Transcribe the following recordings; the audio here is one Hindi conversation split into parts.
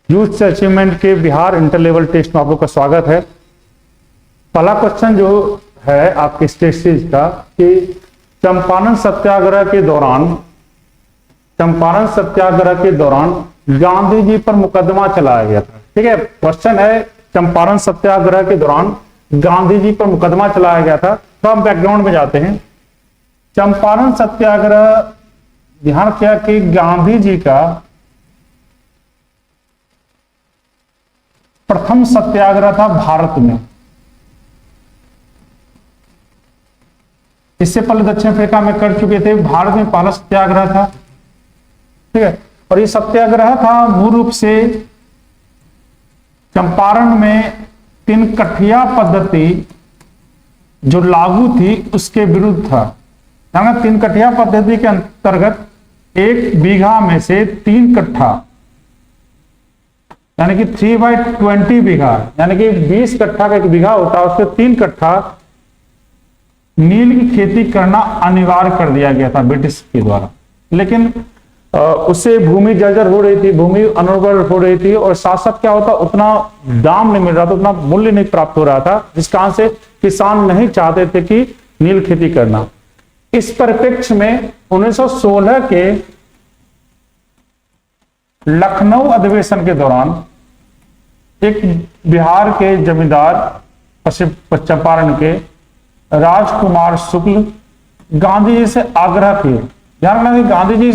यूथ अचीवमेंट के बिहार इंटर लेवल टेस्ट में आप लोग का स्वागत है। पहला क्वेश्चन जो है आपके स्टेट का कि चंपारण सत्याग्रह के दौरान गांधी जी पर मुकदमा चलाया गया था। ठीक है, क्वेश्चन है चंपारण सत्याग्रह के दौरान गांधी जी पर मुकदमा चलाया गया था। तो हम बैकग्राउंड में जाते हैं। चंपारण सत्याग्रह, ध्यान किया कि गांधी जी का प्रथम सत्याग्रह था भारत में। इससे पहले दक्षिण अफ्रीका में कर चुके थे, भारत में पहला सत्याग्रह था। ठीक है, और ये सत्याग्रह था मूल रूप से चंपारण में 3 कठिया पद्धति जो लागू थी उसके विरुद्ध था। 3 कठिया पद्धति के अंतर्गत 1 बीघा में से 3 कट्ठा यानी कि 3/20 बीघा यानी कि 20 कट्ठा का 1 बीघा होता है, उसके 3 कट्ठा नील की खेती करना अनिवार्य कर दिया गया था ब्रिटिश के द्वारा। लेकिन उससे भूमि जर्जर हो रही थी, भूमि अनुर्वर हो रही थी और साथ साथ क्या होता, उतना दाम नहीं मिल रहा था, उतना मूल्य नहीं प्राप्त हो रहा था, जिस कारण से किसान नहीं चाहते थे कि नील खेती करना। इस परिप्रेक्ष्य में 1916 के लखनऊ अधिवेशन के दौरान एक बिहार के जमींदार पश्चिम चंपारण के राजकुमार शुक्ल गांधी जी से आग्रह किए। ध्यान रखना कि गांधी जी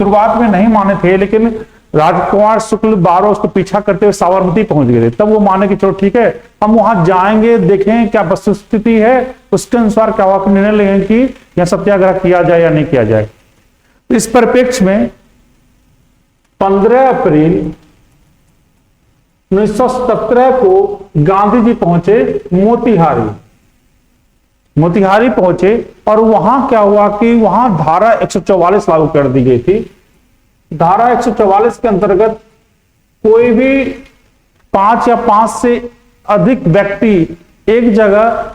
शुरुआत में नहीं माने थे, लेकिन राजकुमार शुक्ल बार उसको पीछा करते हुए साबरमती पहुंच गए। तब वो माने कि चलो ठीक है, हम वहां जाएंगे, देखें क्या वस्तुस्थिति है, उसके अनुसार क्या हुआ निर्णय लेंगे कि यह सत्याग्रह किया जाए या नहीं किया जाए। इस परिप्रेक्ष्य में 15 अप्रैल 1917 को गांधी जी पहुंचे मोतिहारी पहुंचे और वहां क्या हुआ कि वहां धारा 144 लागू कर दी गई थी। धारा 144 के अंतर्गत कोई भी 5 या 5 से अधिक व्यक्ति एक जगह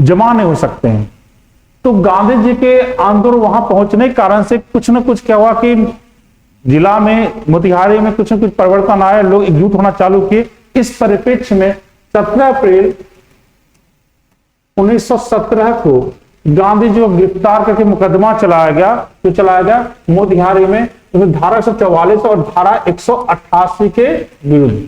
जमा नहीं हो सकते हैं। तो गांधी जी के आंदोलन वहां पहुंचने के कारण से कुछ न कुछ क्या हुआ कि जिला में मोतिहारी में कुछ न कुछ परिवर्तन आया, लोग एकजुट होना चालू किए। इस परिप्रेक्ष्य में 17 अप्रैल 1917 को गांधी जी को गिरफ्तार करके मुकदमा चलाया गया मोतिहारी में, तो धारा 144 और धारा 188 के विरुद्ध।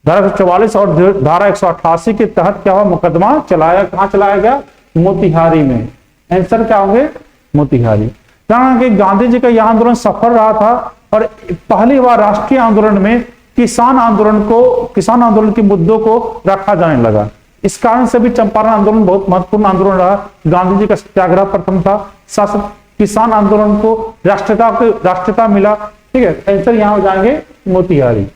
धारा 144 और धारा 188 के तहत क्या हुआ, मुकदमा कहां चलाया गया, मोतिहारी में। आंसर क्या होंगे, मोतिहारी। कि गांधी जी का यह आंदोलन सफल रहा था और पहली बार राष्ट्रीय आंदोलन में किसान आंदोलन के मुद्दों को रखा जाने लगा। इस कारण से भी चंपारण आंदोलन बहुत महत्वपूर्ण आंदोलन रहा। गांधी जी का सत्याग्रह प्रथम था, साथ साथ किसान आंदोलन को राष्ट्रीयता मिला। ठीक है, आंसर यहां हो जाएंगे मोतिहारी।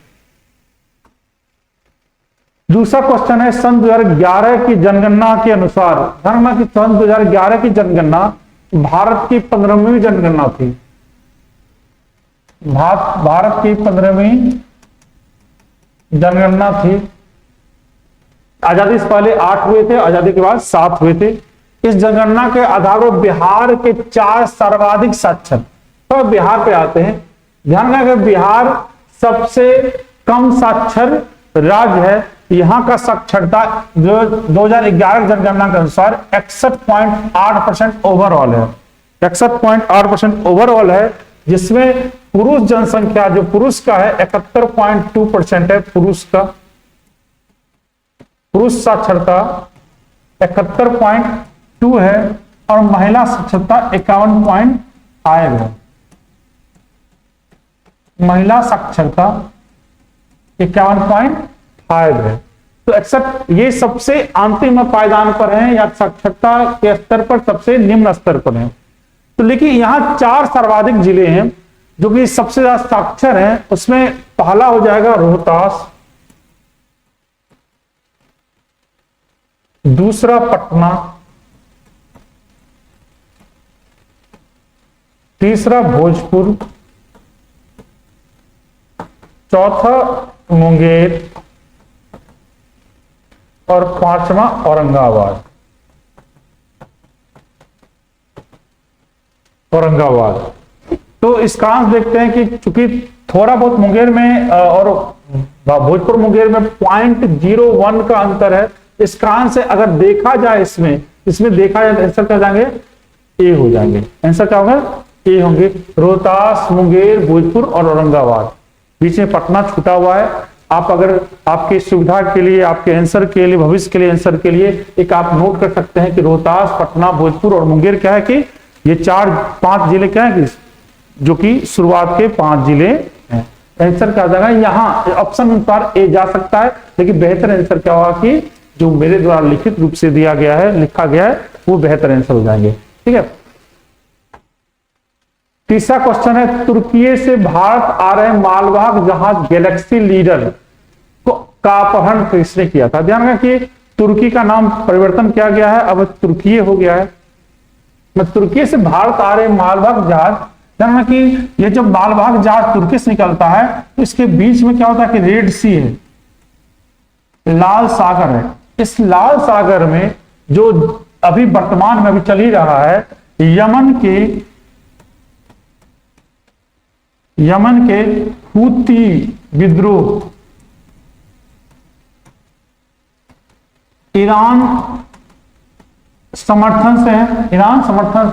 दूसरा क्वेश्चन है सन 2011 की जनगणना के अनुसार, ध्यान कि सन 2011 की जनगणना भारत की 15वीं जनगणना थी। भारत की 15वीं जनगणना थी। आजादी से पहले 8 हुए थे, आजादी के बाद 7 हुए थे। इस जनगणना के आधार पर बिहार के 4 सर्वाधिक साक्षर, तो बिहार पे आते हैं। ध्यान रखना कि बिहार सबसे कम साक्षर राज्य है। यहां का साक्षरता जो 2011 जनगणना के अनुसार 61.8% ओवरऑल है। 61.8% ओवरऑल है, जिसमें पुरुष जनसंख्या जो पुरुष का है 71.2% है। पुरुष साक्षरता 71.2 है और महिला साक्षरता 51.5 है। महिला साक्षरता 51.5 है। तो एक्सेप्ट ये सबसे अंतिम पायदान पर है या साक्षरता के स्तर पर सबसे निम्न स्तर पर है। तो लेकिन यहां 4 सर्वाधिक जिले हैं जो कि सबसे ज्यादा साक्षर हैं। उसमें पहला हो जाएगा रोहतास, दूसरा पटना, तीसरा भोजपुर, चौथा मुंगेर और 5वां औरंगाबाद। तो इसका देखते हैं कि चूंकि थोड़ा बहुत मुंगेर में और भोजपुर मुंगेर में 0.01 का अंतर है। इस कारण से अगर देखा जाए इसमें देखा जाए तो आंसर क्या जाएंगे, ए हो जाएंगे। आंसर क्या होगा, ए होंगे। रोहतास, मुंगेर, भोजपुर और औरंगाबाद, बीच में पटना छूटा हुआ है। आप अगर आपकी सुविधा के लिए, आपके आंसर के लिए, भविष्य के लिए आंसर के लिए एक आप नोट कर सकते हैं कि रोहतास, पटना, भोजपुर और मुंगेर क्या है कि ये 4-5 जिले क्या है कि जो कि शुरुआत के 5 जिले हैं। आंसर क्या जाएगा, यहाँ ऑप्शन अनुसार ए जा सकता है, लेकिन बेहतर आंसर क्या होगा कि जो मेरे द्वारा लिखित रूप से दिया गया है, लिखा गया है, वो बेहतर आंसर हो जाएंगे। ठीक है। तीसरा क्वेश्चन है, तुर्की से भारत आ रहे मालवाहक जहाज गैलेक्सी लीडर का अपहरण किसने किया था? ध्यान रखिए कि तुर्की का नाम परिवर्तन किया गया है, अब तुर्की हो गया है। तुर्की से भारत आ रहे मालवाहक जहाज, ध्यान रखिए कि ये जब मालवाहक जहाज तुर्की से निकलता है तो इसके बीच में क्या होता है कि रेड सी है, लाल सागर है। इस लाल सागर में जो अभी वर्तमान में अभी चल ही रहा है, यमन के हूती विद्रोह ईरान समर्थन से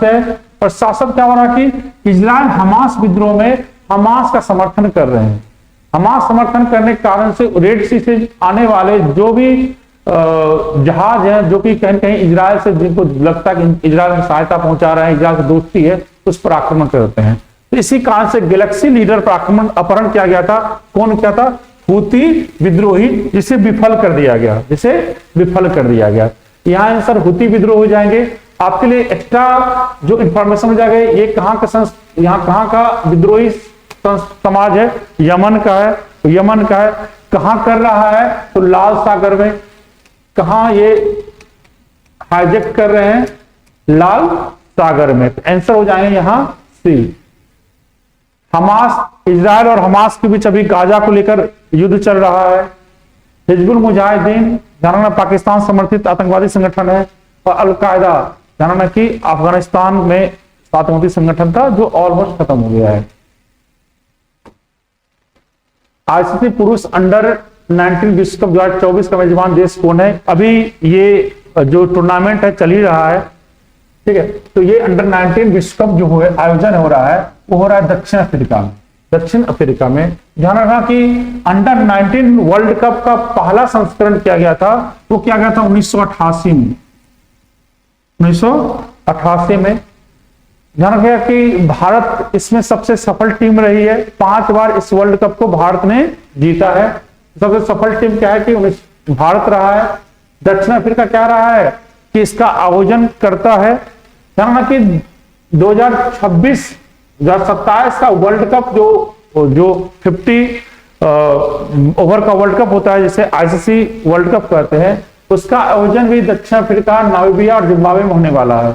है। और शासक क्या हो रहा है कि इजराइल हमास विद्रोह में हमास का समर्थन कर रहे हैं। हमास समर्थन करने के कारण से रेड सी से आने वाले जो भी जहाज हैं, जो कि कहीं न कहीं इजराइल से, जिनको लगता है कि इजराइल में सहायता पहुंचा रहे हैं, इजराइल से दोस्ती है, उस पर आक्रमण करते हैं। तो इसी कारण से गैलेक्सी लीडर पर अपहरण किया गया था। कौन किया था? हूती विद्रोही, जिसे विफल कर दिया गया। यहाँ आंसर हूती विद्रोह हो जाएंगे। आपके लिए एक्स्ट्रा जो इंफॉर्मेशन हो जाएगा, ये यहाँ कहाँ का विद्रोही समाज है? यमन का है। कहाँ कर रहा है? तो लाल सागर में। कहाँ ये हाईजैक कर रहे हैं? लाल सागर में। तो आंसर हो जाएंगे यहाँ सी। हमास, इजराइल और हमास के बीच अभी गाजा को लेकर युद्ध चल रहा है। हिजबुल मुजाहिदीन जानना पाकिस्तान समर्थित आतंकवादी संगठन है, और अलकायदा जानना कि अफगानिस्तान में आतंकवादी संगठन था जो ऑलमोस्ट खत्म हो गया है। आईसीसी पुरुष अंडर 19 विश्व कप 2024 का मेजबान देश कौन है? अभी ये जो टूर्नामेंट है चल ही रहा है। ठीक है। तो ये अंडर 19 विश्व कप जो है आयोजन हो रहा है, वो हो रहा है दक्षिण अफ्रीका में। ध्यान रखना कि अंडर 19 वर्ल्ड कप का पहला संस्करण किया गया था, वो किया गया था 1988 में। ध्यान रखिएगा कि भारत इसमें सबसे सफल टीम रही है। 5 बार इस वर्ल्ड कप को भारत ने जीता है। सबसे सफल टीम क्या है कि भारत रहा है। दक्षिण अफ्रीका क्या रहा है कि इसका आयोजन करता है। ध्यान रखना कि 2027 का वर्ल्ड कप जो 50 ओवर का वर्ल्ड कप होता है, जिसे आईसीसी वर्ल्ड कप कहते हैं, उसका आयोजन भी दक्षिण अफ्रीका, नामीबिया और जिम्बाब्वे में होने वाला है।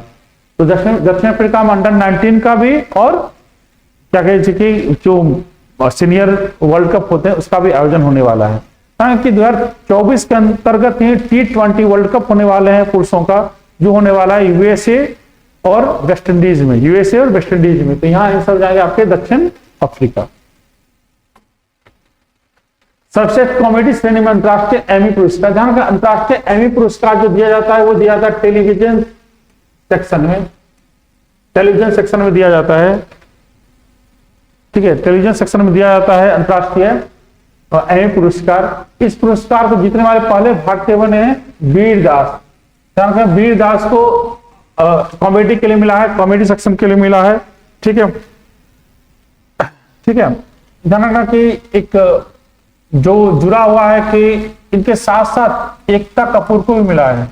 तो दक्षिण अफ्रीका में अंडर 19 का भी, और क्या कहते कि जो सीनियर वर्ल्ड कप होते हैं उसका भी आयोजन होने वाला है। कि 2024 के अंतर्गत T20 वर्ल्ड कप होने वाले हैं पुरुषों का, जो होने वाला है यूएसए और वेस्ट इंडीज में। तो यहां आंसर जाएंगे आपके दक्षिण अफ्रीका। सर्वश्रेष्ठ कॉमेडी श्रेणी में अंतरराष्ट्रीय एमी पुरस्कार, जहां का अंतरराष्ट्रीय एमी पुरस्कार जो दिया जाता है वो दिया जाता है टेलीविजन सेक्शन में दिया जाता है। ठीक है, टेलीविजन सेक्शन में दिया जाता है अंतरराष्ट्रीय एमी पुरस्कार। इस पुरस्कार को जीतने वाले पहले भारतीय बने हैं वीर दास। वीर दास को कॉमेडी के लिए मिला है, कॉमेडी सेक्शन के लिए मिला है। ठीक है। ध्यान रखना कि एक जो जुड़ा हुआ है कि इनके साथ साथ एकता कपूर को भी मिला है।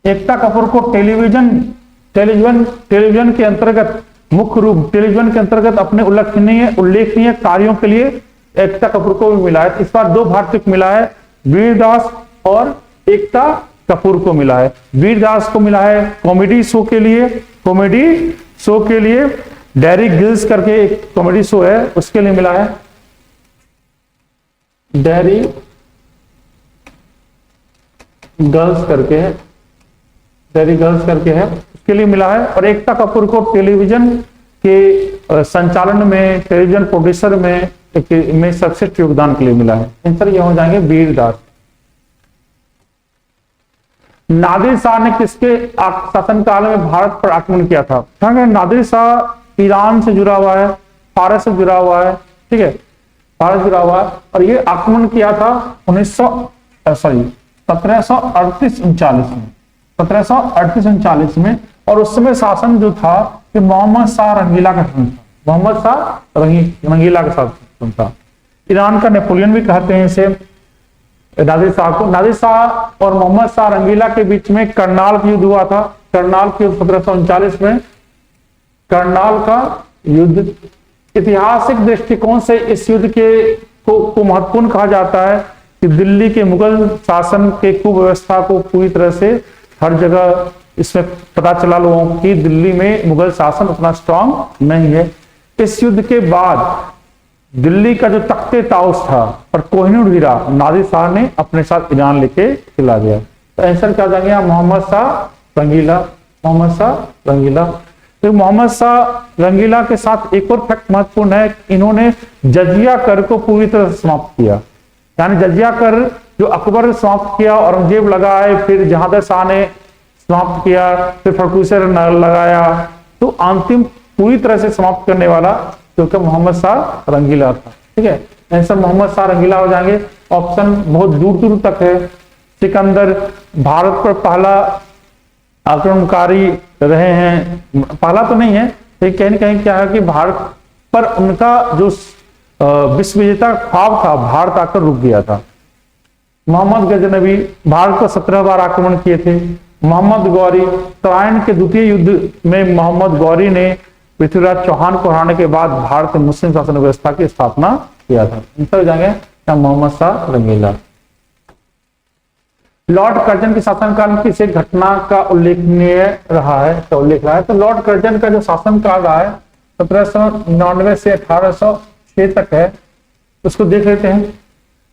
एकता कपूर को टेलीविजन के अंतर्गत मुख्य रूप टेलीविजन के अंतर्गत अपने उल्लेखनीय कार्यों के लिए एकता कपूर को भी मिला है। इस बार 2 भारतीय को मिला है, वीर दास और एकता कपूर को मिला है। वीर दास को मिला है कॉमेडी शो के लिए डेरी गिल्स करके एक कॉमेडी शो है, उसके लिए मिला है। डेरी गर्ल्स करके है, उसके लिए मिला है। और एकता कपूर को टेलीविजन के संचालन में, टेलीविजन प्रोड्यूसर में सर्वश्रेष्ठ योगदान के लिए मिला है। आंसर ये हो जाएंगे वीरदास। नादिर शाह ने किसके शासनकाल में भारत पर आक्रमण किया था? नादिर शाह ईरान से जुड़ा हुआ है, फारस से जुड़ा हुआ है, ठीक है, फारस जुड़ा हुआ है, और ये आक्रमण किया था 1738-39 में, और उस समय शासन जो था कि मोहम्मद शाह रंगीला का शासन था, मोहम्मद शाह रंगीला का शासन था। ईरान का नेपोलियन भी कहते हैं इसे, नादिर शाह को। नादिर शाह और मोहम्मद शाह रंगीला के बीच में करनाल का युद्ध हुआ था। करनाल के 1739 में करनाल का युद्ध, ऐतिहासिक दृष्टिकोण से इस युद्ध को महत्वपूर्ण कहा जाता है कि दिल्ली के मुगल शासन के कुव्यवस्था को पूरी तरह से हर जगह इसमें पता चला लोगों की दिल्ली में मुगल शासन उतना स्ट्रांग नहीं है। इस युद्ध के बाद दिल्ली का जो तख्ते ताउस था और कोहिनूर हीरा नादिर शाह ने अपने साथ ईरान लेके चला गया। तो आंसर क्या जाएंगे? मोहम्मद शाह रंगीला, मोहम्मद शाह रंगीला। तो मोहम्मद शाह रंगीला के साथ एक और फैक्ट महत्वपूर्ण है, इन्होंने जजिया कर को पूरी तरह से समाप्त किया। यानी जजिया कर जो अकबर ने समाप्त किया, औरंगजेब लगाए, फिर जहांगीर शाह ने समाप्त किया, फिर फर्रुख लगाया, तो अंतिम पूरी तरह से समाप्त करने वाला क्योंकि मोहम्मद शाह रंगीला था। ठीक है, आंसर मोहम्मद शाह रंगीला हो जाएंगे। ऑप्शन बहुत दूर दूर तक है। सिकंदर भारत पर पहला आक्रमणकारी रहे हैं, पहला तो नहीं है, लेकिन कहीं न कहीं क्या है कि भारत पर उनका जो विश्व विजेता ख्वाब था, भारत आकर रुक गया था। मोहम्मद गजनवी भारत को 17 बार आक्रमण किए थे। मोहम्मद गौरी तराइन के द्वितीय युद्ध में मोहम्मद गौरी ने पृथ्वीराज चौहान को हराने के बाद भारत में मुस्लिम शासन व्यवस्था की स्थापना किया था। आंसर जाएंगे मोहम्मद शाह रंगीला। लॉर्ड कर्जन के शासनकाल में किसी घटना का उल्लेखनीय रहा है, तो उल्लेख रहा है, तो लॉर्ड कर्जन का जो शासनकाल रहा है 1799 से 1806 तक है, उसको देख लेते हैं।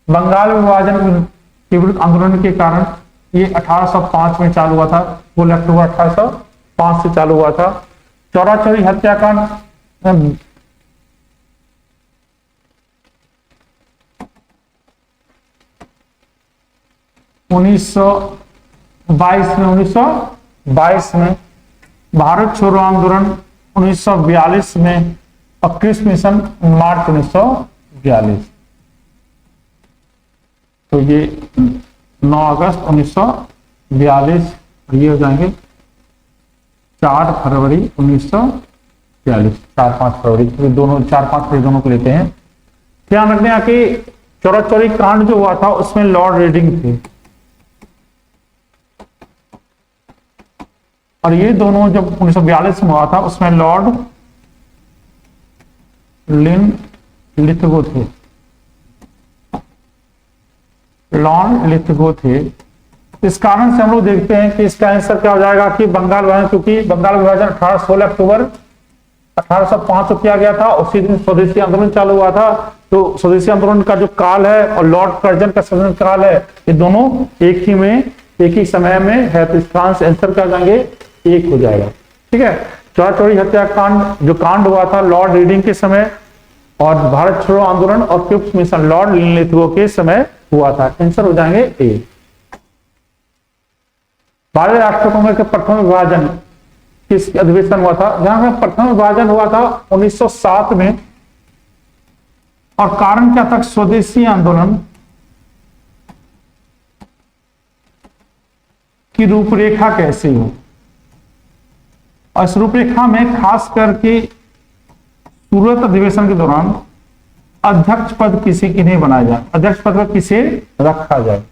बंगाल विभाजन के विरुद्ध आंदोलन के कारण ये 1805 में चालू हुआ था, 16 अक्टूबर 1805 से चालू हुआ था। चौरा चौरी हत्याकांड 1922 में, भारत छोड़ो आंदोलन 1942 में, और क्रिस मिशन मार्च 1942। तो ये 9 अगस्त 1942, ये हो जाएंगे 4 फरवरी 1942, 4-5 फरवरी, दोनों 4-5 फरवरी दोनों को लेते हैं। ध्यान रखने आके चौरा चौरी कांड जो हुआ था उसमें लॉर्ड रीडिंग थे, और ये दोनों जब 1942 में हुआ था उसमें लॉर्ड लिथगो थे, लॉर्ड लिथगो थे। इस कारण से हम लोग देखते हैं कि इसका आंसर क्या हो जाएगा कि बंगाल विभाजन, क्योंकि बंगाल विभाजन 16 अक्टूबर 1805 को किया गया था, उसी दिन स्वदेशी आंदोलन चालू हुआ था। तो स्वदेशी आंदोलन का जो काल है और लॉर्ड कर्जन का शासन काल है, ये दोनों एक ही समय में है, तो इसका आंसर क्या जाएंगे? 1 हो जाएगा। ठीक है, चौरा चौरी हत्याकांड जो कांड हुआ था लॉर्ड रीडिंग के समय, और भारत छोड़ो आंदोलन और क्रिप्स मिशन लॉर्ड लिथगो के समय हुआ था। आंसर हो जाएंगे A। भारतीय राष्ट्रीय कांग्रेस के प्रथम विभाजन किस अधिवेशन हुआ था? जहां पर प्रथम विभाजन हुआ था 1907 में, और कारण क्या था? स्वदेशी आंदोलन की रूपरेखा कैसी हो, और इस रूपरेखा में खास करके सूरत अधिवेशन के दौरान अध्यक्ष पद किसी की नहीं बनाया जाए, अध्यक्ष पद पर किसे रखा जाए,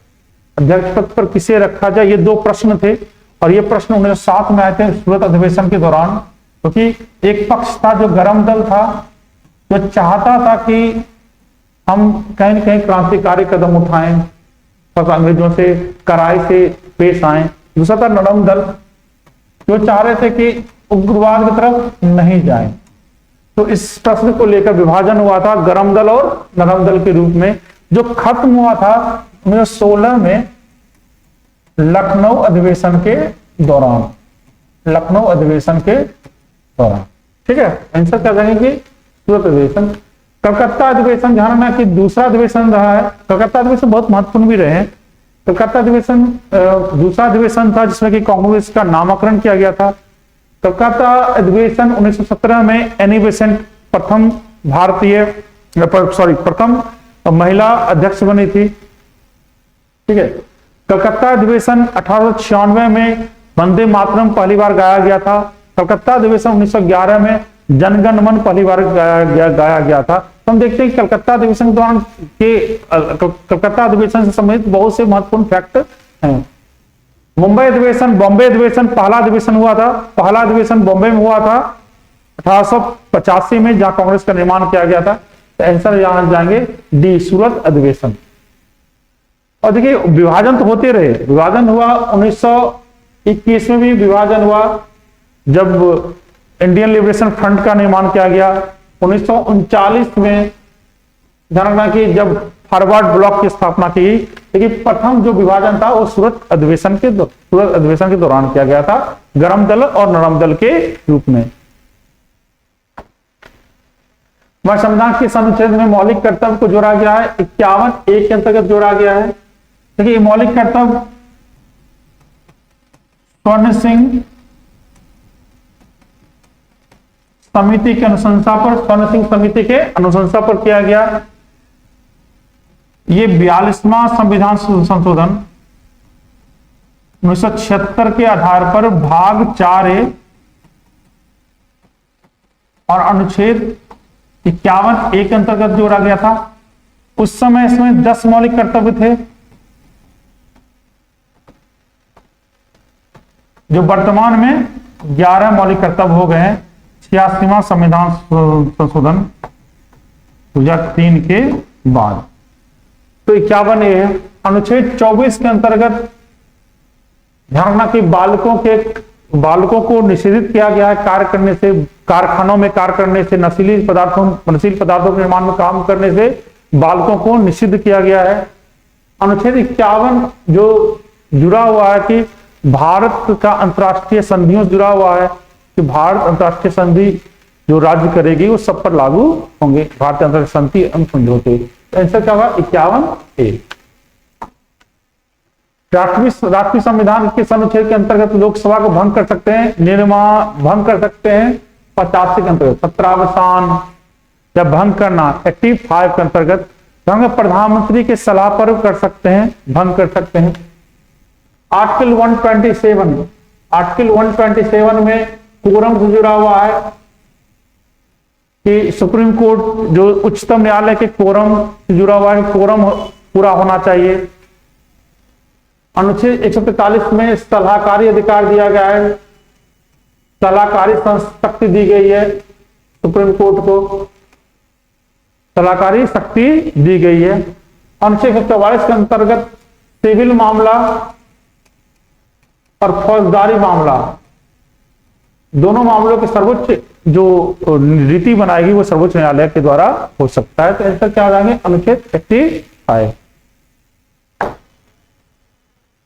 अध्यक्ष पद पर किसे रखा जाए, ये 2 प्रश्न थे, और ये प्रश्न 1907 में आए थे सूरत अधिवेशन के दौरान। क्योंकि तो एक पक्ष था जो गरम दल था, जो चाहता था कि हम कहीं न कहीं क्रांतिकारी कदम उठाएं, अंग्रेजों से कड़ाई से पेश आए। दूसरा था नरम दल, जो चाह रहे थे कि उग्रवाद की तरफ नहीं जाए। तो इस प्रश्न को लेकर विभाजन हुआ था गरम दल और नरम दल के रूप में, जो खत्म हुआ था 1916 में लखनऊ अधिवेशन के दौरान, लखनऊ अधिवेशन के दौरान। ठीक है, आंसर क्या जाएंगे कि सूरत अधिवेशन। कलकत्ता अधिवेशन, ध्यान रखना कि दूसरा अधिवेशन रहा है। कलकत्ता अधिवेशन बहुत महत्वपूर्ण भी रहे हैं। कलकत्ता अधिवेशन दूसरा अधिवेशन था जिसमें कि कांग्रेस का नामकरण किया गया था। कलकत्ता अधिवेशन 1917 में एनी बेसेंट प्रथम प्रथम महिला अध्यक्ष बनी थी। ठीक है, कलकत्ता अधिवेशन 1896 में वंदे मातरम पहली बार गाया गया था। कलकत्ता अधिवेशन 1911 में जनगण मन पहली बार गाया गया था। तो हम देखते हैं कि कलकत्ता अधिवेशन के दौरान कलकत्ता अधिवेशन से संबंधित बहुत से महत्वपूर्ण फैक्ट हैं। मुंबई अधिवेशन, बॉम्बे अधिवेशन, पहला अधिवेशन हुआ था। पहला अधिवेशन बॉम्बे में हुआ था 1885 में, जहां कांग्रेस का निर्माण किया गया था। तो आंसर यहां जाएंगे डी, सूरत अधिवेशन। और देखिए विभाजन तो होते रहे, विभाजन हुआ 1921 में भी विभाजन हुआ जब इंडियन लिबरेशन फ्रंट का निर्माण किया गया। 1939 में ध्यान रखना कि जब फॉरवर्ड ब्लॉक की स्थापना की, लेकिन प्रथम जो विभाजन था वो सूरत अधिवेशन के दौरान किया गया था, गर्म दल और नरम दल के रूप में। संविधान के अनुच्छेद में मौलिक कर्तव्य को जोड़ा गया है, 51(1) के अंतर्गत जोड़ा गया है। देखिए मौलिक कर्तव्य स्वर्ण सिंह समिति के अनुशंसा पर, स्वर्ण सिंह समिति के अनुशंसा पर किया गया। ये 42वां संविधान संशोधन 1976 के आधार पर भाग 4A और अनुच्छेद 51(1) के अंतर्गत जोड़ा गया था। उस समय इसमें 10 मौलिक कर्तव्य थे, जो वर्तमान में 11 मौलिक कर्तव्य हो गए हैं। 86वां संविधान संशोधन 2003 के बाद। तो 51A है। अनुच्छेद 24 के अंतर्गत ध्यान रखना कि बालकों को निषेधित किया गया है कार्य करने से, कारखानों में कार्य करने से, नशील पदार्थों के निर्माण में काम करने से बालकों को निषिद्ध किया गया है। अनुच्छेद 51 जो जुड़ा हुआ है कि भारत का अंतर्राष्ट्रीय संधियों से जुड़ा हुआ है कि भारत अंतर्राष्ट्रीय संधि जो राज्य करेगी वो सब पर लागू होंगे, भारतीय अंतर्राष्ट्रीय संधि एवं समझौते। तो आंसर क्या होगा 51A। राष्ट्रीय संविधान के अनुच्छेद के अंतर्गत लोकसभा को भंग कर सकते हैं, भंग कर सकते हैं 85 के अंतर्गत, सत्रावसान या भंग करना 85 के अंतर्गत। प्रधानमंत्री के सलाह पर कर सकते हैं, भंग कर सकते हैं। आर्टिकल 127 में कोरम से जुड़ा हुआ है कि सुप्रीम कोर्ट जो उच्चतम न्यायालय के कोरम से जुड़ा हुआ है, कोरम पूरा होना चाहिए। अनुच्छेद 143 में सलाहकारी अधिकार दिया गया है, सलाहकारी शक्ति दी गई है सुप्रीम कोर्ट को, सलाहकारी शक्ति दी गई है। अनुच्छेद 144 के अंतर्गत सिविल मामला और फौजदारी मामला दोनों मामलों के सर्वोच्च जो रीति बनाएगी वो सर्वोच्च न्यायालय के द्वारा हो सकता है। तो आंसर क्या हो जाएंगे अनुच्छेद 85।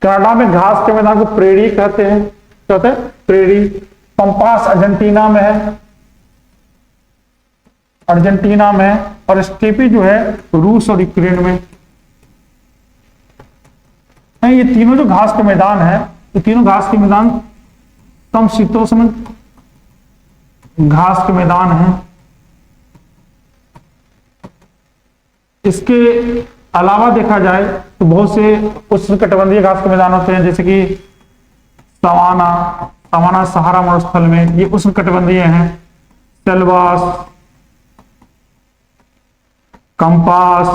कनाडा में घास के मैदान को प्रेरी कहते हैं, क्या होता है प्रेरी। पंपास अर्जेंटीना में है, अर्जेंटीना में, और स्टेपी जो है रूस और यूक्रेन में। ये तीनों जो घास के मैदान है, ये तीनों घास के मैदान समशीतोष्ण घास के मैदान हैं। इसके अलावा देखा जाए तो बहुत से उष्णकटिबंधीय घास के मैदान होते हैं, जैसे कि सवाना सहारा मरुस्थल में, ये उष्णकटिबंधीय हैं। सेल्वास, कंपास,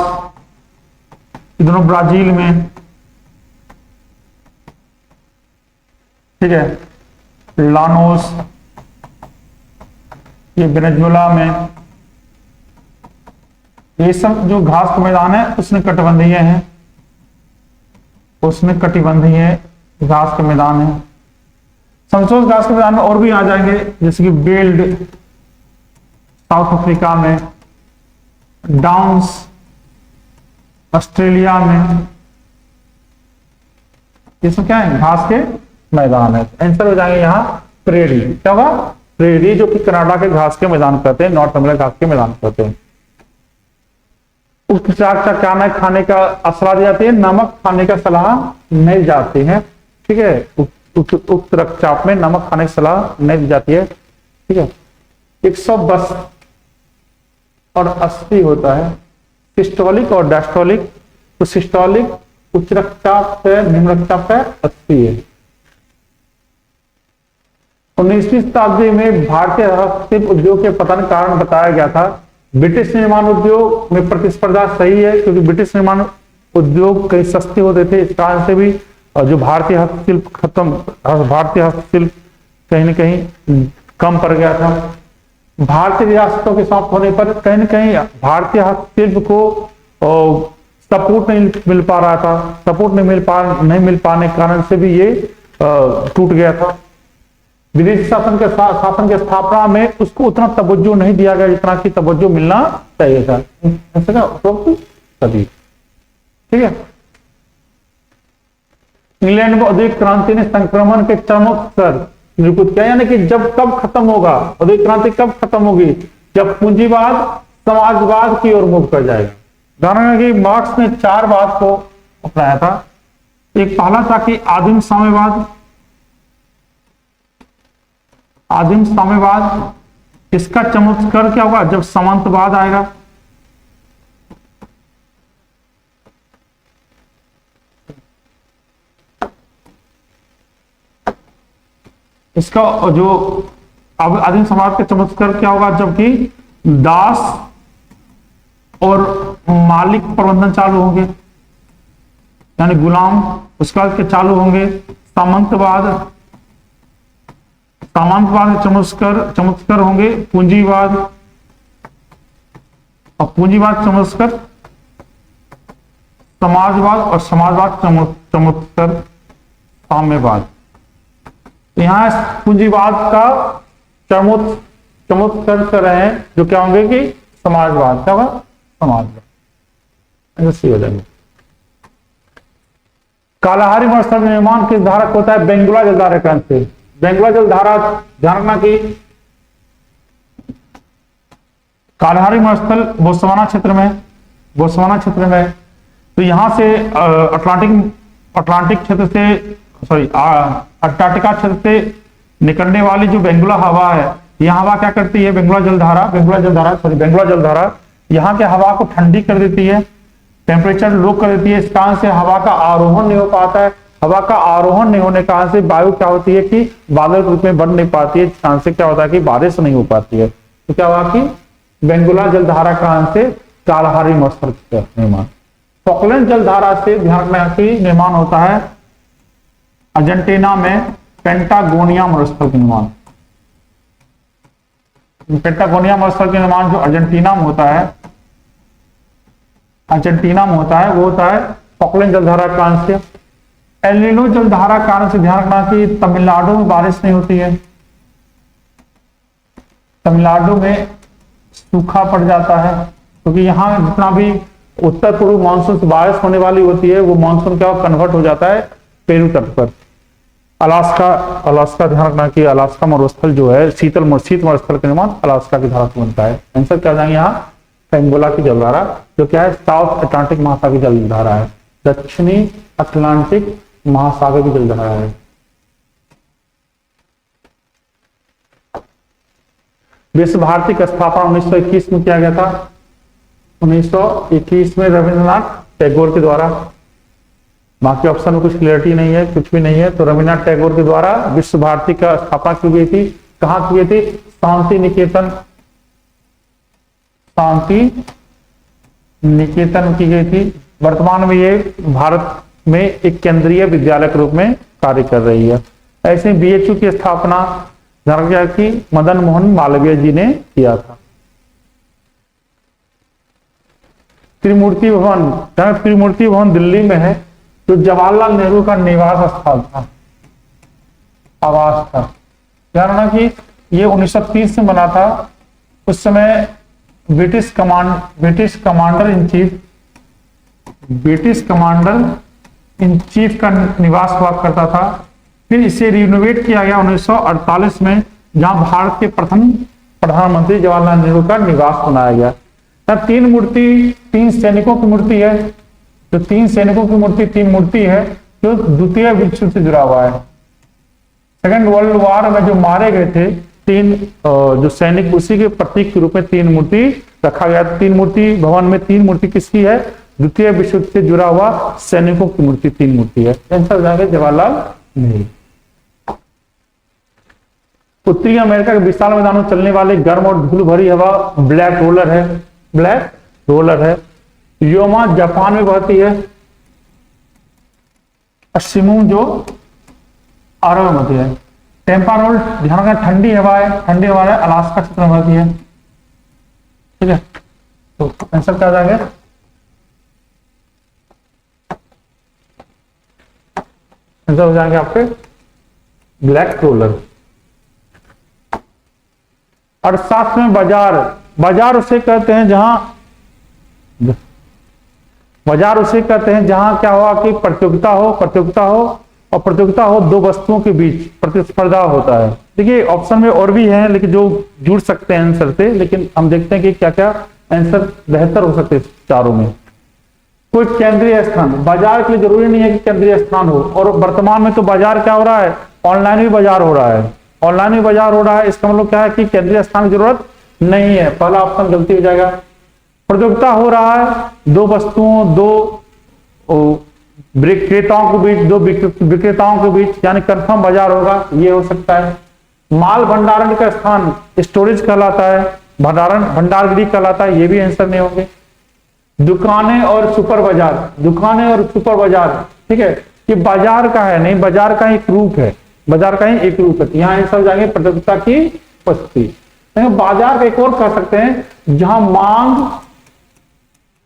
ये दोनों ब्राजील में, ठीक है। लानोस ये वेनेजुएला में। ये सब जो घास के मैदान है उष्णकटिबंधीय हैं, उष्णकटिबंधीय घास के मैदान है। समशीतोष्ण घास के मैदान में और भी आ जाएंगे, जैसे कि बेल्ड साउथ अफ्रीका में, डाउन्स ऑस्ट्रेलिया में, ये सब क्या है घास के मैदान है। आंसर हो जाएंगे यहाँ प्रेरी। क्या होगा प्रेरी, जो कि कनाडा के घास के मैदान कहते हैं, नॉर्थ अमेरिका घास के मैदान कहते हैं। उक्त रक्तचाप क्या है, खाने का सलाह दी जाती है, नमक खाने का सलाह नहीं जाती है। ठीक है, उक्त रक्तचाप में नमक खाने की सलाह नहीं दी जाती है। ठीक है, 120 और 80 होता है सिस्टोलिक और डायस्टोलिक। तो सिस्टोलिक उच्च रक्तचाप है, निम्न रक्तचाप है 80 है। 19वीं शताब्दी में भारतीय हस्तशिल्प उद्योग के पतन कारण बताया गया था। ब्रिटिश निर्माण उद्योग में प्रतिस्पर्धा सही है, क्योंकि ब्रिटिश निर्माण उद्योग कई सस्ते होते थे, इस कारण से भी जो भारतीय हस्तशिल्प भारतीय हस्तशिल्प कहीं न कहीं कम पड़ गया था। भारतीय रियासतों के समाप्त होने पर कहीं न कहीं भारतीय हस्तशिल्प को सपोर्ट नहीं मिल पा रहा था। सपोर्ट नहीं मिल पाने के कारण से भी ये टूट गया था। विदेशी शासन के स्थापना में उसको उतना तवज्जो नहीं दिया गया जितना कि तवज्जो मिलना चाहिए था तभी। ठीक है, इंग्लैंड में औद्योगिक क्रांति ने संक्रमण के चरमोत्कर्ष निरूपित किया, यानी कि जब कब खत्म होगा, औद्योगिक क्रांति कब खत्म होगी, जब पूंजीवाद समाजवाद की ओर मुख कर जाएगा। उदाहरण कि मार्क्स ने 4 बात को अपनाया था। एक पहला था कि आदिम साम्यवाद। इसका चमत्कार क्या होगा, जब सामंतवाद आएगा। इसका जो आदिम समाज का चमत्कार क्या होगा, जबकि दास और मालिक प्रबंधन चालू होंगे, यानी गुलाम उसका के चालू होंगे। सामंतवाद चमत्कार होंगे। पूंजीवाद और पूंजीवाद चमत्कार, समाजवाद और समाजवाद चमत्कार साम्यवाद। यहाँ पूंजीवाद का चमत्कार कर रहे हैं, जो क्या होंगे कि समाजवाद। क्या होगा, समाजवाद ऐसे हो जाएंगे। कालाहारी मरुस्थल निर्माण किस धारा होता है, बेंगुला जलधारा ग्रंथ से। बेंगुला जलधारा ध्यान रखना कि कालाहारी मरुस्थल बोत्सवाना क्षेत्र में। तो यहां से अटलांटिक क्षेत्र से अंटार्कटिका क्षेत्र से निकलने वाली जो बेंगुला हवा है, यह हवा क्या करती है, बेंगुला जलधारा यहाँ के हवा को ठंडी कर देती है, टेम्परेचर लो कर देती है। इस कारण से हवा का आरोहण नहीं हो पाता है। हवा का आरोहण नहीं होने के कारण से वायु क्या होती है कि बादल रूप में बन नहीं पाती है, जिस कारण से क्या होता है कि बारिश नहीं हो पाती है। तो क्या हुआ कि बेंगुला जलधारा कारण से कालाहारी मरुस्थल का निर्माण। फॉकलैंड जलधारा से ध्यान रखना कि निर्माण होता है अर्जेंटीना में पेंटागोनिया मरुस्थल का निर्माण। पेंटागोनिया मरुस्थल का निर्माण जो अर्जेंटीना में होता है, वो होता है फॉकलैंड जलधारा कारण से। एल नीनो जलधारा कारण से ध्यान रखना कि तमिलनाडु में बारिश नहीं होती है, तमिलनाडु में सूखा पड़ जाता है, क्योंकि यहाँ जितना भी उत्तर पूर्व मानसून से बारिश होने वाली होती है, वो मानसून क्या कन्वर्ट हो जाता है पेरू तट पर। अलास्का ध्यान रखना कि अलास्का मरुस्थल जो है शीत मरुस्थल का निर्माण अलास्का की धारा से बनता है। आंसर क्या जाएंगे यहाँ, बेंगुला की जलधारा, जो क्या है साउथ अटलांटिक महासागर की जलधारा है, दक्षिणी अटलांटिक महासागर की जलधारा है। विश्व भारती का स्थापना 1921 में किया गया था। 1921 में रविंद्रनाथ टैगोर के द्वारा। बाकी ऑप्शन में कुछ क्लियरिटी नहीं है, कुछ भी नहीं है। तो रविंद्रनाथ टैगोर के द्वारा विश्व भारती का स्थापना की गई थी। कहाँ की गई थी, शांति निकेतन की गई थी। वर्तमान में ये भारत में एक केंद्रीय विद्यालय के रूप में कार्य कर रही है। ऐसे बीएचयू की स्थापना ध्यान कि मदन मोहन मालवीय जी ने किया था। त्रिमूर्ति भवन दिल्ली में है, जो जवाहरलाल नेहरू का निवास स्थल था, आवास था। ध्यान रखना कि ये 1930 में बना था। उस समय ब्रिटिश कमांडर इन चीफ का निवास हुआ करता था। फिर इसे रिनोवेट किया गया 1948 में, जहां भारत के प्रथम प्रधानमंत्री जवाहरलाल नेहरू का निवास बनाया गया। तब तीन मूर्ति, तीन सैनिकों की मूर्ति है, जो तीन सैनिकों की मूर्ति, तीन मूर्ति है जो द्वितीय विश्व युद्ध से जुड़ा हुआ है। सेकेंड वर्ल्ड वॉर में जो मारे गए थे तीन जो सैनिक, उसी के प्रतीक के रूप में तीन मूर्ति रखा गया। तीन मूर्ति भवन में, तीन मूर्ति किसकी है? द्वितीय विश्व युद्ध से जुड़ा हुआ सैनिकों की मूर्ति, तीन मूर्ति है। आंसर जाएगा जवाहरलाल नेहरू। उत्तरी अमेरिका के विशाल मैदानों में चलने वाले गर्म और धूल भरी हवा ब्लैक रोलर है, ब्लैक रोलर है। योमा जापान में बहती है, शिमू जो अरब में बहती है। टेम्पा रोल ध्यान रखना ठंडी हवा है, ठंडी हवा है, अलास्का क्षेत्र में बहती है। ठीक है, तो आंसर क्या आ जाएगा? आंसर हो जाएंगे आपके ब्लैक रोलर। और साथ में बाजार, बाजार उसे कहते हैं जहां, बाजार उसे कहते हैं जहां क्या हुआ कि प्रतियोगिता हो, प्रतियोगिता हो और प्रतियोगिता हो दो वस्तुओं के बीच प्रतिस्पर्धा होता है। देखिए ऑप्शन में और भी हैं लेकिन जो जुड़ सकते हैं आंसर से, लेकिन हम देखते हैं कि क्या क्या आंसर बेहतर हो सकते हैं चारों में। कोई केंद्रीय स्थान, बाजार के लिए जरूरी नहीं है कि केंद्रीय स्थान हो, और वर्तमान में तो बाजार क्या हो रहा है? ऑनलाइन भी बाजार हो रहा है, ऑनलाइन भी बाजार हो रहा है। इसका मतलब क्या है कि केंद्रीय स्थान की जरूरत नहीं है, पहला ऑप्शन गलती हो जाएगा। प्रतियोगिता हो रहा है दो वस्तुओं, दो विक्रेताओं के बीच, दो विक्रेताओं के बीच, यानी कंफर्म बाजार होगा, ये हो सकता है। माल भंडारण का स्थान स्टोरेज कहलाता है, भंडारण भंडारगृह कहलाता है, ये भी आंसर नहीं होंगे। दुकानें और सुपर बाजार, दुकानें और सुपर बाजार, ठीक है, ये बाजार का है नहीं, बाजार का एक रूप है, बाजार का ही एक रूप है। यहाँ आंसर हो जाएंगे प्रतियोगिता की उपस्थिति। बाजार का एक और कह सकते हैं जहां मांग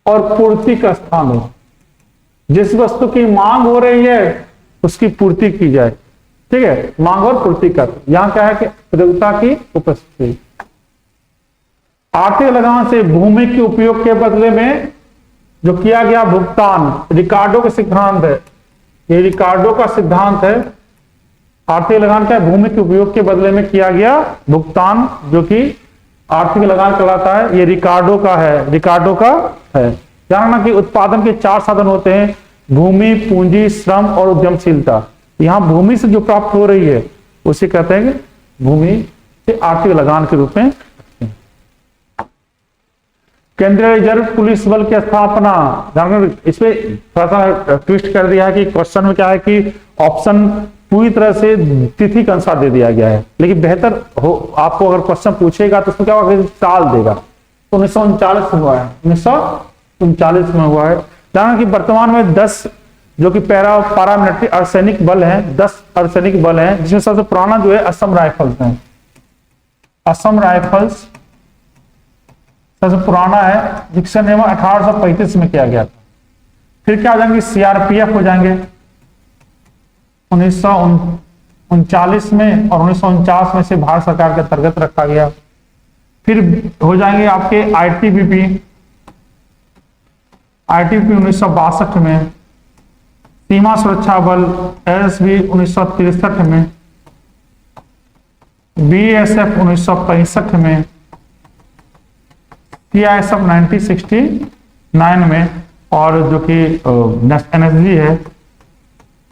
और पूर्ति का स्थान हो, जिस वस्तु की मांग हो रही है उसकी पूर्ति की जाए। ठीक है, मांग और पूर्ति का, यहां क्या है कि प्रतियोगिता की उपस्थिति। आर्थिक लगान से भूमि के उपयोग के बदले में जो किया गया भुगतान, रिकार्डो का सिद्धांत है, ये रिकार्डो का सिद्धांत है। आर्थिक लगान क्या है? भूमि के उपयोग के बदले में किया गया भुगतान, जो कि आर्थिक लगान कहलाता है, ये रिकार्डो का है, रिकार्डो का है। जानना कि उत्पादन के चार साधन होते हैं, भूमि, पूंजी, श्रम और उद्यमशीलता। यहां भूमि से जो प्राप्त हो रही है उसे कहते हैं कि भूमि से आर्थिक लगान के रूप में। केंद्रीय रिजर्व पुलिस बल की स्थापना, जानकर इसमें थोड़ा सा ट्विस्ट कर दिया है कि क्वेश्चन में क्या है कि ऑप्शन पूरी तरह से तिथि के अनुसार दे दिया गया है, लेकिन बेहतर हो आपको अगर क्वेश्चन पूछेगा तो उसमें क्या होगा, साल देगा। तो 1939 में हुआ है, 1939 में हुआ है। जाना कि वर्तमान में 10 जो कि पारामिलिट्री अर्धसैनिक बल हैं, 10 अर्धसैनिक बल हैं, जिसमें सबसे पुराना जो है असम राइफल्स है। असम राइफल्स सबसे पुराना है, जिसका निर्माण 1835 में किया गया था। फिर क्या हो जाएंगे? सीआरपीएफ हो जाएंगे 1939 में, और 1949 में से भारत सरकार के अंतर्गत रखा गया। फिर हो जाएंगे आपके आईटीबीपी, आईटीबीपी 1962 में, सीमा सुरक्षा बल एसएसबी 1963 में, बीएसएफ 1965 में, सीआईएसएफ 1969 में, और जो कि एनएसजी है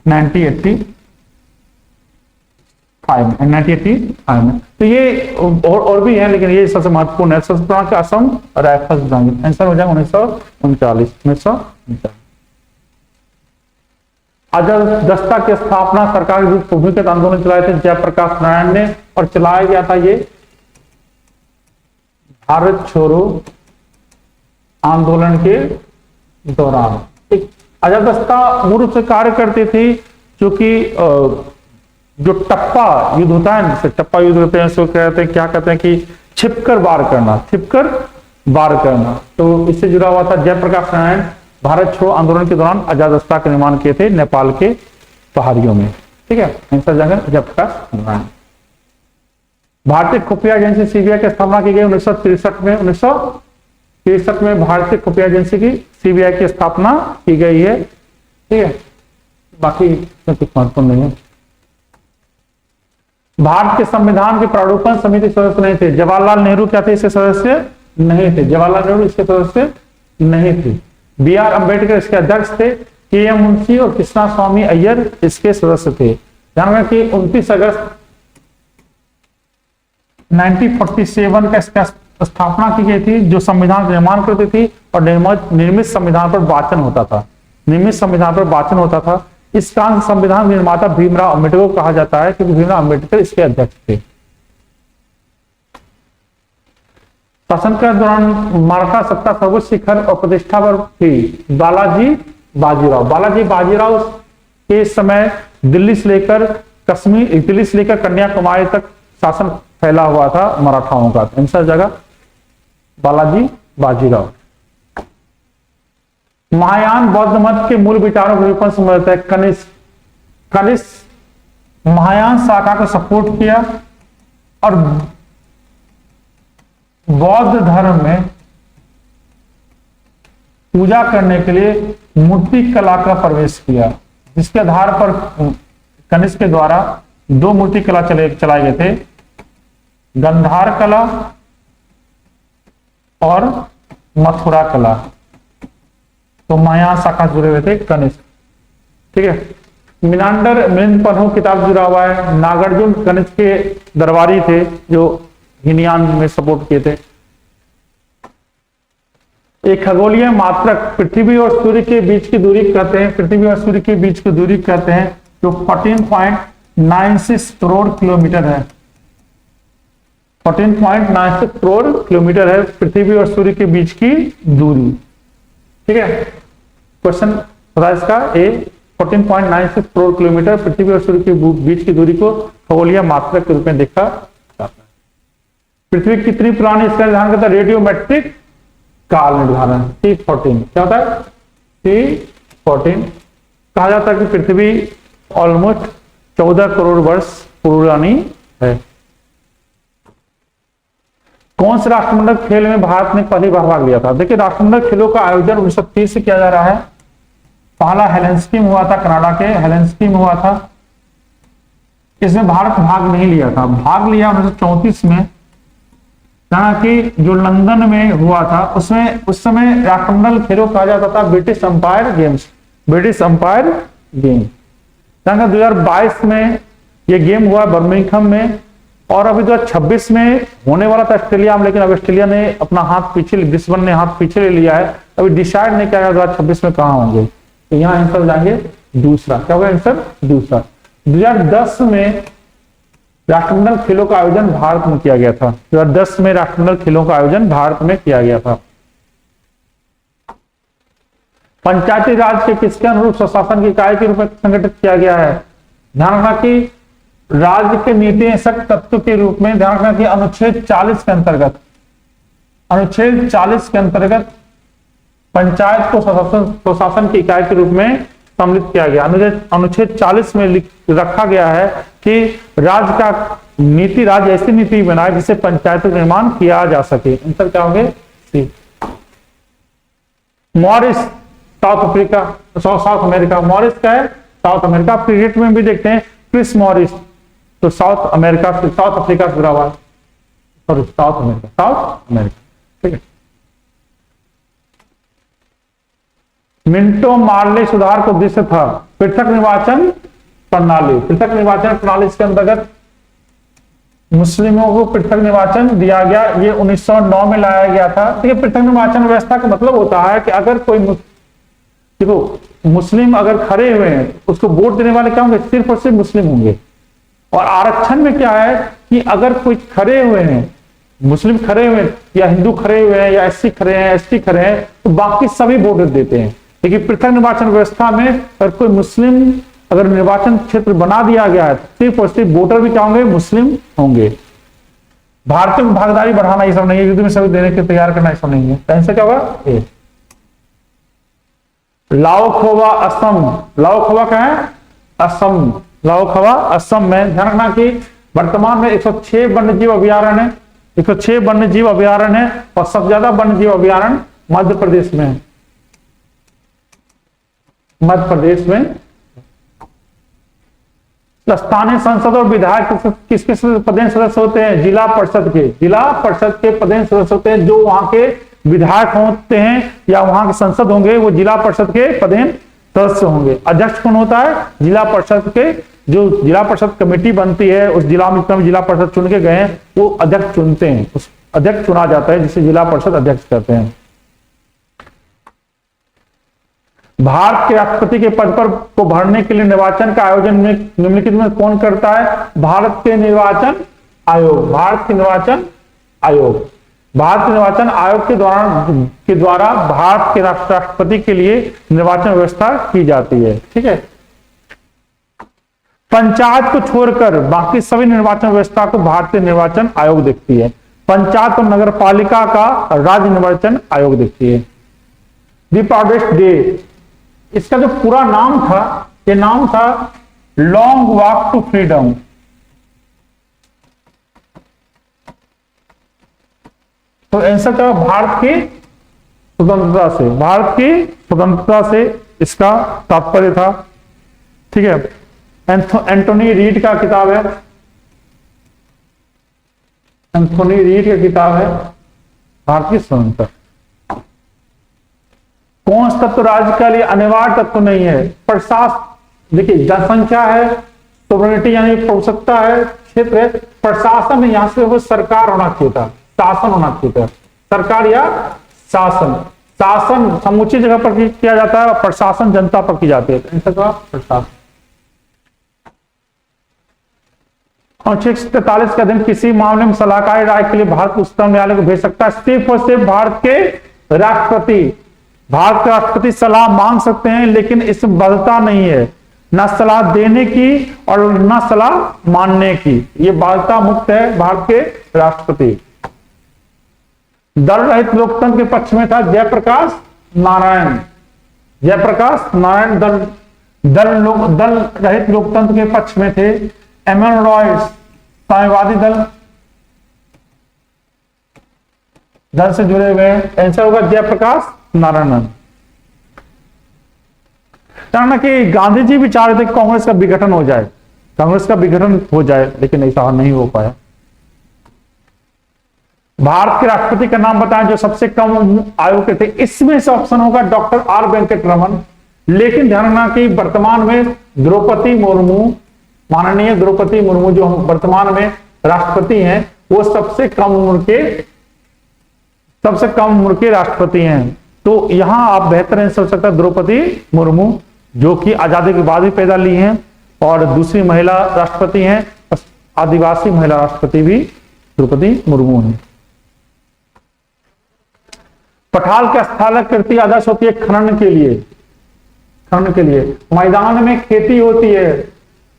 1985 में। तो ये और भी है, लेकिन ये सबसे महत्वपूर्ण है। सबसे पुराना का असम राइफल्स। आंसर हो जाएगा 1939। अजादस्ता की स्थापना सरकार के विरुद्ध भूमिगत आंदोलन चलाए थे जयप्रकाश नारायण ने, और चलाया गया था ये भारत छोड़ो आंदोलन के दौरान। एक अजादस्ता मूल रूप से कार्य करती थी, जो कि जो टप्पा युद्ध होता है, जिसे टप्पा युद्ध होते हैं, कहते हैं, क्या कहते हैं कि छिपकर वार करना, छिपकर वार करना। तो इससे जुड़ा हुआ था जयप्रकाश नारायण, भारत छोड़ो आंदोलन के दौरान अजादस्ता का निर्माण किए थे नेपाल के पहाड़ियों में। ठीक है, आंसर जाएगा जयप्रकाश नारायण। भारतीय खुफिया एजेंसी सीबीआई की स्थापना की गई 1963 में। 1963 में भारतीय खुफिया एजेंसी की सीबीआई की स्थापना की गई है। ठीक है, बाकी कुछ महत्वपूर्ण नहीं है। भारत के संविधान के प्रारूपण समिति सदस्य नहीं थे। जवाहरलाल नेहरू क्या थे इसके सदस्य? नहीं थे। जवाहरलाल नेहरू इसके सदस्य नहीं थे। बी आर अम्बेडकर इसके अध्यक्ष थे। के एम मुंशी और कृष्णा स्वामी अय्यर इसके सदस्य थे। ध्यान रखना कि 29 अगस्त 1947 का इसका स्थापना की गई थी, जो संविधान का निर्माण करती थी और निर्मित संविधान पर वाचन होता था। निर्मित संविधान पर वाचन होता था। इस कारण संविधान निर्माता भीमराव अम्बेडकर को कहा जाता है, क्योंकि भीमराव अम्बेडकर इसके अध्यक्ष थे। शासन के दौरान मराठा सत्ता सर्वोच्च शिखर और प्रतिष्ठा पर थी। बालाजी बाजीराव के समय दिल्ली से लेकर कश्मीर, दिल्ली से लेकर कन्याकुमारी तक शासन फैला हुआ था मराठाओं का। आंसर जगह बालाजी बाजीराव। महायान बौद्ध मत के मूल विचारों के रूप में समझता है कनिष्क महायान शाखा को सपोर्ट किया और बौद्ध धर्म में पूजा करने के लिए मूर्ति कला का प्रवेश किया, जिसके आधार पर कनिष्क के द्वारा 2 मूर्ति कला चलाए गए थे, गंधार कला और मथुरा कला। तो महायान शाखा जुड़े हुए थे कनिष्क। ठीक है। मिनांडर मिलिंद पन्हू किताब जुड़ा हुआ है। नागार्जुन कनिष्क के दरबारी थे जो हीनयान में सपोर्ट किए थे। एक खगोलीय मात्रक पृथ्वी और सूर्य के बीच की दूरी कहते हैं, पृथ्वी और सूर्य के बीच की दूरी कहते हैं, जो 14.96 करोड़ किलोमीटर है। 14.96 करोड़ किलोमीटर है पृथ्वी और सूर्य के बीच की दूरी। ठीक है। क्वेश्चन बता इसका ए 14.96 करोड़ किलोमीटर पृथ्वी और सूर्य के बीच की दूरी को खगोलीय मात्रक के रूप में देखा जाता है। पृथ्वी कितनी पुरानी, इसका निर्धारण करता है रेडियोमेट्रिक काल निर्धारण T14। क्या होता है? T14 कहा जाता है कि पृथ्वी ऑलमोस्ट 14 करोड़ वर्ष पुरानी है। कौन से राष्ट्रमंडल खेल में भारत ने पहली बार भाग लिया था? देखिए, राष्ट्रमंडल खेलों का आयोजन 1930 से किया जा रहा है। पहला हेलेंस्की में हुआ था, कनाडा के हेलेंस्की में हुआ था। इसमें भारत भाग नहीं लिया था। भाग लिया 1934 में, कि जो लंदन में हुआ था, उसमें उस समय राष्ट्रमंडल खेलों कहा जाता था British umpire games. British umpire game 2022 में ये गेम हुआ बर्मिंघम में, और अभी 2026 में होने वाला था ऑस्ट्रेलिया में, लेकिन अब ऑस्ट्रेलिया ने अपना हाथ पीछे, ब्रिस्बेन ने हाथ पीछे ले लिया है। अभी डिसाइड नहीं किया गया 2026 में कहां होंगे। तो यहाँ आंसर जाएंगे दूसरा। क्या होगा आंसर? दूसरा। 2010 में राष्ट्रमंडल खेलों का आयोजन भारत में किया गया था। 2010 में राष्ट्रमंडल खेलों का आयोजन भारत में किया गया था। पंचायती राज के किसके अनुरूप स्वशासन की इकाई के रूप में संगठित किया गया है? ध्यान रखना कि राज्य के नीति निषेधक तत्व के रूप में, ध्यान रखना कि अनुच्छेद 40 के अंतर्गत, अनुच्छेद 40 के अंतर्गत पंचायत को स्वशासन की इकाई के रूप में सम्मिलित किया गया। अनुच्छेद 40 में रखा गया है कि राज्य का नीति, राज्य ऐसी नीति बनाए जिससे पंचायत का निर्माण किया जा सके। आंसर क्या होंगे? C. Morris South Africa, South America. Morris का है साउथ अमेरिका। क्रिकेट में भी देखते हैं क्रिस मॉरिस, तो साउथ अमेरिका, साउथ अफ्रीका से जुड़ा हुआ है। Sorry, South America, South America. ठीक है। मिंटो मार्ले सुधार का उद्देश्य था पृथक निर्वाचन प्रणाली। पृथक निर्वाचन प्रणाली के अंतर्गत मुस्लिमों को पृथक निर्वाचन दिया गया। ये 1909 में लाया गया था। ठीक है। पृथक निर्वाचन व्यवस्था का मतलब होता है कि अगर कोई, देखो, मुस्लिम अगर खड़े हुए हैं, उसको वोट देने वाले क्या होंगे? सिर्फ और सिर्फ मुस्लिम होंगे। और आरक्षण में क्या है कि अगर कोई खड़े हुए हैं, मुस्लिम खड़े हुए हैं या हिंदू खड़े हुए हैं या एससी खड़े हैं, एसटी खड़े हैं, तो बाकी सभी वोट देते हैं। लेकिन पृथक निर्वाचन व्यवस्था में अगर कोई मुस्लिम, अगर निर्वाचन क्षेत्र बना दिया गया है, सिर्फ और सिर्फ वोटर भी क्या होंगे? मुस्लिम होंगे। भारतीय में भागीदारी बढ़ाना ये सब नहीं है, युद्ध में सभी देने के तैयार करना ये सब नहीं है। आंसर क्या होगा? लाओखोवा असम। लाओखोवा क्या है? असम। लाओखोवा असम में। ध्यान रखना कि वर्तमान में 106 वन्यजीव अभ्यारण्य है। 106 वन्यजीव अभ्यारण्य है और सबसे ज्यादा वन्यजीव अभ्यारण्य मध्य प्रदेश में है। मध्य प्रदेश में स्थानीय संसद और विधायक किसके पदेन सदस्य होते हैं? जिला परिषद के। जिला परिषद के पदेन सदस्य होते हैं जो वहां के विधायक होते हैं या वहां के संसद होंगे, वो जिला परिषद के पदेन सदस्य होंगे। अध्यक्ष कौन होता है? जिला परिषद के, जो जिला परिषद कमेटी बनती है उस जिला में जितना जिला परिषद चुन के गए हैं वो अध्यक्ष चुनते हैं, उस अध्यक्ष चुना जाता है जिसे जिला परिषद अध्यक्ष कहते हैं। भारत के राष्ट्रपति के पद पर को भरने के लिए निर्वाचन का आयोजन निम्नलिखित में कौन करता है? भारत के निर्वाचन आयोग। भारत के निर्वाचन आयोग। भारत के निर्वाचन आयोग के द्वारा भारत के राष्ट्रपति के लिए निर्वाचन व्यवस्था की जाती है। ठीक है। पंचायत को छोड़कर बाकी सभी निर्वाचन व्यवस्था को भारतीय निर्वाचन आयोग देखती है। पंचायत और नगर पालिका का राज्य निर्वाचन आयोग देखती है। रिपब्लिक डे, इसका जो पूरा नाम था, ये नाम था लॉन्ग वॉक टू फ्रीडम। तो आंसर क्या? भारत की स्वतंत्रता से। भारत की स्वतंत्रता से इसका तात्पर्य था। ठीक है। एंथोनी रीड का किताब है, एंथोनी रीड की किताब है भारत की स्वतंत्रता। कौन सा तत्व राज्य के लिए अनिवार्य तत्व नहीं है? प्रशासन, देखिए जनसंख्या है, सोवरेनिटी यानी प्रभुसत्ता है, क्षेत्र है, प्रशासन यहां से वो सरकार होना चाहिए था, शासन होना चाहिए था, सरकार या शासन। शासन समुचित जगह पर किया जाता है, प्रशासन जनता पर की जाती है। प्रशासन। 643 का दिन किसी मामले में सलाहकारी राय के लिए भारत उच्चतम न्यायालय को भेज सकता है सिर्फ और सिर्फ भारत के राष्ट्रपति। भारत के राष्ट्रपति सलाह मांग सकते हैं, लेकिन इसमें बाध्यता नहीं है, ना सलाह देने की और ना सलाह मानने की। ये बाध्यता मुक्त है भारत के राष्ट्रपति। दल रहित लोकतंत्र के पक्ष में था जयप्रकाश नारायण। जयप्रकाश नारायण दल रहित लोकतंत्र के पक्ष में थे। एमएन रॉय साम्यवादी दल से जुड़े हुए हैं। आंसर होगा जयप्रकाश नारायण। कि गांधी जी भी चाह रहे थे कि कांग्रेस का विघटन हो जाए, कांग्रेस का विघटन हो जाए, लेकिन ऐसा नहीं हो पाया। भारत के राष्ट्रपति का नाम बताएं जो सबसे कम आयु के थे। इसमें से ऑप्शन होगा डॉक्टर आर वेंकटरमन, लेकिन ध्यान रखना कि वर्तमान में द्रौपदी मुर्मू, माननीय द्रौपदी मुर्मू जो वर्तमान में राष्ट्रपति हैं, वो सबसे कम उम्र के राष्ट्रपति हैं। तो यहां आप बेहतर आंसर हो सकता है द्रौपदी मुर्मू, जो कि आजादी के बाद भी पैदा ली हैं और दूसरी महिला राष्ट्रपति हैं, आदिवासी महिला राष्ट्रपति भी द्रौपदी मुर्मू हैं। पठाल की स्थलाकृति आदर्श होती है खनन के लिए। खनन के लिए मैदान में खेती होती है,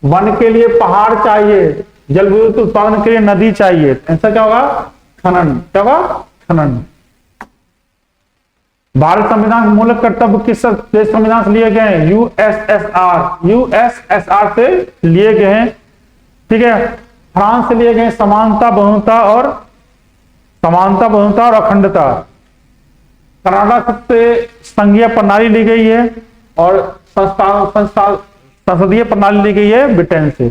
वन के लिए पहाड़ चाहिए, जल विद्युत उत्पादन के लिए नदी चाहिए। ऐसा क्या होगा? खनन। क्या होगा? खनन। भारत संविधान के मूलक कर्तव्य किस देश संविधान से लिए गए हैं? यूएसएसआर। यूएसएसआर से लिए गए हैं। ठीक है। फ्रांस से लिए गए समानता बहुलता और अखंडता। कनाडा से संघीय प्रणाली ली गई है और संसदीय प्रणाली ली गई है ब्रिटेन से।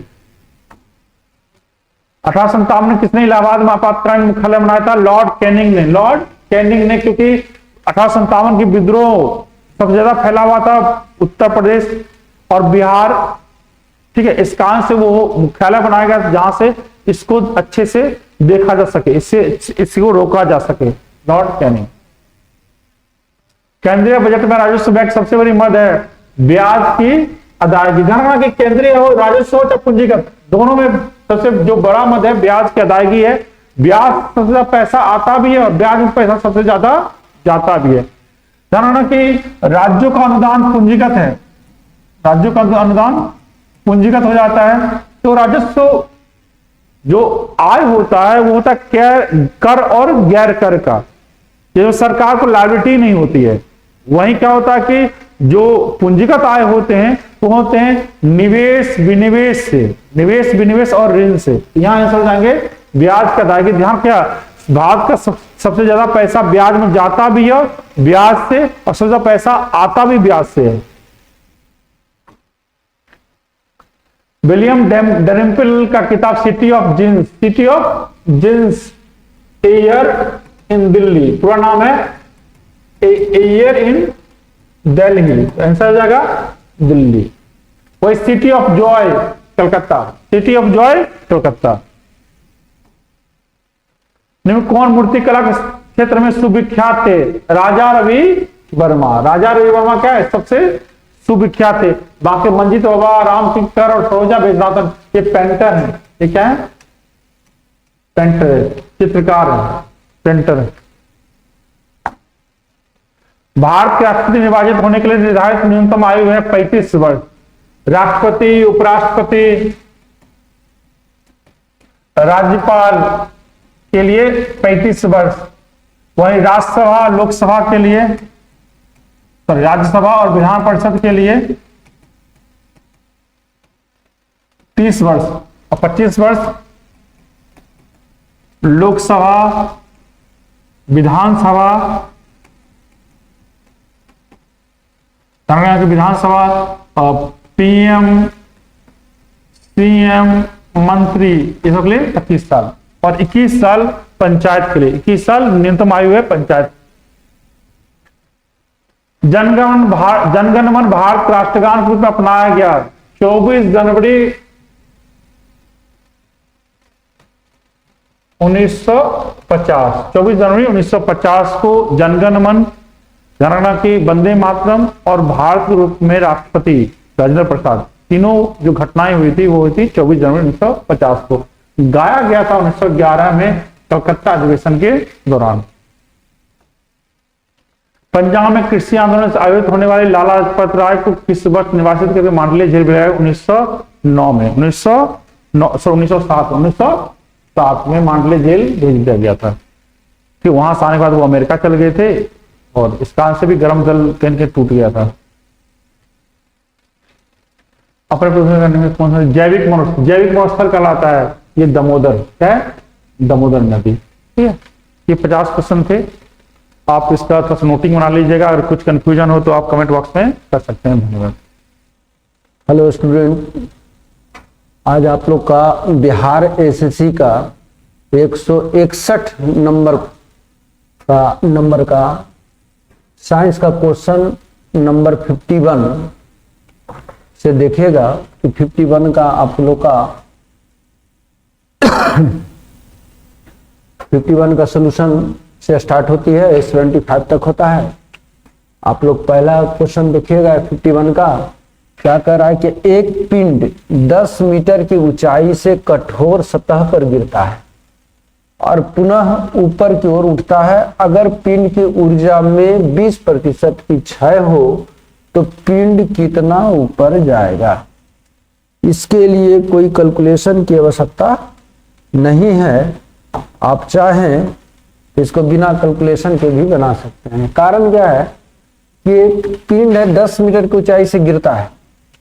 1857 में किसने इलाहाबाद में आपातकालीन मुख्यालय बनाया था? लॉर्ड कैनिंग ने। लॉर्ड कैनिंग ने, क्योंकि 1857 की विद्रोह सबसे ज्यादा फैला हुआ था उत्तर प्रदेश और बिहार। ठीक है। इस कारण से वो मुख्यालय बनाया गया जहां से इसको अच्छे से देखा जा सके, इसको रोका जा सके। Lord Canning. केंद्रीय बजट में राजस्व व्यय सबसे बड़ी मद है ब्याज की अदायगी। ध्यान कि केंद्रीय हो, राजस्व हो या पूंजीगत, दोनों में सबसे जो बड़ा मद है ब्याज की अदायगी है। ब्याज सबसे ज्यादा पैसा आता भी है और ब्याज में पैसा सबसे ज्यादा जाता भी है। ध्यान कि राज्यों का अनुदान पूंजीगत है, राज्यों का अनुदान पूंजीगत हो जाता है। तो राजस्व जो आय होता है वो होता है कर और गैर कर का। ये जो सरकार को लायबिलिटी नहीं होती है। वहीं क्या होता है कि जो पूंजीगत आय होते हैं वो होते हैं निवेश विनिवेश से, निवेश विनिवेश और ऋण से। यहां आंसर जाएंगे ब्याज का अदायगी। ध्यान क्या, भारत का सबसे ज्यादा पैसा ब्याज में जाता भी है ब्याज से, और सबसे ज्यादा पैसा आता भी ब्याज से है। विलियम डैलिम्पल का किताब city of jeans air in Delhi, पूरा नाम है एयर इन दिल्ली, आंसर हो जाएगा दिल्ली। वही city of Joy Calcutta, city of Joy Calcutta. कौन मूर्तिकला के क्षेत्र में सुविख्यात थे? राजा रवि वर्मा। राजा रवि वर्मा क्या है? सबसे सुविख्यात थे। बाकी मंजीत बाबा, राम किंकर और सरोजा बैजनाथन ये पेंटर है। ये क्या है? पेंटर, चित्रकार है, पेंटर है। भारत के राष्ट्रपति निर्वाचित होने के लिए निर्धारित न्यूनतम आयु है 35 वर्ष। राष्ट्रपति, उपराष्ट्रपति, राज्यपाल के लिए 35 वर्ष। वही राज्यसभा, लोकसभा के लिए, राज्यसभा और विधान परिषद के लिए 30 वर्ष और 25 वर्ष। लोकसभा, विधानसभा, तेलंगाना की विधानसभा, पीएम, सीएम, मंत्री, ये सब के लिए 25 साल और 21 साल पंचायत के लिए। 21 साल न्यूनतम आयु है पंचायत। जनगण मन भारत राष्ट्रगान के रूप में अपनाया गया 24 जनवरी 1950। 24 जनवरी 1950 को जनगण मन, जनगणना की वंदे मातरम और भारत के रूप में राष्ट्रपति राजेंद्र प्रसाद, तीनों जो घटनाएं हुई थी वो हुई थी 24 जनवरी 1950 को। गाया गया था 1911 में कलकत्ता अधिवेशन के दौरान। पंजाब में कृषि आंदोलन से आयोजित होने वाले लाला लाजपत राय को किस वर्ष निर्वासित करके मांडलिया जेल भेजा गया? 1909 में। 1907 में मांडलिया जेल भेज दिया गया था। फिर वहां से आने के बाद वो अमेरिका चल गए थे और इस कारण से भी गर्म जल कहीं के टूट गया था। अपने प्रश्न करने में कौन सा जैविक मरुस्थल कहलाता है? ये दामोदर, क्या है? दामोदर नदी। ठीक है, ये 50 क्वेश्चन थे। आप इसका थोड़ा सा नोटिंग बना लीजिएगा। अगर कुछ कंफ्यूजन हो तो आप कमेंट बॉक्स में कर सकते हैं। धन्यवाद। हेलो स्टूडेंट, आज आप लोग का बिहार एसएससी का 161 नंबर का साइंस का क्वेश्चन नंबर 51 से देखिएगा कि 51 का आप लोग का 51 का सॉल्यूशन से स्टार्ट होती है, 75 तक होता है। आप लोग पहला क्वेश्चन देखिएगा 51 का। क्या कह रहा है कि एक पिंड 10 मीटर की ऊंचाई से कठोर सतह पर गिरता है और पुनः ऊपर की ओर उठता है। अगर पिंड की ऊर्जा में 20% की क्षय हो तो पिंड कितना ऊपर जाएगा? इसके लिए कोई कैलकुलेशन की आवश्यकता नहीं है। आप चाहें तो इसको बिना कैलकुलेशन के भी बना सकते हैं। कारण क्या है कि एक पिंड है 10 मीटर की ऊंचाई से गिरता है।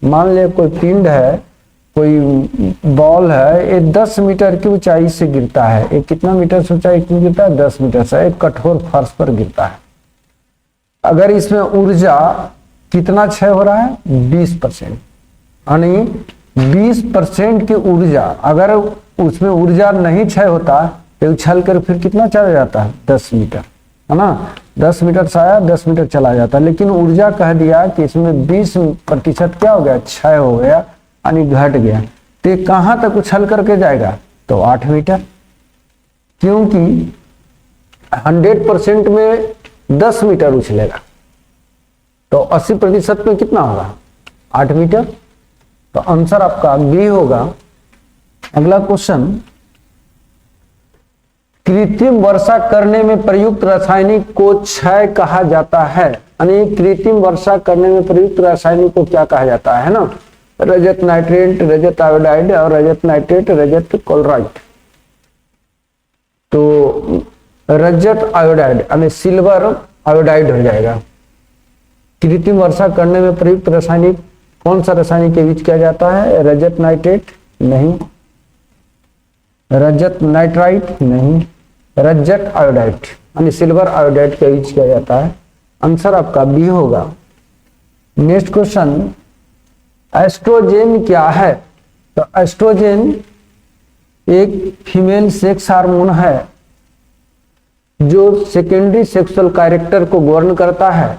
मान ले कोई पिंड है, कोई बॉल है, ये 10 मीटर की ऊंचाई से गिरता है। ये कितना मीटर से ऊंचाई से गिरता है? 10 मीटर से। एक कठोर फर्श पर गिरता है। अगर इसमें ऊर्जा कितना क्षय हो रहा है? 20%। यानी 20% की ऊर्जा, अगर उसमें ऊर्जा नहीं क्षय होता तो उछल कर फिर कितना चला जाता है? 10 मीटर, है ना? 10 मीटर से आया, 10 मीटर चला जाता। लेकिन ऊर्जा कह दिया कि इसमें 20% क्या हो गया? क्षय हो गया, यानी घट गया। तो ये कहां तक उछल करके जाएगा? तो 8 मीटर। क्योंकि 100% में 10 मीटर उछलेगा तो 80% में कितना होगा? 8 मीटर। तो आंसर आपका बी होगा। अगला क्वेश्चन, कृत्रिम वर्षा करने में प्रयुक्त रासायनिक को क्षय कहा जाता है। यानी कृत्रिम वर्षा करने में प्रयुक्त रासायनिक को क्या कहा जाता है ना? रजत नाइट्रेट, रजत आयोडाइड और रजत नाइट्रेट, रजत क्लोराइड। तो रजत आयोडाइड यानी सिल्वर आयोडाइड हो जाएगा। कृत्रिम वर्षा करने में प्रयुक्त रासायनिक कौन सा रासायनिक के यूज किया जाता है? रजत नाइट्रेट नहीं, रजत नाइट्राइट नहीं, रजत आयोडाइड यानी सिल्वर आयोडाइड का यूज किया जाता है। आंसर आपका बी होगा। नेक्स्ट क्वेश्चन, एस्ट्रोजन क्या है? तो एस्ट्रोजन एक फीमेल सेक्स हार्मोन है जो सेकेंडरी सेक्सुअल कैरेक्टर को गवर्न करता है।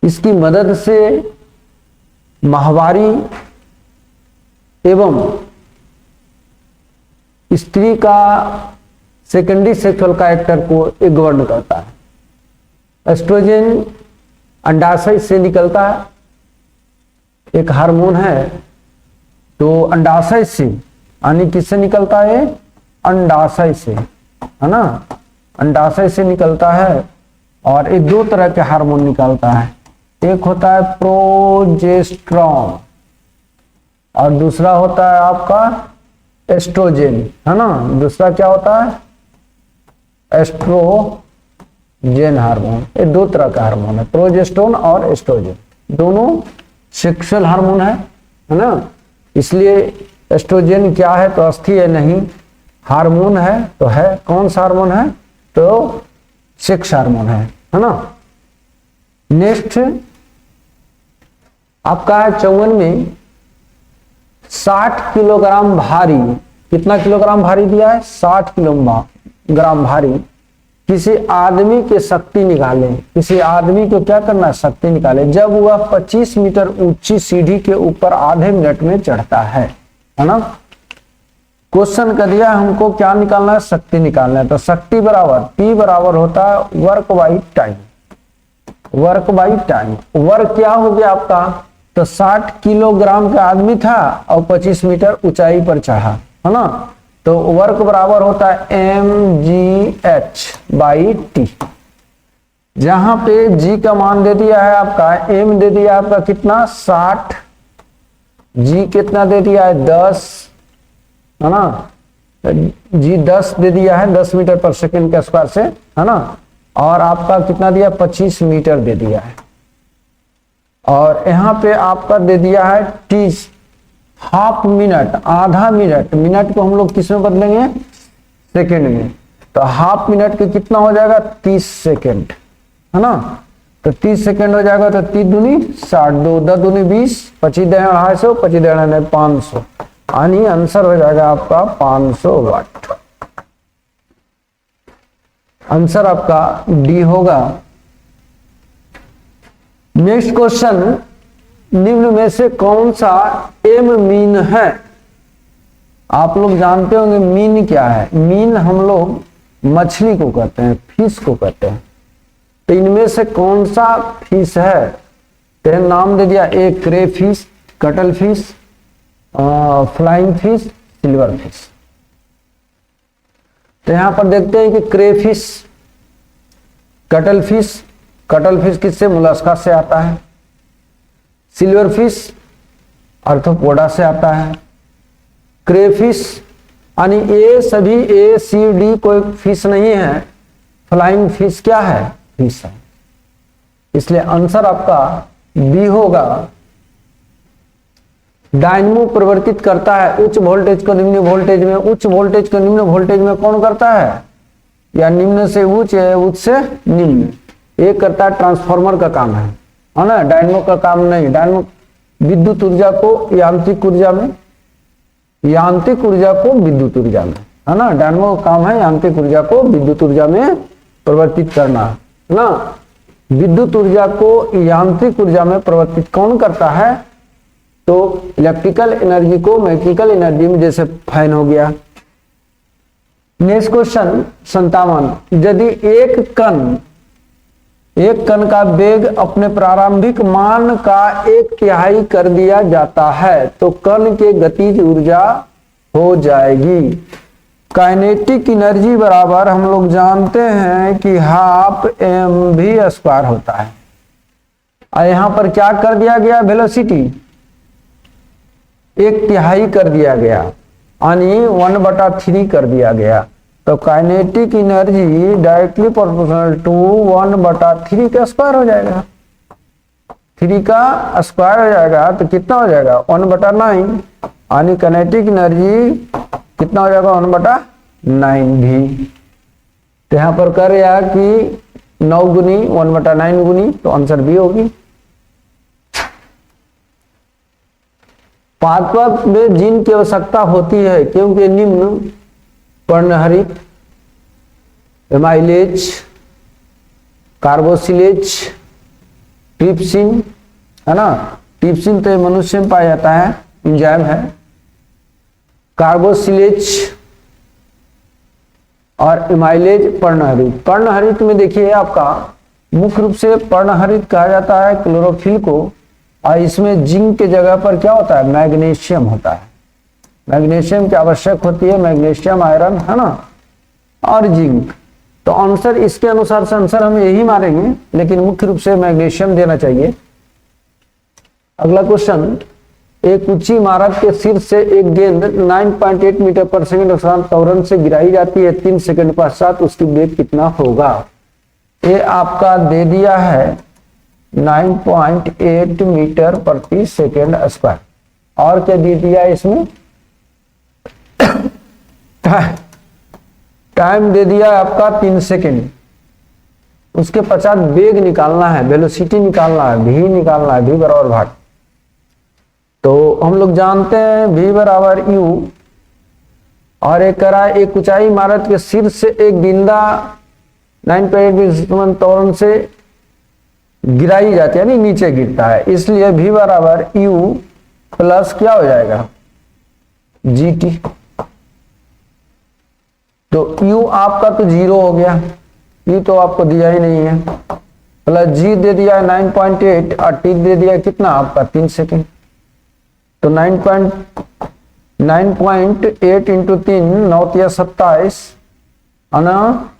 इसकी मदद से माहवारी एवं स्त्री का सेकेंडरी सेक्सुअल कैरेक्टर को गवर्न करता है। एस्ट्रोजन अंडाशय से निकलता है, एक हार्मोन है। तो अंडाशय से यानी किससे निकलता है? अंडाशय से, है ना, अंडाशय से निकलता है। और ये दो तरह के हार्मोन निकलता है, एक होता है प्रोजेस्टेरॉन और दूसरा होता है आपका एस्ट्रोजन, है ना। दूसरा क्या होता है? Estrogen hormone. ये दो तरह का हार्मोन है, प्रोजेस्टेरॉन और एस्ट्रोजन, दोनों सेक्सुअल हार्मोन है ना। इसलिए एस्ट्रोजन क्या है? तो अस्थि है नहीं, हार्मोन है तो है। कौन सा हार्मोन है? तो सेक्स हार्मोन है ना। नेक्स्ट आपका है 54 में 60 किलोग्राम भारी। कितना किलोग्राम भारी दिया है? 60 किलोग्राम भारी। किसी आदमी की शक्ति निकाले, किसी आदमी को क्या करना है? शक्ति निकाले जब वह 25 मीटर ऊंची सीढ़ी के ऊपर आधे मिनट में चढ़ता है ना। क्वेश्चन कर दिया हमको क्या निकालना है? शक्ति निकालना है। तो शक्ति बराबर P बराबर होता है work by time. Work by time, work क्या हो गया आपका? तो 60 किलोग्राम का आदमी था और 25 मीटर ऊंचाई पर चढ़ा, है ना। तो वर्क बराबर होता है mgh/t। जहां पे g का मान दे दिया है आपका, m दे दिया है आपका कितना? 60, g कितना दे दिया है? 10, है ना। g 10 दे दिया है 10 मीटर पर सेकंड के स्क्वायर से, है ना। और आपका कितना दिया? 25 मीटर दे दिया है। और यहाँ पे आपका दे दिया है t, हाफ मिनट, आधा मिनट। मिनट को हम लोग किस में बदलेंगे? सेकंड में। तो हाफ मिनट के कितना हो जाएगा? 30 सेकंड, है ना। तो 30 सेकंड हो जाएगा तो 3 दूनी 60, 2 10 दूनी 20, 25 दे 250, 25 दे 500, यानी आंसर हो जाएगा आपका 500 वाट। आंसर आपका डी होगा। नेक्स्ट क्वेश्चन, निम्न में से कौन सा एम मीन है? आप लोग जानते होंगे मीन क्या है। मीन हम लोग मछली को कहते हैं, फिश को कहते हैं। तो इनमें से कौन सा फिश है? तो नाम दे दिया, एक crayfish, cuttlefish, flying fish, silverfish. तो यहां पर देखते हैं कि crayfish, cuttlefish, cuttlefish किससे? मोलस्का से आता है। सिल्वर फिश आर्थ्रोपोडा से आता है। क्रेफिश यानी ये सभी ACD कोई फिश नहीं है। फ्लाइंग फिश क्या है? फिश है। इसलिए आंसर आपका बी होगा। डायनमो परिवर्तित करता है उच्च वोल्टेज को निम्न वोल्टेज में, उच्च वोल्टेज को निम्न वोल्टेज में कौन करता है? या निम्न से उच्च है उच्च से निम्न, एक करता है, ट्रांसफार्मर का काम है ना। डायनमो का काम नहीं। डायनमो विद्युत ऊर्जा को यांत्रिक ऊर्जा में, यांत्रिक ऊर्जा को विद्युत ऊर्जा में, है ना। डायनमो का काम है यांत्रिक ऊर्जा को विद्युत ऊर्जा में परिवर्तित करना, है ना। विद्युत ऊर्जा को यांत्रिक ऊर्जा में परिवर्तित कौन करता है? तो इलेक्ट्रिकल एनर्जी को मैकेनिकल एनर्जी में, जैसे फैन हो गया। नेक्स्ट क्वेश्चन 57, यदि एक कण का वेग अपने प्रारंभिक मान का 1/3 कर दिया जाता है तो कण के गतिज ऊर्जा हो जाएगी। काइनेटिक एनर्जी बराबर हम लोग जानते हैं कि हाफ mv² होता है। और यहां पर क्या कर दिया गया? वेलोसिटी 1/3 कर दिया गया, यानी 1/3 कर दिया गया। तो kinetic energy directly proportional to 1/3 का स्क्वायर हो जाएगा। 3 का स्क्वायर हो जाएगा तो कितना हो जाएगा? 1/9, यानी काइनेटिक एनर्जी कितना हो जाएगा? 1/9 भी। तो यहां पर कर रहा कि 9 गुनी 1/9 गुनी, तो आंसर भी होगी। पादप में जिंक की आवश्यकता होती है क्योंकि निम्न पर्णहरित, एमाइलेज, कार्बोसिलेज, ट्रिप्सिन, है ना। ट्रिप्सिन तो मनुष्य में पाया जाता है, एंजाइम है। कार्बोसिलेज और एमाइलेज पर्णहरित। पर्णहरित में देखिए आपका मुख्य रूप से पर्णहरित कहा जाता है क्लोरोफिल को, और इसमें जिंक के जगह पर क्या होता है, मैग्नीशियम होता है। मैग्नीशियम की आवश्यक होती है, मैग्नीशियम, आयरन, है ना, और जिंक। तो आंसर इसके अनुसार से आंसर हम यही मारेंगे, लेकिन मुख्य रूप से मैग्नीशियम देना चाहिए। अगला क्वेश्चन, एक ऊंची इमारत के शीर्ष से एक गेंद 9.8 मीटर पर सेकंड त्वरण से गिराई जाती है, 3 सेकंड पश्चात उसकी वेग कितना होगा। ये आपका दे दिया है 9.8 मीटर प्रति सेकंड स्क्वायर, और क्या दे दिया है इसमें टाइम दे दिया है आपका 3 सेकंड। उसके पश्चात वेग निकालना है, वेलोसिटी निकालना है, v निकालना है, v बराबर भाग। तो हम लोग जानते हैं v बराबर u, और एक करा एक ऊंचाई इमारत के शीर्ष से एक गेंदा 9.8 मीटर त्वरण से गिराई जाती है, यानी नीचे गिरता है, इसलिए v बराबर u प्लस क्या हो जाएगा, gt। तो u आपका तो 0 हो गया, u तो आपको दिया ही नहीं है, प्लस g दे दिया है 9.8 और t दे दिया है कितना आपका 3 सेकेंड। तो 9.8 इंटू 3 9 तिया 27, अना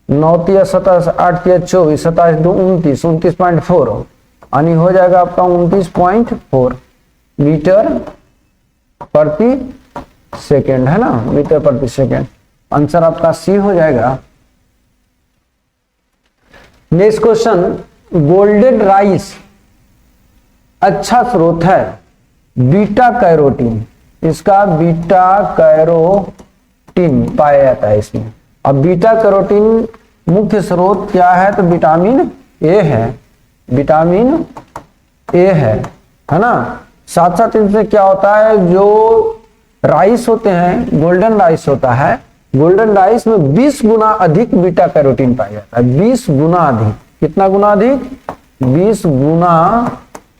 9 तिया 27, 8 तिया 24, 27 दो 29, 29.4, यानी हो जाएगा आपका 29.4 मीटर प्रति सेकेंड, है ना, मीटर प्रति सेकेंड। आंसर आपका सी हो जाएगा। नेक्स्ट क्वेश्चन, गोल्डन राइस अच्छा स्रोत है बीटा कैरोटीन, इसका बीटा कैरोटीन पाया जाता है इसमें। अब बीटा कैरोटीन मुख्य स्रोत क्या है, तो विटामिन ए है, विटामिन ए है ना। साथ साथ इनसे क्या होता है, जो राइस होते हैं, गोल्डन राइस होता है, गोल्डन राइस में 20 गुना अधिक बीटा कैरोटीन पाया जाता है, 20 गुना अधिक। कितना गुना अधिक, 20 गुना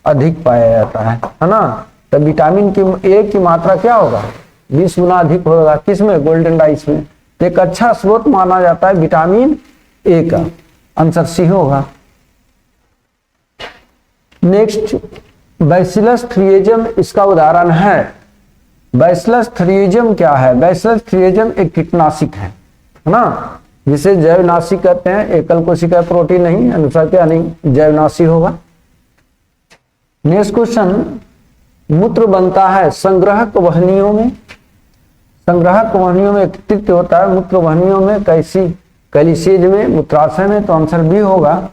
अधिक पाया जाता है ना। तो विटामिन की ए की मात्रा क्या होगा, 20 गुना अधिक होगा, किसमें, गोल्डन राइस में। तो एक अच्छा स्रोत माना जाता है विटामिन ए का, आंसर सी होगा। नेक्स्ट, बैसिलस थ्रियजम इसका उदाहरण है। बैसिलस थ्रियजम क्या है, बैसिलस थ्रियजम एक कीटनाशक है ना, जिसे जैवनाशी कहते हैं। एकल कोशिका प्रोटीन नहीं, अनुसार क्या नहीं, जैवनाशी होगा। नेक्स्ट क्वेश्चन, मूत्र बनता है संग्राहक वाहिनियों में, संग्राहक वाहिनियों में एकत्रित होता है, मूत्र वाहिनियों में कैसी, कैल्शियम में, मूत्राशय में, तो आंसर बी होगा।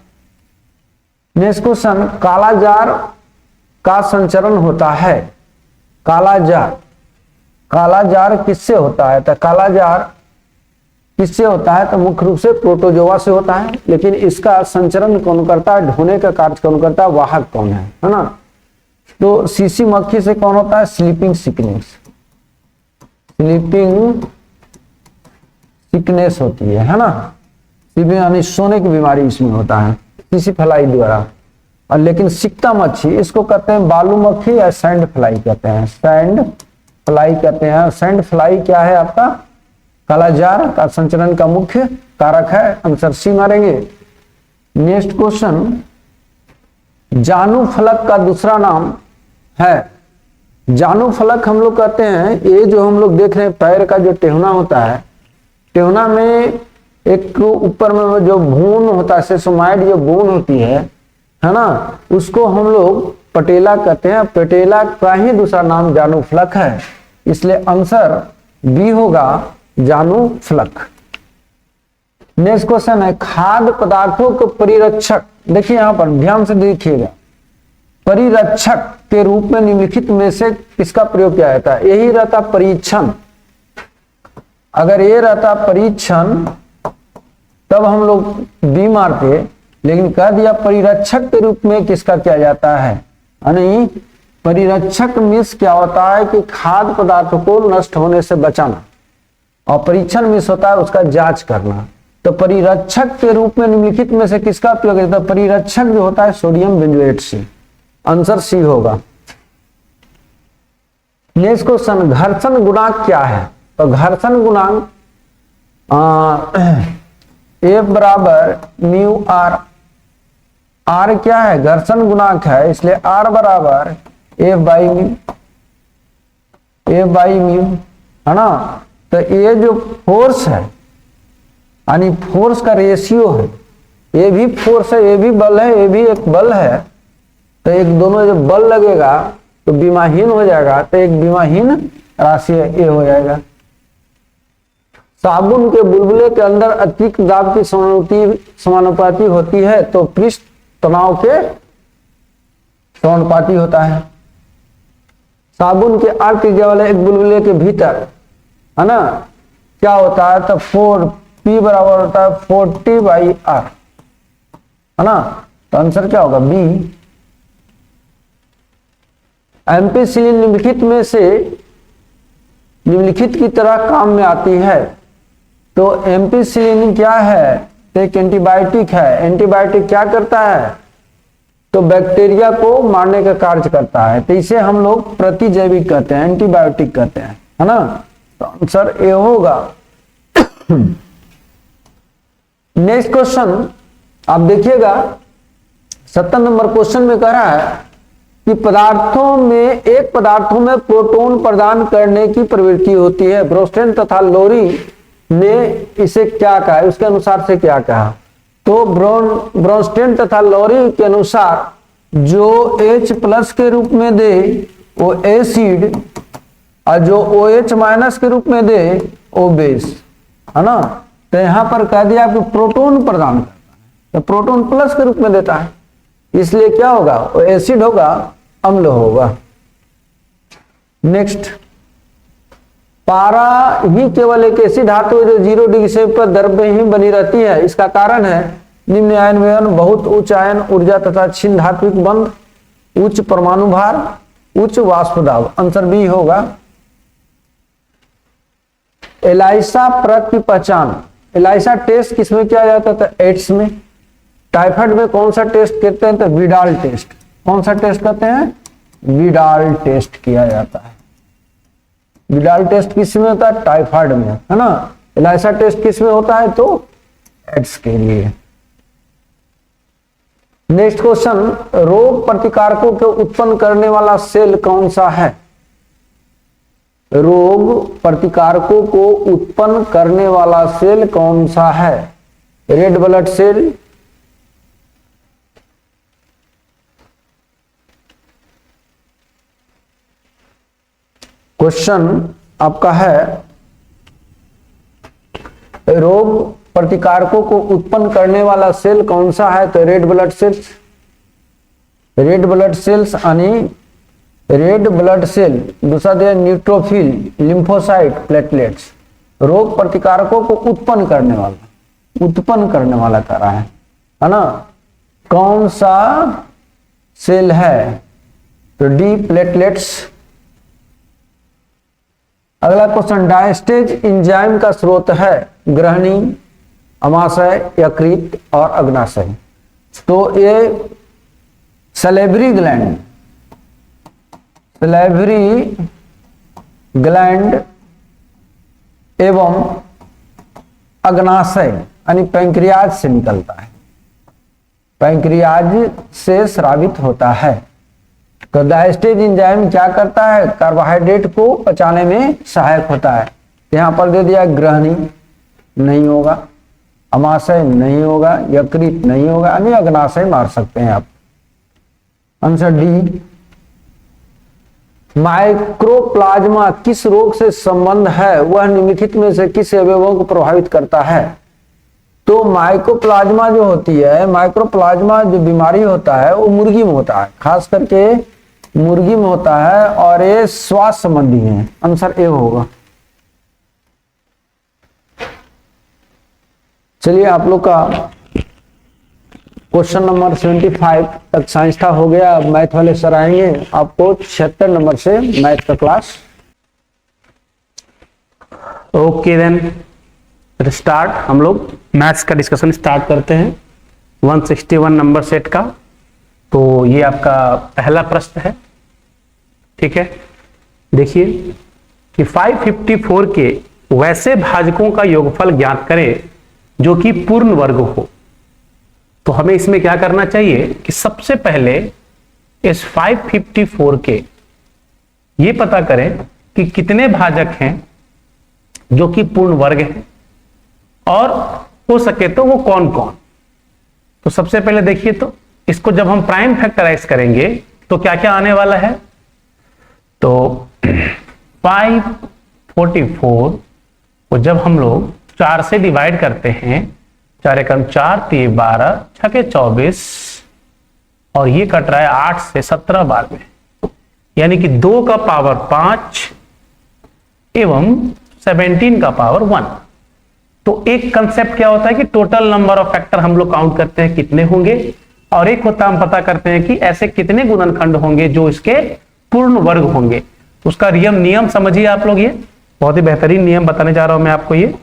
नेक्स्ट क्वेश्चन, कालाजार का संचरण होता है, कालाजार, कालाजार किससे होता है, तो कालाजार किससे होता है, तो मुख्य रूप से प्रोटोजोआ से होता है, लेकिन इसका संचरण कौन करता है, ढोने का कार्य कौन करता है, वाहक कौन है ना। तो सीसी मक्खी से कौन होता है, स्लीपिंग सिकनेस, स्लीपिंग सिकनेस होती है ना, स्लीपिंग यानी सोने की बीमारी इसमें होता है सीसी फ्लाई द्वारा। और लेकिन सिकता मच्छी, इसको कहते हैं बालू मक्खी या सैंड फ्लाई कहते हैं, सैंड फ्लाई कहते हैं। सैंड फ्लाई क्या है आपका, कालाजार का संचरण का मुख्य कारक है, आंसर सी मारेंगे। नेक्स्ट क्वेश्चन, जानू फलक का दूसरा नाम है, जानू फलक हम लोग कहते हैं, ये जो हम लोग देख रहे हैं पैर का जो टेहना होता है, टेहना में एक ऊपर में जो भून होता है, सेसोमाइड जो भून होती है ना, उसको हम लोग पटेला कहते हैं। पटेला का ही दूसरा नाम जानू फलक है, इसलिए आंसर बी होगा, जानू फलक। नेक्स्ट क्वेश्चन है, खाद्य पदार्थों को परिरक्षक, देखिए यहां पर ध्यान से देखिएगा, परिरक्षक के रूप में निम्नलिखित में से किसका प्रयोग किया जाता है, यही रहता परीक्षण। अगर ये रहता परीक्षण तब हम लोग बी मारते, लेकिन कह दिया परिरक्षक के रूप में किसका किया जाता है, यानी परिरक्षक मिस क्या होता है कि खाद्य पदार्थों को नष्ट होने से बचाना, और परीक्षण मिस होता है उसका जांच करना। तो परिरक्षक के रूप में निम्नलिखित में से किसका उपयोग है? तो परिरक्षक जो होता है सोडियम बेंजोएट सी। आंसर सी होगा। नेक्स्ट क्वेश्चन, घर्षण गुणांक क्या है? तो घर्षण गुणांक F बराबर म्यू आर। आर क्या है? घर्षण गुणांक है, इसलिए आर बराबर F बाई म्यू, है ना। तो ये जो फोर्स है यानी फोर्स का रेशियो है, ये भी फोर्स है, ये भी बल है, ये भी एक बल है। तो एक दोनों जब बल लगेगा तो विमाहीन हो जाएगा, तो एक विमाहीन राशि है, ये हो जाएगा। साबुन के बुलबुले के अंदर अतिरिक्त दाब की समानुपाती होती है, तो पृष्ठ तनाव के समानुपाती होता है। साबुन के आर त्रिज्या वाले एक बुलबुले के भीतर, है ना, क्या होता है? तो 4P बराबर होता है 40/R, है ना। तो आंसर क्या होगा? बी। एम्पिसिलिन निम्नलिखित की तरह काम में आती है। तो एम्पिसिलिन क्या है? तो एक एंटीबायोटिक है। एंटीबायोटिक क्या करता है? तो बैक्टीरिया को मारने का कार्य करता है। तो इसे हम लोग प्रतिजैविक कहते हैं, एंटीबायोटिक कहते हैं, है ना। तो आंसर ए होगा। नेक्स्ट क्वेश्चन आप देखिएगा, 70 नंबर क्वेश्चन में कह रहा है कि पदार्थों में प्रोटॉन प्रदान करने की प्रवृत्ति होती है। ब्रोस्टेन तथा लोरी ने इसे क्या कहा है? उसके अनुसार से क्या कहा? तो ब्रोस्टेन तथा लोरी के अनुसार जो H+ के रूप में दे वो एसिड, और जो OH- के रूप में दे वो बेस, है ना। तो यहां पर कह दिया कि प्रोटॉन प्रदान करता है, तो प्रोटॉन प्लस के रूप में देता है, इसलिए क्या होगा? वो एसिड होगा, अम्ल होगा। नेक्स्ट, पारा ही केवल एक ऐसी धातु है जो 0 डिग्री से पर द्रव्य ही बनी रहती है। इसका कारण है निम्न आयन व्यवन, बहुत उच्च आयन ऊर्जा तथा छिन्न धात्विक बंध, उच्च परमाणु भार, उच्च वाष्प दाब। आंसर बी होगा। एलाइसा परख की पहचान, एलाइसा टेस्ट किसमें किया जाता था? एड्स में। टाइफाइड में कौन सा टेस्ट कहते हैं? तो विडाल टेस्ट। कौन सा टेस्ट कहते हैं? विडाल टेस्ट किया जाता है। विडाल टेस्ट किस में होता है? टाइफाइड में, है ना। एलाइसा टेस्ट किस में होता है? तो एड्स के लिए। नेक्स्ट क्वेश्चन, रोग प्रतिकारकों को उत्पन्न करने वाला सेल कौन सा है? रोग प्रतिकारकों को उत्पन्न करने वाला सेल कौन सा है? रेड ब्लड सेल, क्वेश्चन आपका है रोग प्रतिकारकों को उत्पन्न करने वाला सेल कौन सा है? तो red blood cells. Red blood cells यानी रेड ब्लड सेल, दूसरा दिया न्यूट्रोफिल, लिम्फोसाइट, प्लेटलेट्स। रोग प्रतिकारकों को उत्पन्न करने वाला कर रहा है ना। कौन सा सेल है? तो डी, प्लेटलेट्स। अगला क्वेश्चन, डायस्टेज एंजाइम का स्रोत है ग्रहणी, अमाशय, यकृत और अग्नाशय। तो ये सलेवरी ग्लैंड एवं अग्नाशय यानी पैंक्रियाज से निकलता है, पैंक्रियाज से स्रावित होता है। तो डायस्टेज एंजाइम क्या करता है? कार्बोहाइड्रेट को पचाने में सहायक होता है। यहां पर दे दिया ग्रहणी नहीं होगा, अमाशय नहीं होगा, यकृत नहीं होगा, यानी अग्नाशय मार सकते हैं आप। Answer D. माइक्रोप्लाज्मा किस रोग से संबंध है? वह निम्नलिखित में से किस अवयवों को प्रभावित करता है? तो माइक्रोप्लाज्मा जो होती है, माइक्रोप्लाज्मा जो बीमारी होता है वो मुर्गी में होता है, खास करके मुर्गी में होता है, और ये स्वास्थ्य संबंधी है। आंसर ए होगा। चलिए आप लोग का क्वेश्चन नंबर 75 तक साइंस था हो गया। अब मैथ वाले सर आएंगे, आपको 76 नंबर से मैथ का क्लास। Okay then start. हम लोग मैथ्स का डिस्कशन स्टार्ट करते हैं 161 नंबर सेट का। तो ये आपका पहला प्रश्न है, ठीक है। देखिए कि 554 के वैसे भाजकों का योगफल ज्ञात करें जो कि पूर्ण वर्ग हो। तो हमें इसमें क्या करना चाहिए कि सबसे पहले इस 554 के ये पता करें कि कितने भाजक हैं जो कि पूर्ण वर्ग है, और हो सके तो वो कौन कौन। तो सबसे पहले देखिए, तो इसको जब हम प्राइम फैक्टराइज करेंगे तो क्या क्या आने वाला है। तो 544 को जब हम लोग 4 से डिवाइड करते हैं, 4 एकम 4 3 12 6 24, और ये कट रहा है 8 से 17 बार में, यानी कि 2 का पावर 5 एवं 17 का पावर 1। तो एक कंसेप्ट क्या होता है कि टोटल नंबर ऑफ फैक्टर हम लोग काउंट करते हैं कितने होंगे, और एक होता हम पता करते हैं कि ऐसे कितने गुणनखंड होंगे जो इसके पूर्ण वर्ग होंगे। उसका नियम समझिए आप लोग, ये बहुत ही बेहतरीन नियम बताने जा रहा हूं मैं आपको। ये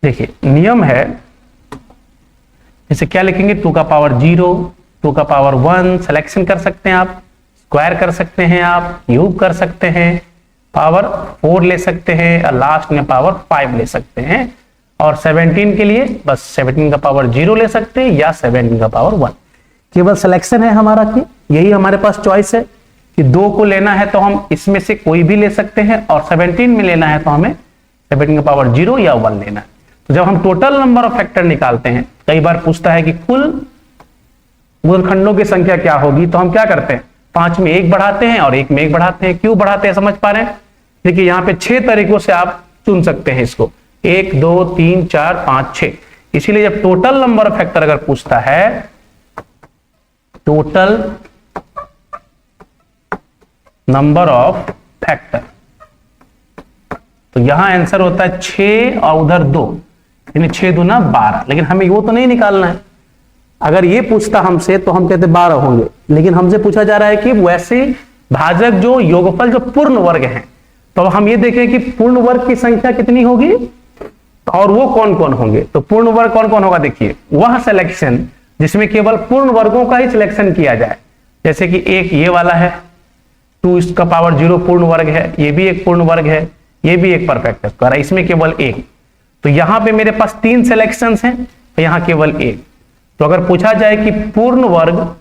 देखिए नियम है, जैसे क्या लिखेंगे, 2 का पावर 0, 2 का पावर 1 सिलेक्शन कर सकते हैं आप, स्क्वायर कर सकते हैं आप, क्यूब कर सकते हैं, पावर 4 ले सकते हैं, और लास्ट में पावर 5 ले सकते हैं। और 17 के लिए बस 17 का पावर 0 ले सकते हैं या 17 का पावर 1। केवल सिलेक्शन है हमारा कि यही हमारे पास चॉइस है कि 2 को लेना है तो हम इसमें से कोई भी ले सकते हैं, और 17 में लेना है तो हमें 17 का पावर 0 या 1 लेना है। तो जब हम टोटल नंबर ऑफ फैक्टर निकालते हैं, कई बार पूछता है कि कुल गुणनखंडों की संख्या क्या होगी, तो हम क्या करते हैं, 5 में 1 बढ़ाते हैं और 1 में 1 बढ़ाते हैं। क्यों बढ़ाते हैं समझ पा रहे हैं। देखिए यहाँ पे 6 तरीकों से आप चुन सकते हैं इसको, 1 2 3 4 5 6। इसीलिए जब टोटल नंबर ऑफ फैक्टर अगर पूछता है, टोटल नंबर ऑफ फैक्टर, तो यहां आंसर होता है 6 और उधर 2, यानी 6 दूना 12। लेकिन हमें वो तो नहीं निकालना है। अगर ये पूछता हमसे तो हम कहते 12 होंगे, लेकिन हमसे पूछा जा रहा है कि वैसे भाजक जो योगफल जो पूर्ण वर्ग हैं, तो हम ये देखें कि पूर्ण वर्ग की संख्या कितनी होगी और वो कौन कौन होंगे। तो पूर्ण वर्ग कौन कौन होगा, देखिए वह सिलेक्शन जिसमें केवल पूर्ण वर्गों का ही सिलेक्शन किया जाए। जैसे कि एक ये वाला है, 2 इसका पावर 0 पूर्ण वर्ग है, ये भी एक पूर्ण वर्ग है, ये भी एक परफेक्ट स्क्वायर है, इसमें केवल एक। तो यहां पे मेरे पास 3 सिलेक्शंस हैं, तो यहां केवल एक। तो अगर पूछा जाए कि पूर्ण वर्ग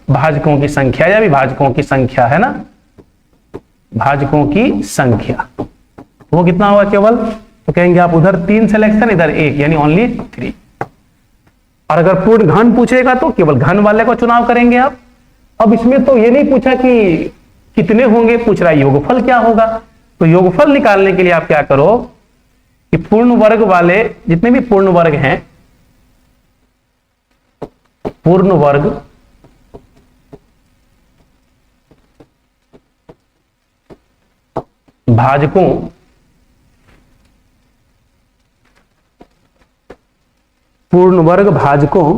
भाजकों की संख्या या विभाजकों की संख्या है ना, भाजकों की संख्या, वो कितना होगा केवल, तो कहेंगे आप उधर 3 सिलेक्शन इधर 1, यानी ओनली 3। और अगर पूर्ण घन पूछेगा तो केवल घन वाले को चुनाव करेंगे आप। अब इसमें तो ये नहीं पूछा कि कितने होंगे, पूछ रहा है योगफल क्या होगा। तो योगफल निकालने के लिए आप क्या करो कि पूर्ण वर्ग वाले जितने भी पूर्ण वर्ग हैं, पूर्ण वर्ग भाजकों पूर्ण वर्ग भाजकों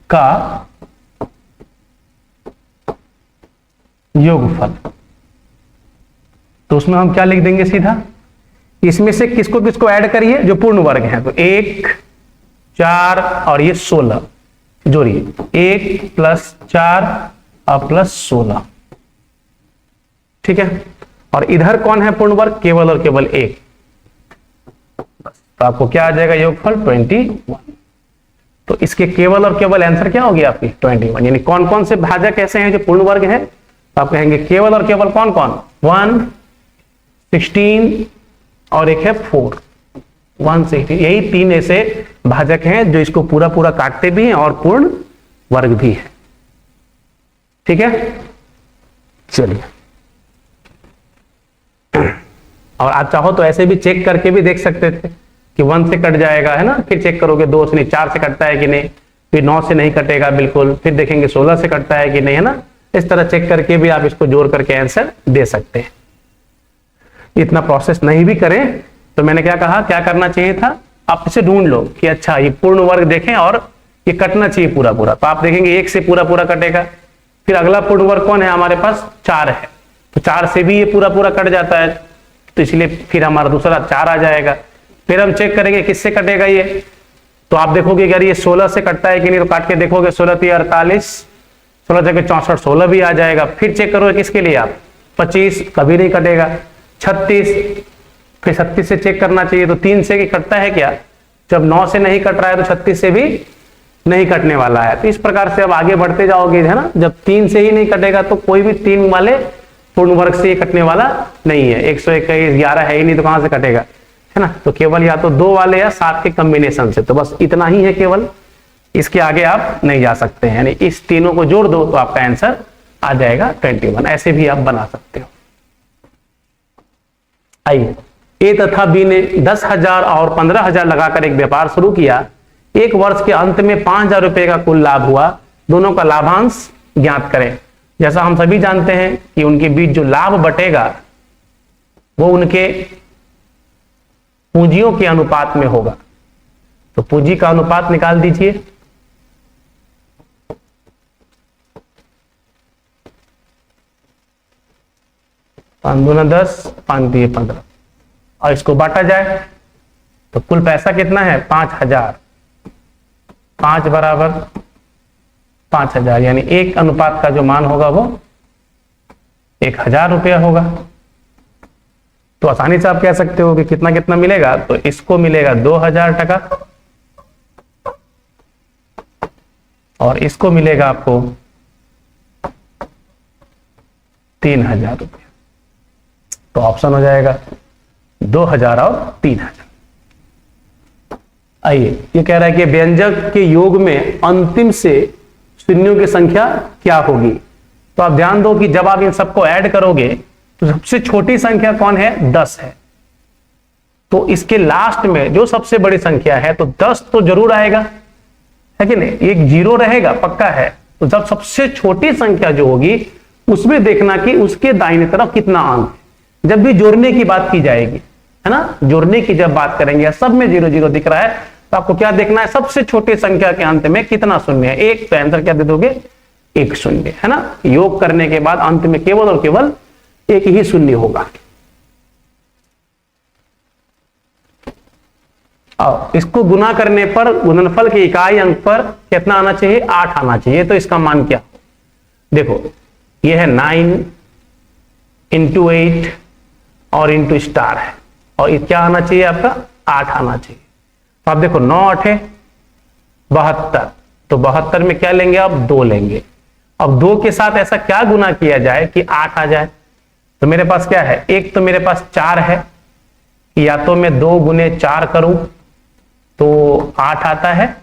का योगफल, तो उसमें हम क्या लिख देंगे सीधा, इसमें से किसको किसको ऐड करिए जो पूर्ण वर्ग हैं। तो 1 4 और ये 16 जोड़िए, 1 + 4 और +16, ठीक है। और इधर कौन है पूर्ण वर्ग, केवल और केवल 1। तो आपको क्या आ जाएगा योगफल 21। तो इसके केवल और केवल आंसर क्या होगी आपकी 21। यानी कौन कौन से भाजक ऐसे हैं जो पूर्ण वर्ग हैं, तो आप कहेंगे केवल और केवल कौन कौन, 1 16 और एक है 4 160। यही 3 ऐसे भाजक हैं जो इसको पूरा पूरा काटते भी हैं और पूर्ण वर्ग भी है, ठीक है। चलिए, और आप चाहो तो ऐसे भी चेक करके भी देख सकते थे कि 1 से कट जाएगा, है ना, फिर चेक करोगे 2 से नहीं 4 से कटता है कि नहीं, फिर 9 से नहीं कटेगा बिल्कुल, फिर देखेंगे 16 से कटता है कि नहीं, है ना। इस तरह चेक करके भी आप इसको जोड़ करके आंसर दे सकते हैं। इतना प्रोसेस नहीं भी करें तो मैंने क्या कहा, क्या करना चाहिए था, आप इसे ढूंढ लो कि अच्छा ये पूर्ण वर्ग देखें और ये कटना चाहिए पूरा पूरा, तो आप देखेंगे 1 से पूरा पूरा कटेगा। फिर अगला पूर्ण वर्ग कौन है हमारे पास, 4 है, तो 4 से भी ये पूरा पूरा कट जाता है, तो इसलिए फिर हमारा दूसरा 4 आ जाएगा। फिर हम चेक करेंगे किससे कटेगा ये, तो आप देखोगे अगर ये 16 से कटता है कि नहीं, तो काट के देखोगे 16 3 48, 16 जगह 64, 16 भी आ जाएगा। फिर चेक करोगे किसके लिए आप, 25 कभी नहीं कटेगा, 36, फिर 36 से चेक करना चाहिए, तो 3 से कटता है क्या, जब 9 से नहीं कट रहा है तो 36 से भी नहीं कटने वाला है। तो इस प्रकार से अब आगे बढ़ते जाओगे, है ना। जब 3 से ही नहीं कटेगा तो कोई भी 3 वाले पूर्ण वर्ग से कटने वाला नहीं है। 121, 11 है ही नहीं तो कहां से कटेगा, है ना। तो केवल या तो 2 वाले या 7 के कॉम्बिनेशन से, तो बस इतना ही है केवल, इसके आगे आप नहीं जा सकते हैं। यानी इस तीनों को जोड़ दो तो आपका आंसर आ जाएगा 21। ऐसे भी आप बना सकते हो। आइए, ए तथा बी ने 10,000 और 15,000 लगाकर एक व्यापार शुरू किया। एक वर्ष के अंत में 5,000 रुपए का कुल लाभ हुआ। दोनों का लाभांश ज्ञात करें। जैसा हम सभी जानते हैं कि उनके बीच जो लाभ बटेगा वो उनके पूंजियों के अनुपात में होगा। तो पूंजी का अनुपात निकाल दीजिए। पांच दूना 10, 5 दिए 15, और इसको बांटा जाए तो कुल पैसा कितना है, 5,000। 5 बराबर 5,000, यानी 1 अनुपात का जो मान होगा वो 1,000 रुपया होगा। तो आसानी से आप कह सकते हो कि कितना कितना मिलेगा, तो इसको मिलेगा 2,000 टका और इसको मिलेगा आपको 3,000 रुपया। तो ऑप्शन हो जाएगा 2,000 और 3,000। आइए, ये कह रहा है कि व्यंजक के योग में अंतिम से शून्यों की संख्या क्या होगी। तो आप ध्यान दो कि जब आप इन सबको ऐड करोगे तो सबसे छोटी संख्या कौन है, 10 है। तो इसके लास्ट में जो सबसे बड़ी संख्या है तो 10 तो जरूर आएगा, है कि नहीं। एक 0 रहेगा पक्का है। तो जब सबसे छोटी संख्या जो होगी उसमें देखना कि उसके दाहिने तरफ कितना अंक है। जब भी जोड़ने की बात की जाएगी, है ना, जोड़ने की जब बात करेंगे, सब में 0 0 दिख रहा है, तो आपको क्या देखना है, सबसे छोटी संख्या के अंत में कितना शून्य है। एक, तो आंसर क्या दे दोगे, 1 शून्य, है ना। योग करने के बाद अंत में केवल और केवल 1 ही शून्य होगा। और इसको गुना करने पर गुणनफल के इकाई अंक पर कितना आना चाहिए, 8 आना चाहिए। तो इसका मान क्या, देखो ये है 9 × 8 और इंटू स्टार है, और ये क्या आना चाहिए आपका, 8 आना चाहिए। तो आप देखो 9 8 72, तो 72 में क्या लेंगे आप, 2 लेंगे। अब 2 के साथ ऐसा क्या गुना किया जाए कि 8 आ जाए। तो मेरे पास क्या है, एक तो मेरे पास 4 है, या तो मैं 2 गुने 4 करूं तो 8 आता है,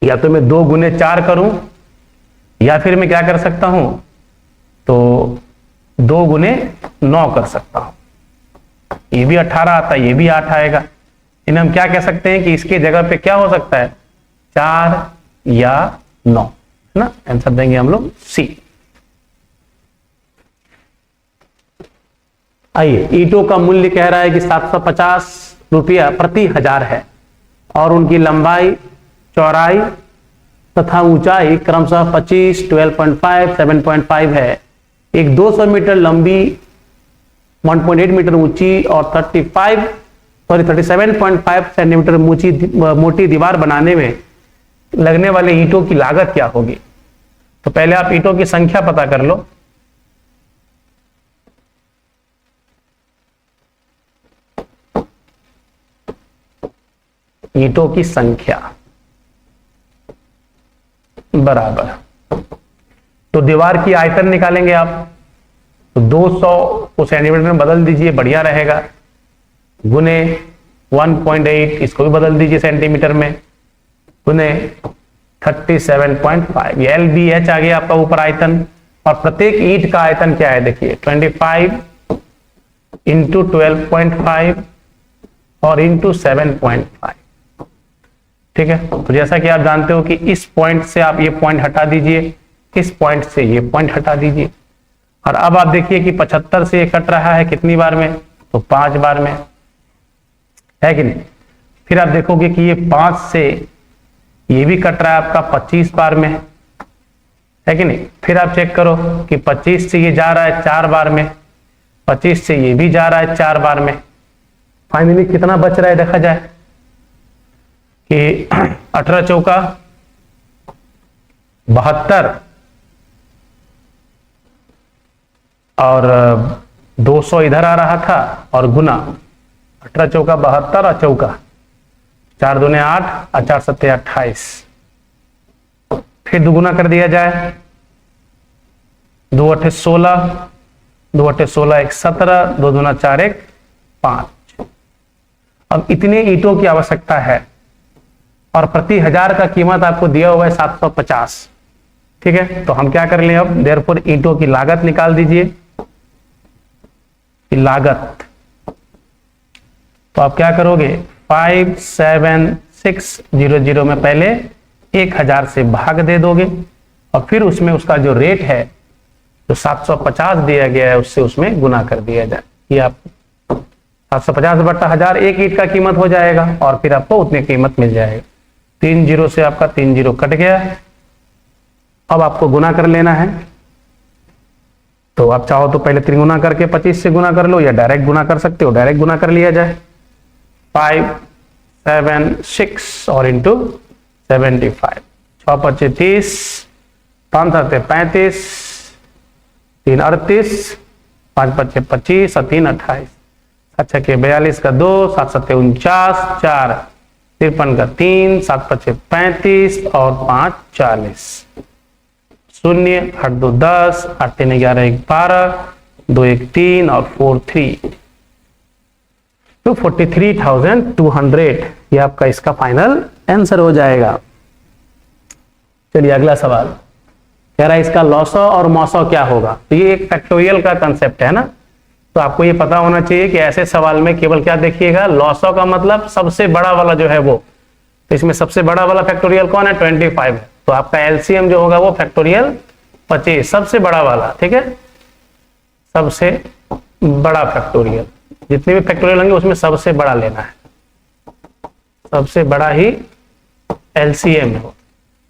या तो मैं 2 गुने 4 करूं, या फिर मैं क्या कर सकता हूं, तो 2 गुने 9 कर सकता हूं। ये भी 18 आता है, ये भी 8 आएगा। इन्हें हम क्या कह सकते हैं कि इसके जगह पे क्या हो सकता है, 4 या 9, है ना। आंसर देंगे हम लोग सी। आइए, ईंटों का मूल्य कह रहा है कि 750 रुपया प्रति 1000 है, और उनकी लंबाई, चौड़ाई तथा ऊंचाई क्रमशः 25, 12.5, 7.5 है। एक 200 मीटर लंबी, 1.8 मीटर ऊंची और 37.5 सेंटीमीटर मोटी दीवार बनाने में लगने वाले ईंटों की लागत क्या होगी। तो पहले आप ईंटों की संख्या पता कर लो। ईंटों की संख्या बराबर, तो दीवार की आयतन निकालेंगे आप, तो 200 को सेंटीमीटर में बदल दीजिए, बढ़िया रहेगा, गुने 1.8, इसको भी बदल दीजिए सेंटीमीटर में, गुने 37.5, ये LBH आ गया आपका ऊपर आयतन, और प्रत्येक ईंट का आयतन क्या है, देखिए 25 इंटू 12.5 और इंटू 7.5। ठीक है, तो जैसा कि आप जानते हो कि इस पॉइंट से आप ये पॉइंट हटा दीजिए, इस पॉइंट से ये पॉइंट हटा दीजिए, और अब आप देखिए कि 75 से ये कट रहा है कितनी बार में, तो 5 बार में, है कि नहीं। फिर आप देखोगे कि ये 5 से ये भी कट रहा है आपका 25 बार में, है कि नहीं। फिर आप चेक करो कि 25 से ये जा रहा है 4 बार में, 25 से ये भी जा रहा है 4 बार में। फाइनली कितना बच रहा है देखा जाए कि 18 चौका 72 और 200 इधर आ रहा था और गुना 18 चौका 72 और चौका 4 दूने 8 और 4 सत्ते 28। फिर दुगुना कर दिया जाए, 2 अठे 16, 2 अठे 16 1 17, 2 दूना 4 1 5। अब इतने ईंटों की आवश्यकता है और प्रति 1000 का कीमत आपको दिया हुआ है 750। ठीक है, तो हम क्या कर लें अब, देयरफॉर ईंटों की लागत निकाल दीजिए, लागत। तो आप क्या करोगे, 57600 में पहले 1000 से भाग दे दोगे और फिर उसमें उसका जो रेट है जो 750 दिया गया है उससे उसमें गुना कर दिया जाए। ये आप 750 बटा 1000 एक ईंट का कीमत हो जाएगा और फिर आपको उतनी कीमत मिल जाएगा। 3 जीरो से आपका 3 जीरो कट गया। अब आपको गुना कर लेना है, तो आप चाहो तो पहले त्रिगुना करके 25 से गुना कर लो या डायरेक्ट गुना कर सकते हो, डायरेक्ट गुना कर लिया जाए। 576 और इंटू 75, 6 पच्चे 30, 5 सत्ते 35, 3 38, 5 पच्चे 25 और 3 28, 7 छक्के 42 का 2, 7 सत्ते 49, 4 53 का 3, 7 पच्चे 35 और 5 40, 0 8 2 10, 8 3 11 1 12, 2 1 3 और 4 3, तो 43,200 ये आपका इसका फाइनल आंसर हो जाएगा। चलिए अगला सवाल कह रहा है इसका लॉसो और मॉसो क्या होगा। तो ये एक फैक्टोरियल का कंसेप्ट है ना, तो आपको ये पता होना चाहिए कि ऐसे सवाल में केवल क्या देखिएगा, लॉसो का मतलब सबसे बड़ा वाला जो है वो, तो इसमें सबसे बड़ा वाला फैक्टोरियल कौन है, 25 है, तो आपका एलसीएम जो होगा वो फैक्टोरियल 25 सबसे बड़ा वाला। ठीक है, सबसे बड़ा फैक्टोरियल, जितने भी फैक्टोरियल होंगे उसमें सबसे बड़ा लेना है, सबसे बड़ा ही एलसीएम है।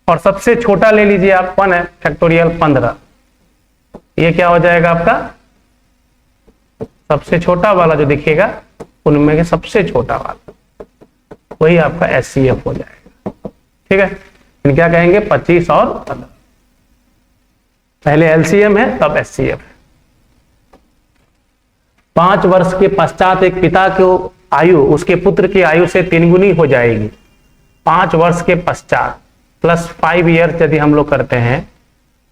और सबसे छोटा ले लीजिए आप, कौन है, फैक्टोरियल 15, ये क्या हो जाएगा आपका सबसे छोटा वाला जो दिखेगा उनमें सबसे छोटा वाला, वही आपका एचसीएफ हो जाएगा। ठीक है, इन क्या कहेंगे 25 और 15, पहले एलसीएम है तब एचसीएफ। 5 वर्ष के पश्चात एक पिता को आयु उसके पुत्र की आयु से 3 गुनी हो जाएगी। 5 वर्ष के पश्चात प्लस 5 ईयर यदि हम लोग करते हैं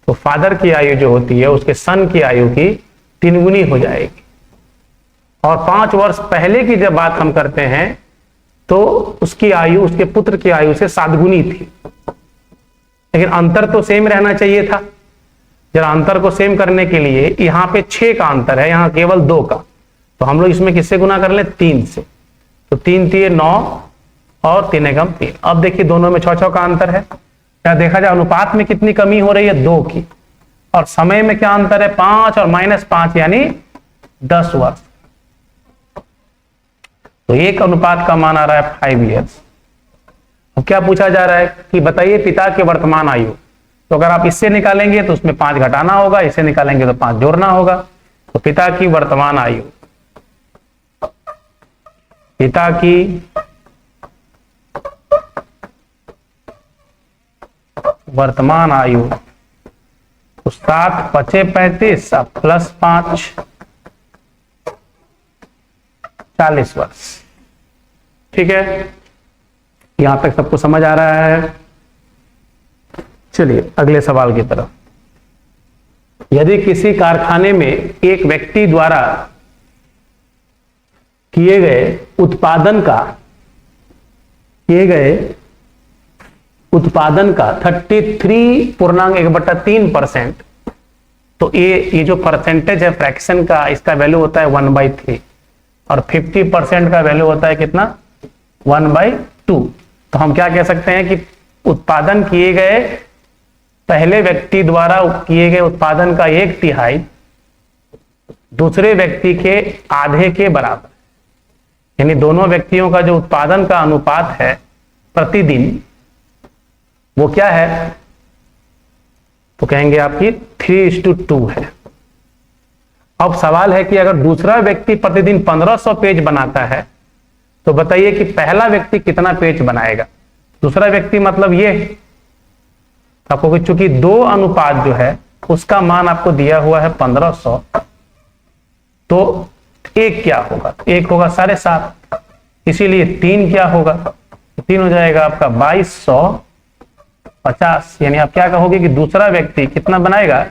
तो फादर की आयु जो होती है उसके सन की आयु की 3 गुनी हो जाएगी। और 5 वर्ष पहले की जब बात हम करते हैं तो उसकी आयु उसके पुत्र की आयु से 7 गुनी थी, लेकिन अंतर तो सेम रहना चाहिए था। जरा अंतर को सेम करने के लिए यहाँ पे 6 का अंतर है, यहाँ केवल 2 का, तो हम लोग इसमें किससे गुना कर लें, 3 से। तो 3 3 9 और 3 एकम 3। अब देखिए दोनों में 6 का अंतर है। क्या देखा जाए अनुपात में कितनी कमी हो रही है, 2 की, और समय में क्या अंतर है, 5 और -5 यानी 10 वर्ष। तो एक अनुपात का मान आ रहा है 5 ईयर्स। अब क्या पूछा जा रहा है कि बताइए पिता के वर्तमान आयु, तो अगर आप इससे निकालेंगे तो उसमें 5 घटाना होगा, इससे निकालेंगे तो 5 जोड़ना होगा। तो पिता की वर्तमान आयु, पिता की वर्तमान आयु 7 पचे 35 प्लस 5 40 वर्ष। ठीक है, यहां तक सबको समझ आ रहा है। चलिए अगले सवाल की तरफ। यदि किसी कारखाने में एक व्यक्ति द्वारा किए गए उत्पादन का 33.1/3%, तो तो ये जो परसेंटेज है फ्रैक्शन का, इसका वैल्यू होता है 1/3 और 50% का वैल्यू होता है कितना 1/2। तो हम क्या कह सकते हैं कि उत्पादन किए गए पहले व्यक्ति द्वारा किए गए उत्पादन का 1/3 दूसरे व्यक्ति के आधे के बराबर, यानी दोनों व्यक्तियों का जो उत्पादन का अनुपात है प्रतिदिन वो क्या है, तो कहेंगे आपकी 3:2 है। अब सवाल है कि अगर दूसरा व्यक्ति प्रतिदिन 1500 पेज बनाता है तो बताइए कि पहला व्यक्ति कितना पेज बनाएगा। दूसरा व्यक्ति मतलब ये आपको, चूंकि 2 अनुपात जो है उसका मान आपको दिया हुआ है 1500, तो एक क्या होगा, एक होगा 7.5, इसीलिए 3 क्या होगा, 3 हो जाएगा आपका 2250। यानी आप क्या कहोगे कि दूसरा व्यक्ति कितना बनाएगा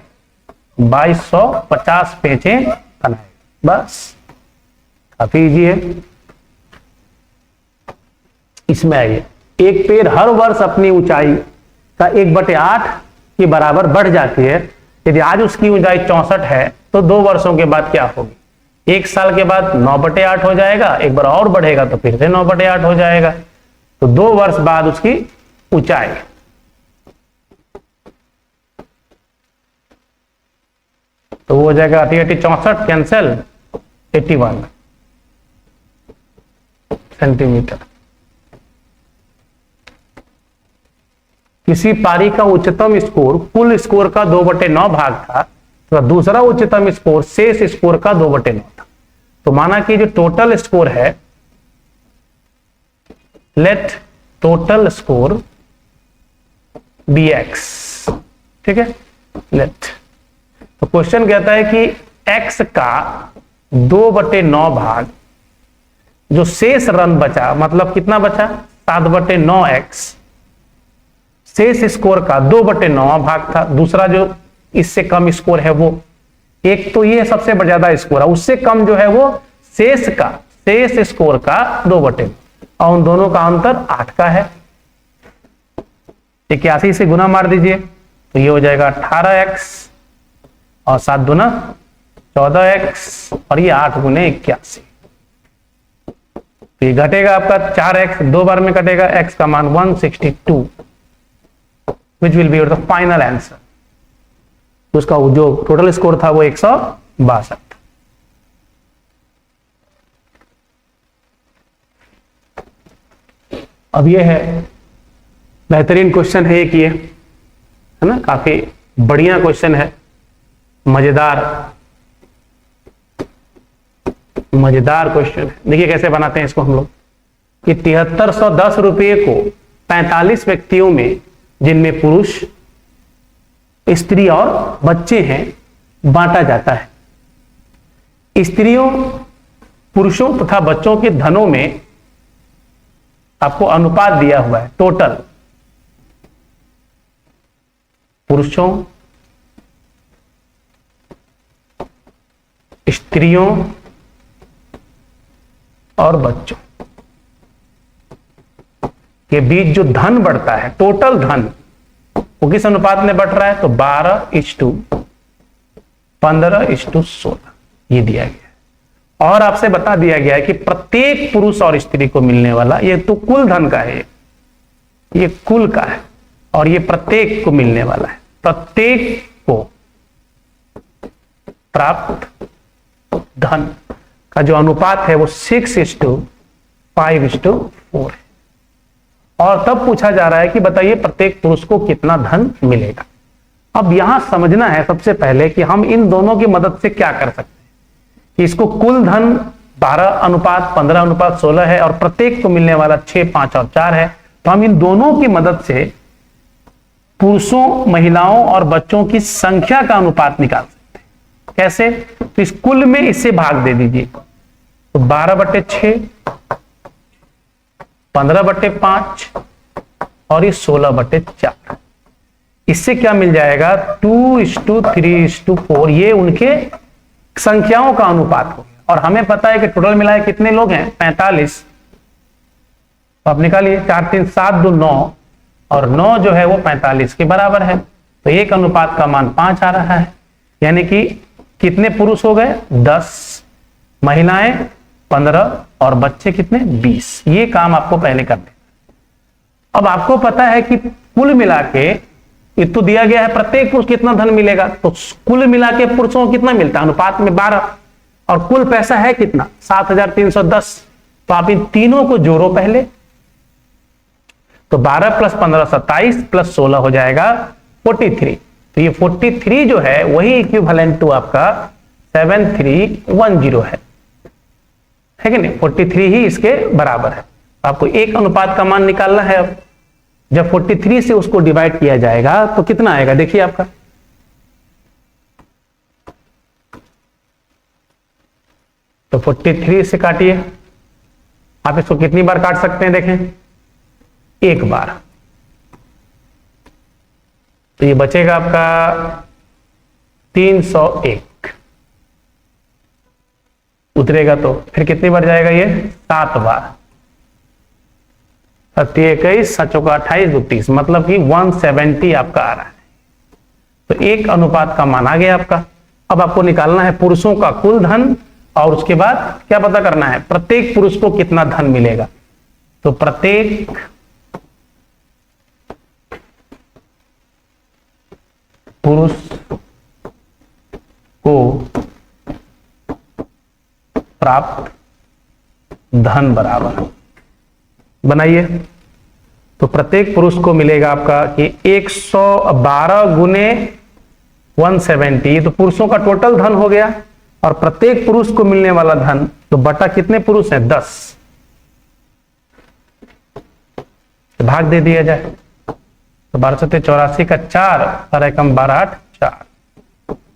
2250 पेजें बनाएगा। बस काफी इजी है। इसमें आइए, एक पेड़ हर वर्ष अपनी ऊंचाई का 1/8 के बराबर बढ़ जाती है। यदि आज उसकी ऊंचाई 64 है तो 2 वर्षों के बाद क्या होगी, 1 साल के बाद 9/8 हो जाएगा, एक बार और बढ़ेगा तो फिर से 9/8 हो जाएगा। तो 2 वर्ष बाद उसकी ऊंचाई, तो वो हो जाएगा 80 64 कैंसिल 81 सेंटीमीटर। किसी पारी का उच्चतम स्कोर कुल स्कोर का 2/9 भाग था, तो दूसरा उच्चतम स्कोर शेष स्कोर का 2/9 था। तो माना कि जो टोटल स्कोर है, let total score be x, ठीक है, लेट। तो क्वेश्चन कहता है कि x का 2/9 भाग जो शेष रन बचा, मतलब कितना बचा 7/9x, शेष स्कोर का 2/9 भाग था। दूसरा जो इससे कम स्कोर है वो, एक तो ये सबसे ज्यादा स्कोर है, उससे कम जो है वो शेष स्कोर का 2/9, और उन दोनों का अंतर 8 का है। 81 से गुना मार दीजिए तो ये हो जाएगा 18x और 7 दूना 14x और ये 8 गुने 81। तो ये घटेगा आपका 4x, 2 बार में कटेगा, x का मान 162, which will be your final answer. उसका जो टोटल स्कोर था वो 162। अब ये है बेहतरीन क्वेश्चन है एक, ये है ना, काफी बढ़िया क्वेश्चन है, मजेदार क्वेश्चन है। देखिए कैसे बनाते हैं इसको हम लोग कि 7310 रुपये को 45 व्यक्तियों में, जिनमें पुरुष, स्त्री और बच्चे हैं, बांटा जाता है। स्त्रियों, पुरुषों तथा बच्चों के धनों में आपको अनुपात दिया हुआ है, टोटल पुरुषों, स्त्रियों और बच्चों के बीच जो धन बढ़ता है, टोटल धन, वो किस अनुपात में बढ़ रहा है, तो 12:15:16 ये दिया गया है। और आपसे बता दिया गया है कि प्रत्येक पुरुष और स्त्री को मिलने वाला, ये तो कुल धन का है, ये कुल का है, और ये प्रत्येक को मिलने वाला है। प्रत्येक को प्राप्त धन का जो अनुपात है वो 6:5:4 है। और तब पूछा जा रहा है कि बताइए प्रत्येक पुरुष को कितना धन मिलेगा। अब यहां समझना है सबसे पहले कि हम इन दोनों की मदद से क्या कर सकते हैं कि इसको कुल धन 12:15:16 है और प्रत्येक को मिलने वाला 6, 5 और 4 है। तो हम इन दोनों की मदद से पुरुषों, महिलाओं और बच्चों की संख्या का अनुपात निकाल सकते हैं। कैसे, तो इस कुल में इससे भाग दे दीजिए, तो 12/6, 15/5 और ये 16/4। इससे क्या मिल जाएगा, 2:3:4। ये उनके संख्याओं का अनुपात हो गया। और हमें पता है कि टोटल मिलाए कितने लोग हैं, 45। तो आप निकालिए, 4 3 7 2 9 और 9 जो है वो 45 के बराबर है। तो एक अनुपात का मान 5 आ रहा है। यानी कि कितने पुरुष हो गए 10, महिलाएं 15 और बच्चे कितने 20। ये काम आपको पहले करने। अब आपको पता है कि कुल मिला के ये तो दिया गया है प्रत्येक पुरुष कितना धन मिलेगा, तो कुल मिला के पुरुषों को कितना मिलता है अनुपात में 12, और कुल पैसा है कितना 7310। तो आप इन तीनों को जोड़ो पहले, तो 12 + 15 27 + 16 हो जाएगा 43। तो ये 43 जो है वही इक्विवेलेंट टू आपका 7310 है कि नहीं। 43 ही इसके बराबर है। आपको एक अनुपात का मान निकालना है। अब जब 43 से उसको डिवाइड किया जाएगा तो कितना आएगा, देखिए आपका तो 43 से काटिए। आप इसको कितनी बार काट सकते हैं, देखें एक बार। तो ये बचेगा आपका 301, उतरेगा तो फिर कितनी बार जाएगा ये 7 बार। 21 7 का 28 32, मतलब कि 170 आपका आ रहा है। तो एक अनुपात का मान आ गया आपका। अब आपको निकालना है पुरुषों का कुल धन, और उसके बाद क्या पता करना है प्रत्येक पुरुष को कितना धन मिलेगा। तो प्रत्येक पुरुष को प्राप्त धन बराबर बनाइए। तो प्रत्येक पुरुष को मिलेगा आपका कि 112 गुने 170, तो पुरुषों का टोटल धन हो गया, और प्रत्येक पुरुष को मिलने वाला धन तो बटा कितने पुरुष हैं 10, तो भाग दे दिया जाए। तो 1284 का 4 और एकम 12 8 4,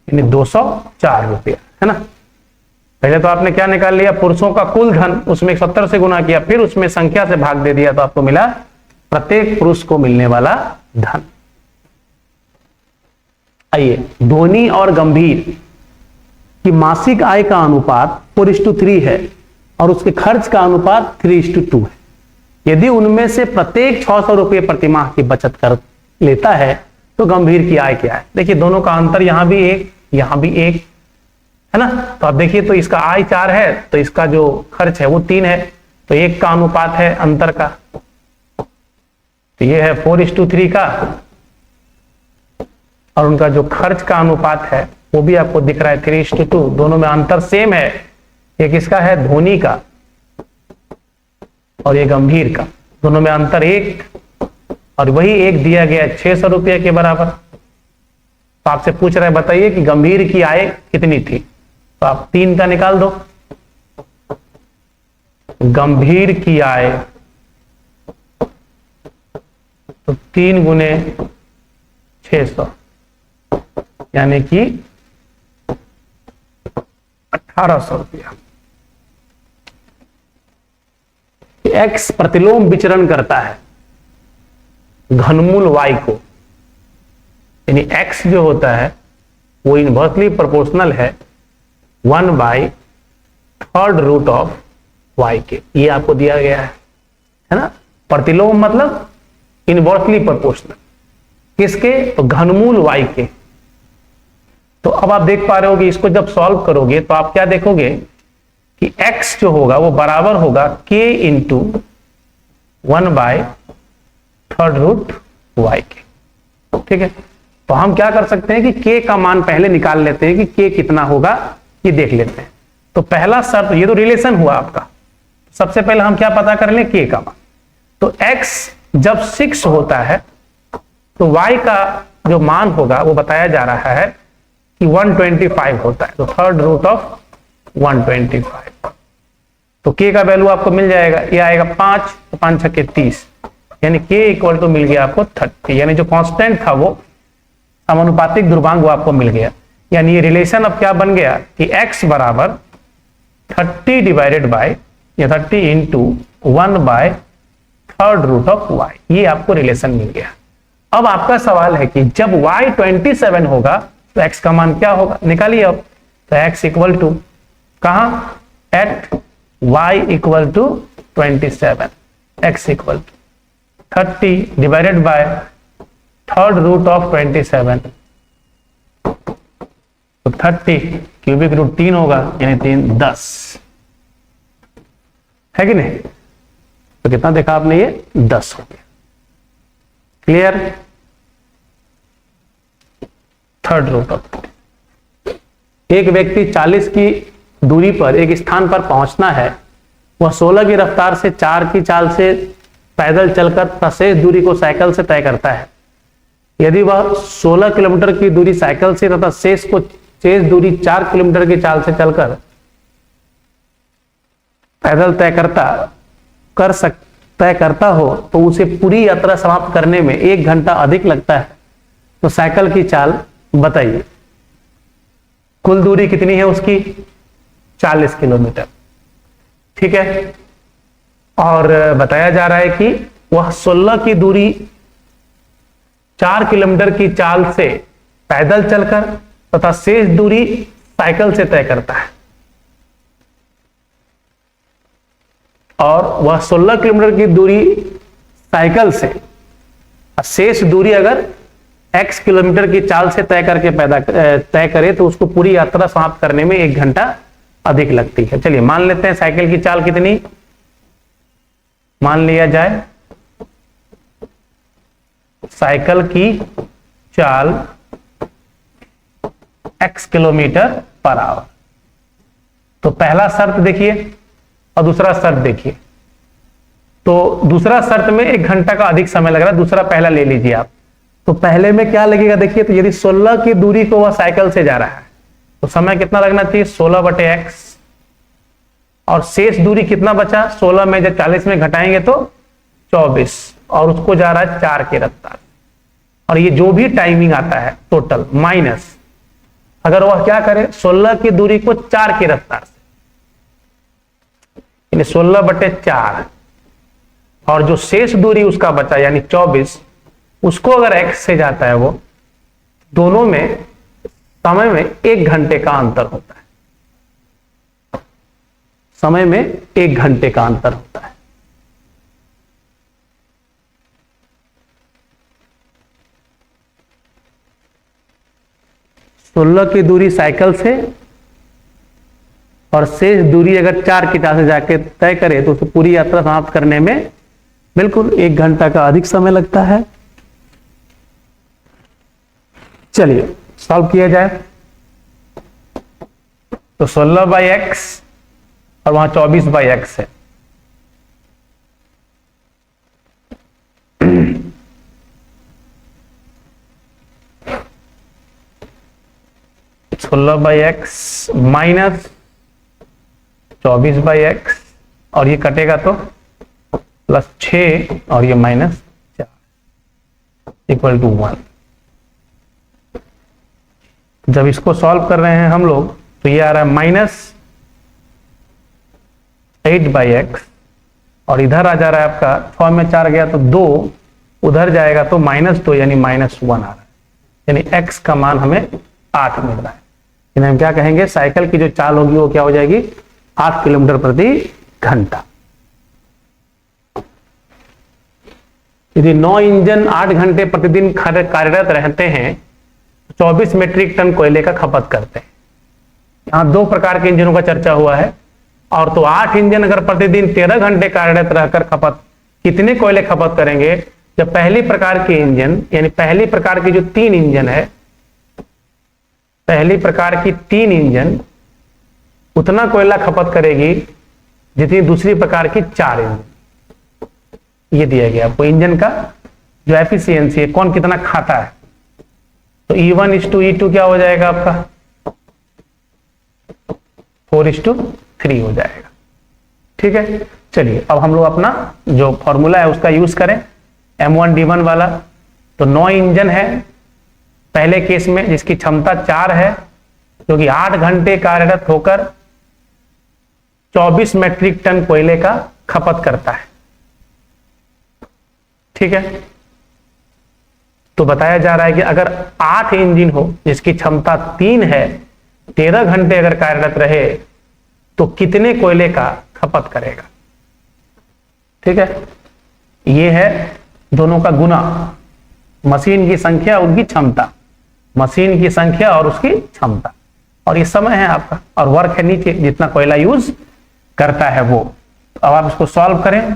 यानी 204 रुपया है ना। पहले तो आपने क्या निकाल लिया पुरुषों का कुल धन, उसमें 70 से गुना किया, फिर उसमें संख्या से भाग दे दिया, तो आपको मिला प्रत्येक पुरुष को मिलने वाला धन। आइए, धोनी और गंभीर की मासिक आय का अनुपात 4:3 है और उसके खर्च का अनुपात 3:2 है। यदि उनमें से प्रत्येक 600 रुपये प्रति माह की बचत कर लेता है तो गंभीर की आय क्या है। देखिए दोनों का अंतर, यहां भी एक यहां भी एक है ना। तो अब देखिए, तो इसका आय 4 है तो इसका जो खर्च है वो 3 है, तो 1 का अनुपात है अंतर का। तो ये है 4:3 का, और उनका जो खर्च का अनुपात है वो भी आपको दिख रहा है 3:2। दोनों में अंतर सेम है। ये किसका है, धोनी का, और ये गंभीर का। दोनों में अंतर 1, और वही 1 दिया गया 600 रुपये के बराबर। तो आपसे पूछ रहा है बताइए कि गंभीर की आय कितनी थी, तो आप 3 का निकाल दो। गंभीर की आय तो 3 गुने 600, यानी कि 1800 रुपया। एक्स प्रतिलोम विचरण करता है घनमूल y को, यानी x जो होता है वो इनवर्सली प्रोपोर्शनल है 1/3 y के। ये आपको दिया गया है ना। प्रतिलोम मतलब इनवर्सली प्रोपोर्शनल, किसके, तो घनमूल y के। तो अब आप देख पा रहे हो कि इसको जब सॉल्व करोगे तो आप क्या देखोगे कि x जो होगा वो बराबर होगा k इंटू 1/3 y के। ठीक है, तो हम क्या कर सकते हैं कि k का मान पहले निकाल लेते हैं कि k कितना होगा, ये देख लेते हैं। तो पहला शर्त, ये तो रिलेशन हुआ आपका, सबसे पहले हम क्या पता कर लें k का मान। तो x जब 6 होता है तो y का जो मान होगा वो बताया जा रहा है कि 125 होता है, तो 3/125। तो k का वैल्यू आपको मिल जाएगा, ये आएगा 5, तो 5 छक्के 30, यानी k इक्वल टू मिल गया आपको 30, यानी जो कांस्टेंट था वो समानुपातिक ध्रुवांक वो आपको मिल गया। यानी ये रिलेशन अब क्या बन गया कि x बराबर 30 डिवाइडेड बाय या 30 इंटू 1/3 y, ये आपको रिलेशन मिल गया। अब आपका सवाल है कि जब y 27 होगा तो x का मान क्या होगा, निकालिए अब। तो x इक्वल टू कहां, at y equal to 27, x equal to 30 divided by 3/27, तो 30 क्यूबिक रूट 3 होगा, यानी 3 10 है कि नहीं। तो कितना देखा आपने, ये 10 हो गया। क्लियर। थर्ड रो तक एक व्यक्ति 40 की दूरी पर एक स्थान पर पहुंचना है। वह 16 की रफ्तार से 4 की चाल से पैदल चलकर शेष दूरी को साइकिल से तय करता है। यदि वह 16 किलोमीटर की दूरी साइकिल से तथा शेष दूरी 4 किलोमीटर की चाल से चलकर पैदल तय करता हो तो उसे पूरी यात्रा समाप्त करने में 1 घंटा अधिक लगता है। तो साइकिल की चाल बताइए। कुल दूरी कितनी है उसकी, 40 किलोमीटर। ठीक है। और बताया जा रहा है कि वह 16 की दूरी 4 किलोमीटर की चाल से पैदल चलकर तथा शेष दूरी साइकिल से तय करता है। और वह 16 किलोमीटर की दूरी साइकिल से, शेष दूरी अगर x किलोमीटर की चाल से तय करे तो उसको पूरी यात्रा समाप्त करने में 1 घंटा अधिक लगती है। चलिए मान लेते हैं साइकिल की चाल कितनी, मान लिया जाए साइकिल की चाल x किलोमीटर पर आवर। तो पहला शर्त देखिए और दूसरा शर्त देखिए। तो दूसरा शर्त में 1 घंटा का अधिक समय लग रहा है, दूसरा पहला ले लीजिए आप। तो पहले में क्या लगेगा देखिए। तो यदि 16 की दूरी को वह साइकिल से जा रहा है तो समय कितना लगना चाहिए, 16/x। और शेष दूरी कितना बचा, 16 में जब 40 में घटाएंगे तो 24, और उसको जा रहा है 4 की रफ्तार। और ये जो भी टाइमिंग आता है टोटल माइनस, अगर वह क्या करे 16 की दूरी को 4 की रफ्तार से, यानी 16/4, और जो शेष दूरी उसका बचा यानी 24, उसको अगर x से जाता है, वो दोनों में समय में 1 घंटे का अंतर होता है। समय में 1 घंटे का अंतर होता है। सोलह की दूरी साइकिल से और शेष दूरी अगर 4 की चाल से जाके तय करे तो उसको पूरी यात्रा समाप्त करने में बिल्कुल 1 घंटा का अधिक समय लगता है। चलिए सॉल्व किया जाए। तो 16/x और वहां 24/x है। (16/x माइनस 24/x) और ये कटेगा तो +6 और ये -4 इक्वल टू 1। जब इसको सॉल्व कर रहे हैं हम लोग तो ये आ रहा है -8/x, और इधर आ जा रहा है आपका 6 में 4 गया तो 2, उधर जाएगा तो -2 यानी -1 आ रहा है। यानी x का मान हमें 8 मिल रहा है। यानी हम क्या कहेंगे, साइकिल की जो चाल होगी वो क्या हो जाएगी, 8 किलोमीटर प्रति घंटा। यदि 9 इंजन 8 घंटे प्रतिदिन कार्यरत रहते हैं, 24 मीट्रिक टन कोयले का खपत करते हैं। यहाँ 2 प्रकार के इंजनों का चर्चा हुआ है। और तो 8 इंजन अगर प्रतिदिन 13 घंटे कार्यरत रहकर कितने कोयले खपत करेंगे। जब पहली प्रकार के इंजन, यानी पहली प्रकार की जो 3 इंजन है, पहली प्रकार की 3 इंजन उतना कोयला खपत करेगी जितनी दूसरी प्रकार की 4 इंजन। ये दिया गया आपको इंजन का जो एफिशिएंसी है, कौन कितना खाता है। तो E1:E2 क्या हो जाएगा आपका, 4:3 हो जाएगा। ठीक है। चलिए अब हम लोग अपना जो फॉर्मूला है उसका यूज करें, M1D1 वाला। तो 9 इंजन है पहले केस में, जिसकी क्षमता 4 है, जो कि 8 घंटे कार्यरत होकर 24 मीट्रिक टन कोयले का खपत करता है। ठीक है। तो बताया जा रहा है कि अगर 8 इंजन हो जिसकी क्षमता 3 है, 13 घंटे अगर कार्यरत रहे तो कितने कोयले का खपत करेगा। ठीक है। ये है दोनों का गुना, मशीन की संख्या, उनकी क्षमता, मशीन की संख्या और उसकी क्षमता। और ये समय है आपका, और वर्क है नीचे जितना कोयला यूज करता है वो। अब आप इसको सॉल्व करें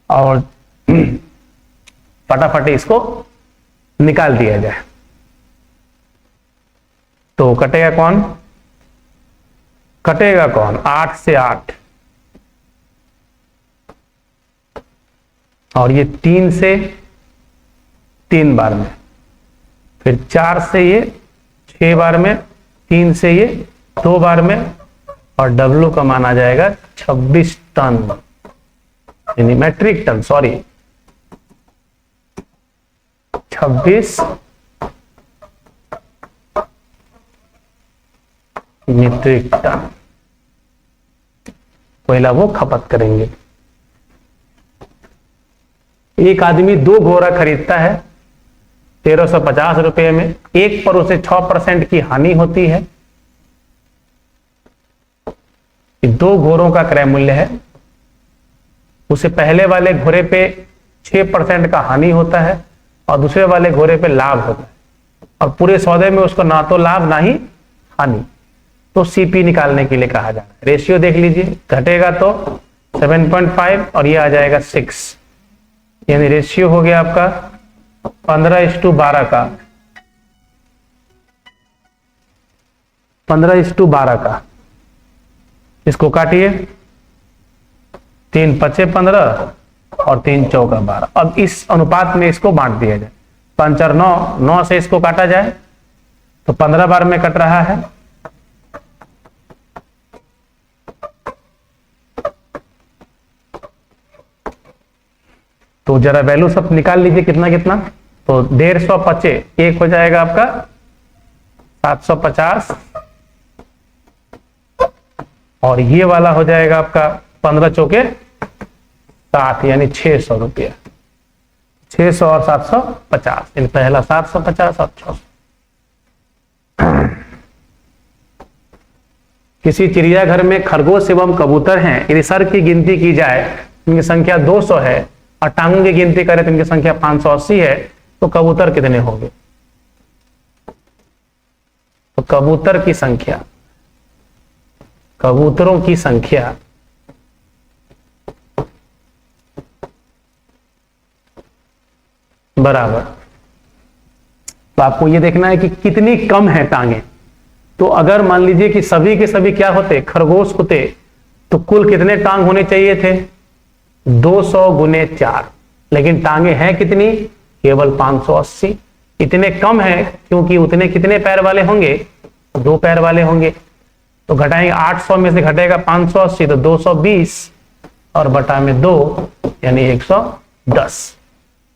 और फटाफट इसको निकाल दिया जाए। तो कटेगा कौन? कटेगा कौन? 8 से 8, और ये 3 से 3 बार में, फिर 4 से ये 6 बार में, 3 से ये 2 बार में, और डब्ल्यू का मान आ जाएगा 26 टन, यानी metric ton, sorry 26 metric ton कोयला वो खपत करेंगे। एक आदमी 2 घोड़ा खरीदता है 1350 रुपए में, एक पर उसे 6% की हानि होती है। 2 घोड़ों का क्रय मूल्य है, उसे पहले वाले घोड़े पे 6% का हानि होता है और दूसरे वाले घोड़े पे लाभ होता है, और पूरे सौदे में उसको ना तो लाभ ना ही हानि। तो सीपी निकालने के लिए कहा जा रहा है। रेशियो देख लीजिए, घटेगा तो 7.5 और ये आ जाएगा 6, यानी रेशियो हो गया आपका 15:12 का, 15:12 का। इसको काटिए, 3 × 5 = 15 और 3 × 4 = 12। अब इस अनुपात में इसको बांट दिया जाए, 5 × 9, 9 से इसको काटा जाए तो 15 बार में कट रहा है। तो जरा वैल्यू सब निकाल लीजिए कितना कितना। तो 150 पचे एक हो जाएगा आपका 750, और ये वाला हो जाएगा आपका 15 चौके 60, यानी 600 रुपया। 600 और 750, इन पहला 750 और 600। किसी चिड़ियाघर में खरगोश एवं कबूतर हैं, यदि सर की गिनती की जाए इनकी संख्या 200 है और टांगों की गिनती करें तो इनकी संख्या 580 है, तो कबूतर कितने होंगे? तो कबूतर की संख्या, कबूतरों की संख्या बराबर, तो आपको ये देखना है कि कितनी कम है टांगे। तो अगर मान लीजिए कि सभी के सभी क्या होते, खरगोश होते, तो कुल कितने टांग होने चाहिए थे? 200 × 4, लेकिन टांगे हैं कितनी? केवल 580। इतने कम है क्योंकि उतने कितने पैर वाले होंगे? 2 पैर वाले होंगे। तो घटाएंगे, 800 में से घटेगा 580 तो 220, और बटा में 2 यानी 110,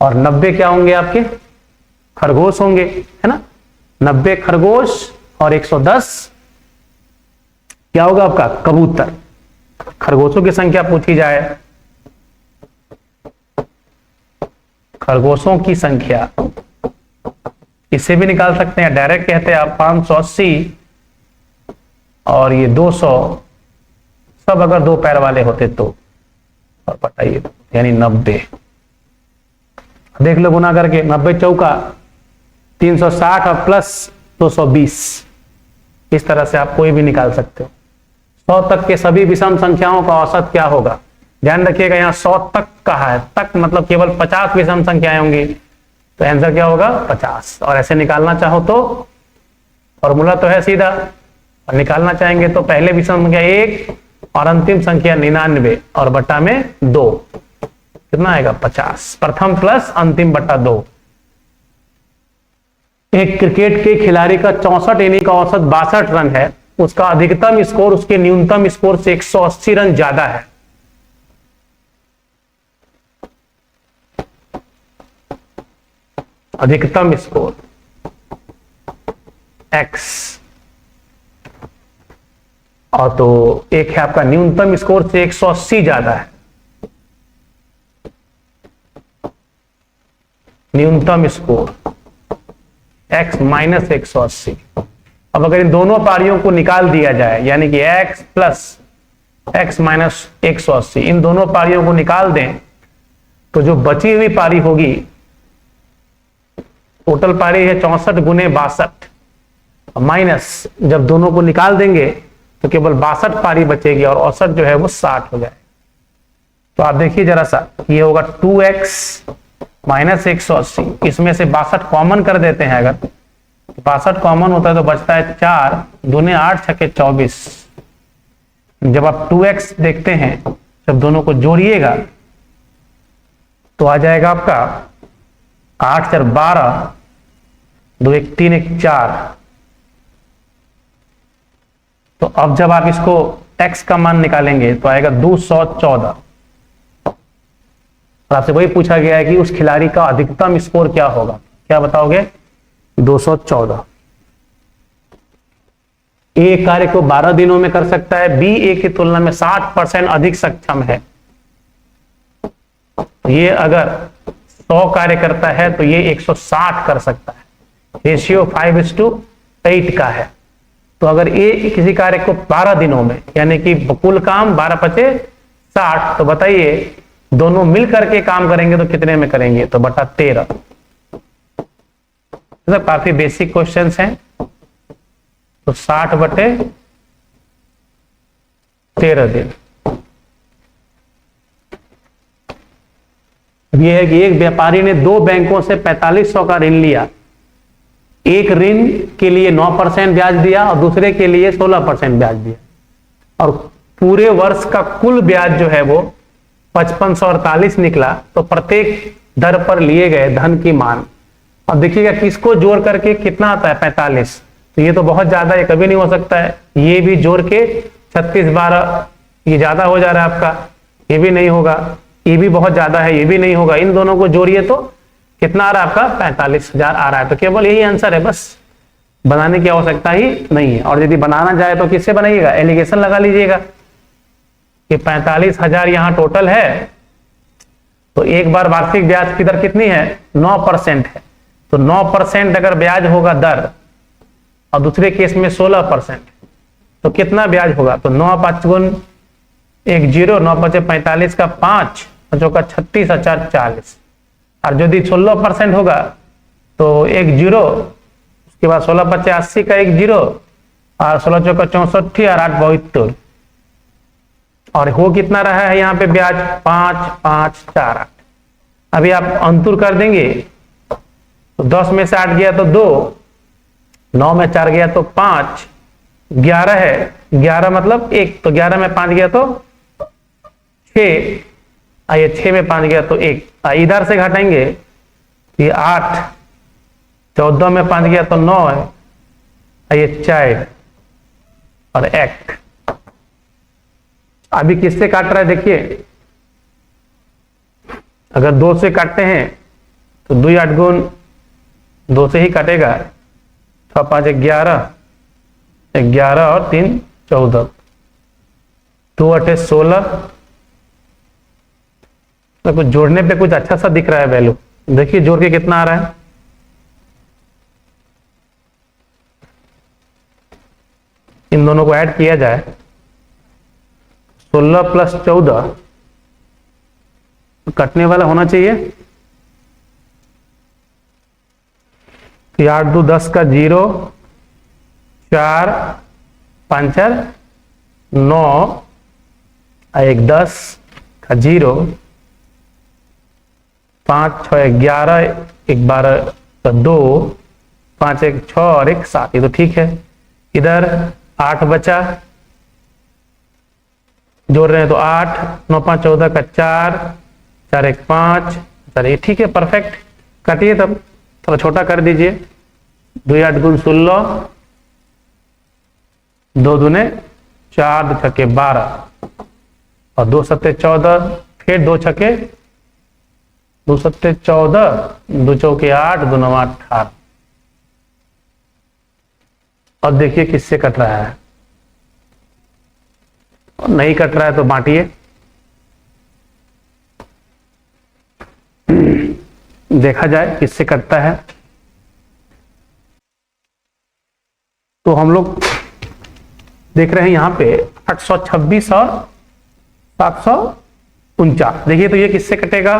और 90 क्या होंगे आपके? खरगोश होंगे, है ना। 90 खरगोश और 110 क्या होगा आपका? कबूतर। खरगोशों की संख्या पूछी जाए, खरगोशों की संख्या इससे भी निकाल सकते हैं, डायरेक्ट कहते हैं आप 580 और ये 200, सब अगर 2 पैर वाले होते तो, और बताइए यानी 90। देख लो गुना करके, 90 चौका 360 और प्लस 220, इस तरह से आप कोई भी निकाल सकते हो। 100 तक के सभी विषम संख्याओं का औसत क्या होगा? ध्यान रखिएगा, यहाँ 100 तक कहा है, तक मतलब केवल 50 विषम संख्याएं होंगी, तो आंसर क्या होगा? 50। और ऐसे निकालना चाहो तो फॉर्मूला तो है सीधा, और निकालना चाहेंगे तो पहले विषम संख्या 1 और अंतिम संख्या 99 और बटा में 2, कितना आएगा? 50। प्रथम प्लस अंतिम बटा 2। एक क्रिकेट के खिलाड़ी का 64 इनिंग का औसत 62 रन है, उसका अधिकतम स्कोर उसके न्यूनतम स्कोर से 180 रन ज्यादा है। अधिकतम स्कोर x, और तो एक है आपका न्यूनतम स्कोर से 180 ज्यादा है। न्यूनतम स्कोर x माइनस 180। अब अगर इन दोनों पारियों को निकाल दिया जाए, यानी कि x प्लस x माइनस 180, इन दोनों पारियों को निकाल दें, तो जो बची हुई पारी होगी, टोटल पारी है 64 × 62, माइनस जब दोनों को निकाल देंगे तो केवल 62 पारी बचेगी और औसत जो है वो 60 हो जाए। तो आप देखिए जरा सा, ये होगा 2x माइनस 180, इसमें से 62 कॉमन कर देते हैं। अगर 62 कॉमन होता है तो बचता है 4 दूने 8 छके 24। जब आप 2x देखते हैं, जब दोनों को जोड़िएगा तो आ जाएगा आपका 8 4 12, 2 1 3 1 4। तो अब जब आप इसको x का मान निकालेंगे तो आएगा 214। और आपसे वही पूछा गया है कि उस खिलाड़ी का अधिकतम स्कोर क्या होगा, क्या बताओगे? 214। ए कार्य को 12 दिनों में कर सकता है, बी ए की तुलना में 60% अधिक सक्षम है। ये अगर 100 कार्य करता है तो ये 160 कर सकता है। रेशियो 5:8 का है। तो अगर ए किसी कार्य को 12 दिनों में, यानी कि कुल काम 12 पचे 60, तो बताइए दोनों मिल करके काम करेंगे तो कितने में करेंगे? तो बटा 13। तो काफी बेसिक क्वेश्चंस हैं। तो 60/13 दिन। अब यह है कि एक व्यापारी ने 2 बैंकों से 4500 का ऋण लिया। एक ऋण के लिए 9% ब्याज दिया और दूसरे के लिए 16% ब्याज दिया, और पूरे वर्ष का कुल ब्याज जो है वो 5548 निकला। तो प्रत्येक दर पर लिए गए धन की मान, अब देखिएगा किसको जोड़ करके कितना आता है? 45। तो ये तो बहुत ज्यादा है, कभी नहीं हो सकता है। ये भी जोड़ के 36 12, ये ज्यादा हो जा रहा है आपका, ये भी नहीं होगा। ये भी बहुत ज्यादा है, ये भी नहीं होगा। इन दोनों को जोड़िए तो कितना आ रहा है आपका? 45,000 आ रहा है। तो केवल यही आंसर है, बस बनाने की आवश्यकता ही नहीं है। और यदि बनाना जाए तो किससे बनाइएगा? एलिगेशन लगा लीजिएगा कि 45,000 यहाँ टोटल है, तो एक बार वार्षिक ब्याज की दर कितनी है? 9% है। तो 9% अगर ब्याज होगा दर, और दूसरे केस में 16%, तो कितना ब्याज होगा? तो 9 5 गुण 1 0, 9 5 45 का 5, 5 का 36 और 4 40। और यदि 16% होगा तो 1 0, उसके बाद 16 5 80 का 1 0, और 16 चौका 64 और 8 72। और हो कितना रहा है यहाँ पे ब्याज? 5 5 4 8। अभी आप अंतुर कर देंगे तो 10 में से 8 गया तो 2, 9 में 4 गया तो 5, 11 है, 11 मतलब 1, तो 11 में 5 गया तो 6, ये 6 में 5 गया तो 1। इधर से घटाएंगे, ये 8, 14 में 5 गया तो 9 है, ये 4 और 1। अभी किससे काट रहा है? देखिए, अगर 2 से काटते हैं तो 2 8 गुण 2 से ही काटेगा। 6 5 11, 11 और 3 14, 2 8 16। तो कुछ जोड़ने पे कुछ अच्छा सा दिख रहा है वैल्यू। देखिए जोड़ के कितना आ रहा है? इन दोनों को ऐड किया जाए, 16 + 14 कटने वाला होना चाहिए। 8 2 10 का 0, 4 5 4 9, 1 10 का 0, 5 6 11, 1 12 का 2, 5 1 6 और 1 7। ये तो ठीक है। इधर 8 बचा, जोड़ रहे हैं तो 8, 9 5 14 का 4, 4 1 5। चलिए ठीक है, परफेक्ट। काटिए तब, थोड़ा छोटा कर दीजिए। 2 8 गुण 16, 2 दूने 4, 2 छक्के 12 और 2 7 14, फिर 2 छक्के 2 7 14, 2 चौके 8, 2 9 18। अब देखिए किससे कट रहा है। और नहीं कट रहा है तो बांटिए। देखा जाए किससे कटता है। तो हम लोग देख रहे हैं यहाँ पे 826 और 749। देखिए तो ये किससे कटेगा?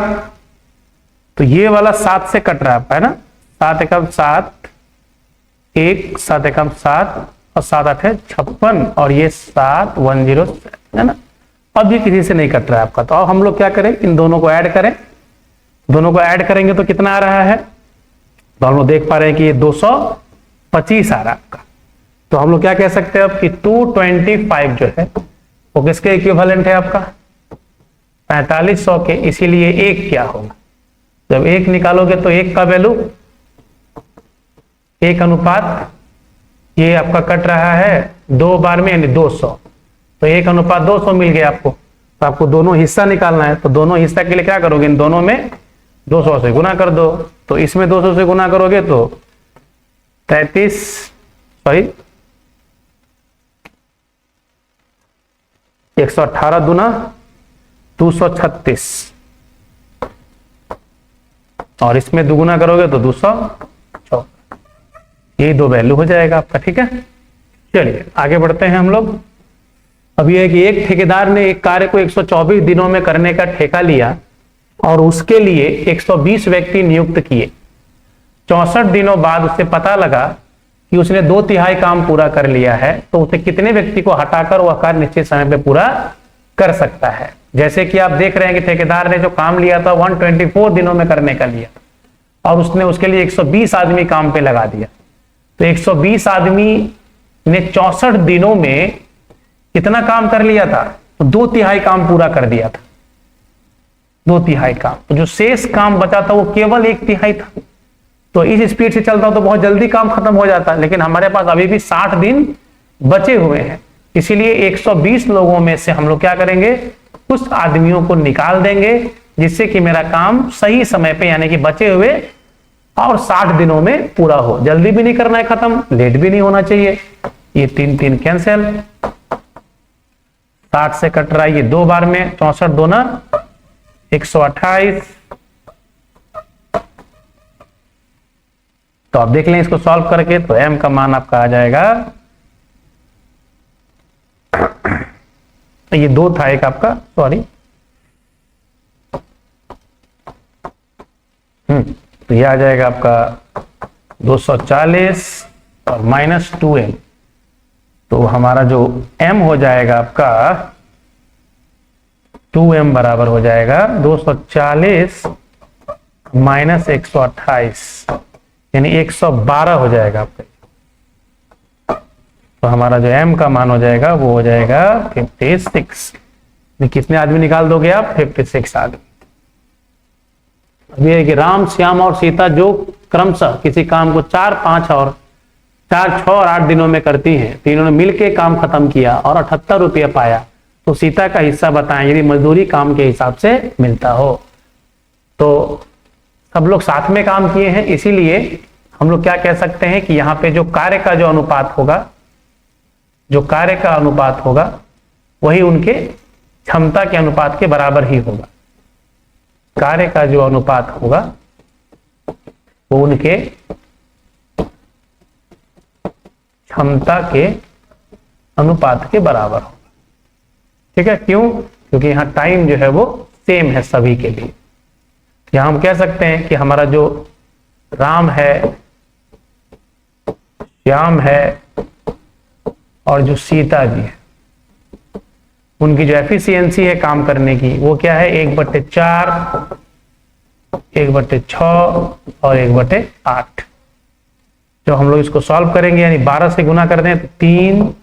तो ये वाला 7 से कट रहा है ना। 7 एकम 7, 1 7 एकम 7 और 7 8 56 और ये 7107 है ना। अब ये किसी से नहीं कट रहा है आपका, तो अब हम लोग क्या करें, इन दोनों को ऐड करें। दोनों को ऐड करेंगे तो कितना आ रहा है, तो हम लोग देख पा रहे हैं कि ये 225 आ रहा है आपका। तो हम लोग क्या कह सकते हैं अब कि 225 जो है वो किसके इक्विवेलेंट है आपका, 4500 के। इसीलिए 1 क्या होगा, जब 1 निकालोगे तो 1 का वैल्यू 1 अनुपात ये आपका कट रहा है 2 बार में यानी 200, तो 1 अनुपात 200 मिल गया आपको। तो आपको दोनों हिस्सा निकालना है, तो दोनों हिस्सा के लिए क्या करोगे, इन दोनों में 200 से गुना कर दो। तो इसमें 200 से गुना करोगे तो 118 दूना 236 और इसमें दुगुना करोगे तो 204। यही 2 वैल्यू हो जाएगा आपका। ठीक है, चलिए आगे बढ़ते हैं हम लोग। अब यह है कि एक ठेकेदार ने एक कार्य को 124 दिनों में करने का ठेका लिया और उसके लिए 120 व्यक्ति नियुक्त किए। 64 दिनों बाद उसे पता लगा कि उसने 2/3 काम पूरा कर लिया है, तो उसे कितने व्यक्ति को हटाकर वह कार्य निश्चित समय पे पूरा कर सकता है। जैसे कि आप देख रहे हैं कि ठेकेदार ने जो काम लिया था 124 दिनों में करने का लिया और उसने उसके लिए 120 आदमी काम पे लगा दिया। तो 120 आदमी ने 64 दिनों में कितना काम कर लिया था, तो 2/3 काम पूरा कर दिया था। 2/3 काम, तो जो शेष काम बचा था वो केवल 1/3 था। तो इस स्पीड से चलता तो बहुत जल्दी काम खत्म हो जाता, लेकिन हमारे पास अभी भी 60 दिन बचे हुए हैं। इसीलिए 120 लोगों में से हम लोग क्या करेंगे, कुछ आदमियों को निकाल देंगे जिससे कि मेरा काम सही समय पे यानी कि बचे हुए और 60 दिनों में पूरा हो। जल्दी भी नहीं करना है खत्म, लेट भी नहीं होना चाहिए। ये 3 कैंसिल, 60 से कट रहा है ये 2 बार में, 64 दूना 128। तो आप देख लें इसको सॉल्व करके, तो m का मान आपका आ जाएगा, ये 2 था एक आपका, सॉरी, तो ये आ जाएगा आपका 240 और -2m। तो हमारा जो m हो जाएगा आपका 2m बराबर हो जाएगा 240 - 128 यानी 112 हो जाएगा आपका। तो हमारा जो m का मान हो जाएगा वो हो जाएगा 56। कितने आदमी निकाल दोगे आप, 56 आदमी। अब ये है कि राम, श्याम और सीता जो क्रमशः किसी काम को 4 5 और 4 6 और 8 दिनों में करती हैं, तीनों ने मिलकर काम खत्म किया और 78 रुपये पाया, तो सीता का हिस्सा बताएं यदि मजदूरी काम के हिसाब से मिलता हो। तो सब लोग साथ में काम किए हैं, इसीलिए हम लोग क्या कह सकते हैं कि यहाँ पे जो कार्य का जो अनुपात होगा, जो कार्य का अनुपात होगा वही उनके क्षमता के अनुपात के बराबर ही होगा। कार्य का जो अनुपात होगा वो उनके क्षमता के अनुपात के बराबर होगा। ठीक है, क्यों, क्योंकि यहाँ टाइम जो है वो सेम है सभी के लिए। यहां हम कह सकते हैं कि हमारा जो राम है, श्याम है और जो सीता जी है, उनकी जो एफिशिएंसी है काम करने की वो क्या है, 1/4, 1/6 और 1/8। जो हम लोग इसको सॉल्व करेंगे यानी 12 से गुना कर दें तो 3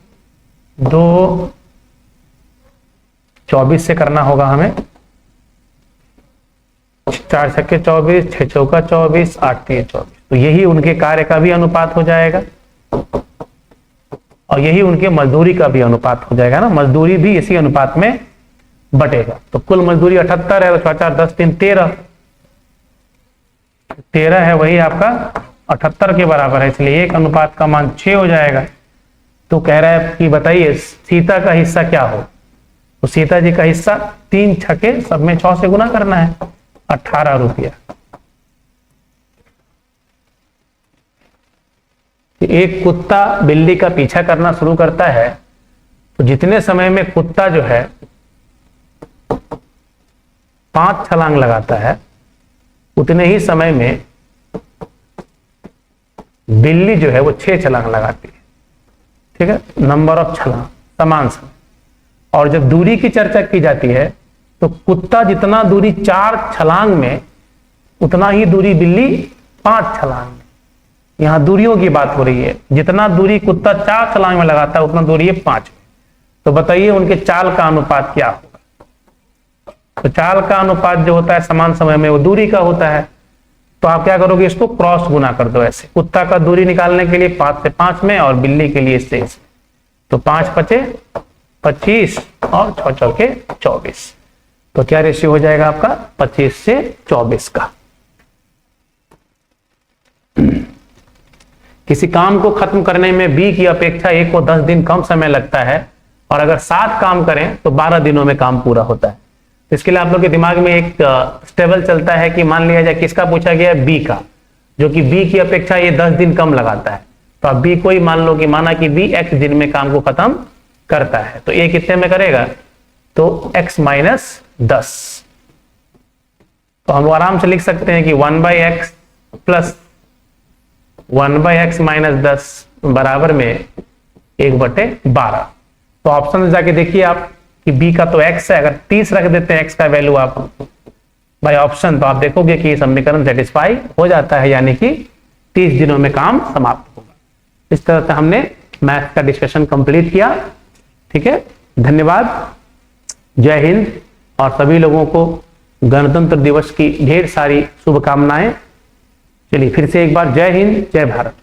2 24 से करना होगा हमें। 4 छक्के 24, 6 चौका 24, 8 3 24। तो यही उनके कार्य का भी अनुपात हो जाएगा और यही उनके मजदूरी का भी अनुपात हो जाएगा ना। मजदूरी भी इसी अनुपात में बटेगा। तो कुल मजदूरी 78 है, तो 4 10 3 13 है, वही आपका 78 के बराबर है, इसलिए एक अनुपात का मान 6 हो जाएगा। तो कह रहा है कि बताइए सीता का हिस्सा क्या हो, तो सीता जी का हिस्सा 3 छक्के सब में 6 से गुना करना है, 18 रुपया। एक कुत्ता बिल्ली का पीछा करना शुरू करता है, तो जितने समय में कुत्ता जो है 5 छलांग लगाता है, उतने ही समय में बिल्ली जो है वो 6 छलांग लगाती है, ठीक है, नंबर ऑफ छलांग समान समय। और जब दूरी की चर्चा की जाती है तो कुत्ता जितना दूरी 4 छलांग में, उतना ही दूरी बिल्ली 5 छलांग में। यहां दूरियों की बात हो रही है, जितना दूरी कुत्ता 4 छलांग में लगाता है उतना दूरी है 5 में। तो बताइए उनके चाल का अनुपात क्या होगा? तो चाल का अनुपात जो होता है समान समय में वो दूरी का होता है। तो आप क्या करोगे, इसको क्रॉस गुना कर दो ऐसे, कुत्ता का दूरी निकालने के लिए 5 से 5 में और बिल्ली के लिए 6 में। तो 5 पचे 25 और 6 चौके 24। तो क्या रेशियो हो जाएगा आपका 25 से 24 का। किसी काम को खत्म करने में बी की अपेक्षा ए को 10 दिन कम समय लगता है और अगर 7 काम करें तो 12 दिनों में काम पूरा होता है। तो इसके लिए आप लोग के दिमाग में एक स्टेबल चलता है कि मान लिया जाए किसका पूछा गया है, बी का, जो कि बी की अपेक्षा ये 10 दिन कम लगाता है। तो आप बी को ही मान लो कि माना कि बी x दिन में काम को खत्म करता है, तो ए कितने में करेगा, तो x माइनस 10। तो हम आराम से लिख सकते हैं कि 1/x प्लस 1/x माइनस 10 बराबर में 1/12। तो ऑप्शन में जाके देखिए आप कि b का तो x है, अगर 30 रख देते हैं x का वैल्यू आप बाय ऑप्शन, तो आप देखोगे कि ये समीकरण सेटिस्फाई हो जाता है, यानी कि 30 दिनों में काम समाप्त होगा। इस तरह से हमने मैथ का डिस्कशन कंप्लीट किया। ठीक है, धन्यवाद, जय हिंद, और सभी लोगों को गणतंत्र दिवस की ढेर सारी शुभकामनाएं। चलिए फिर से एक बार जय हिंद, जय भारत।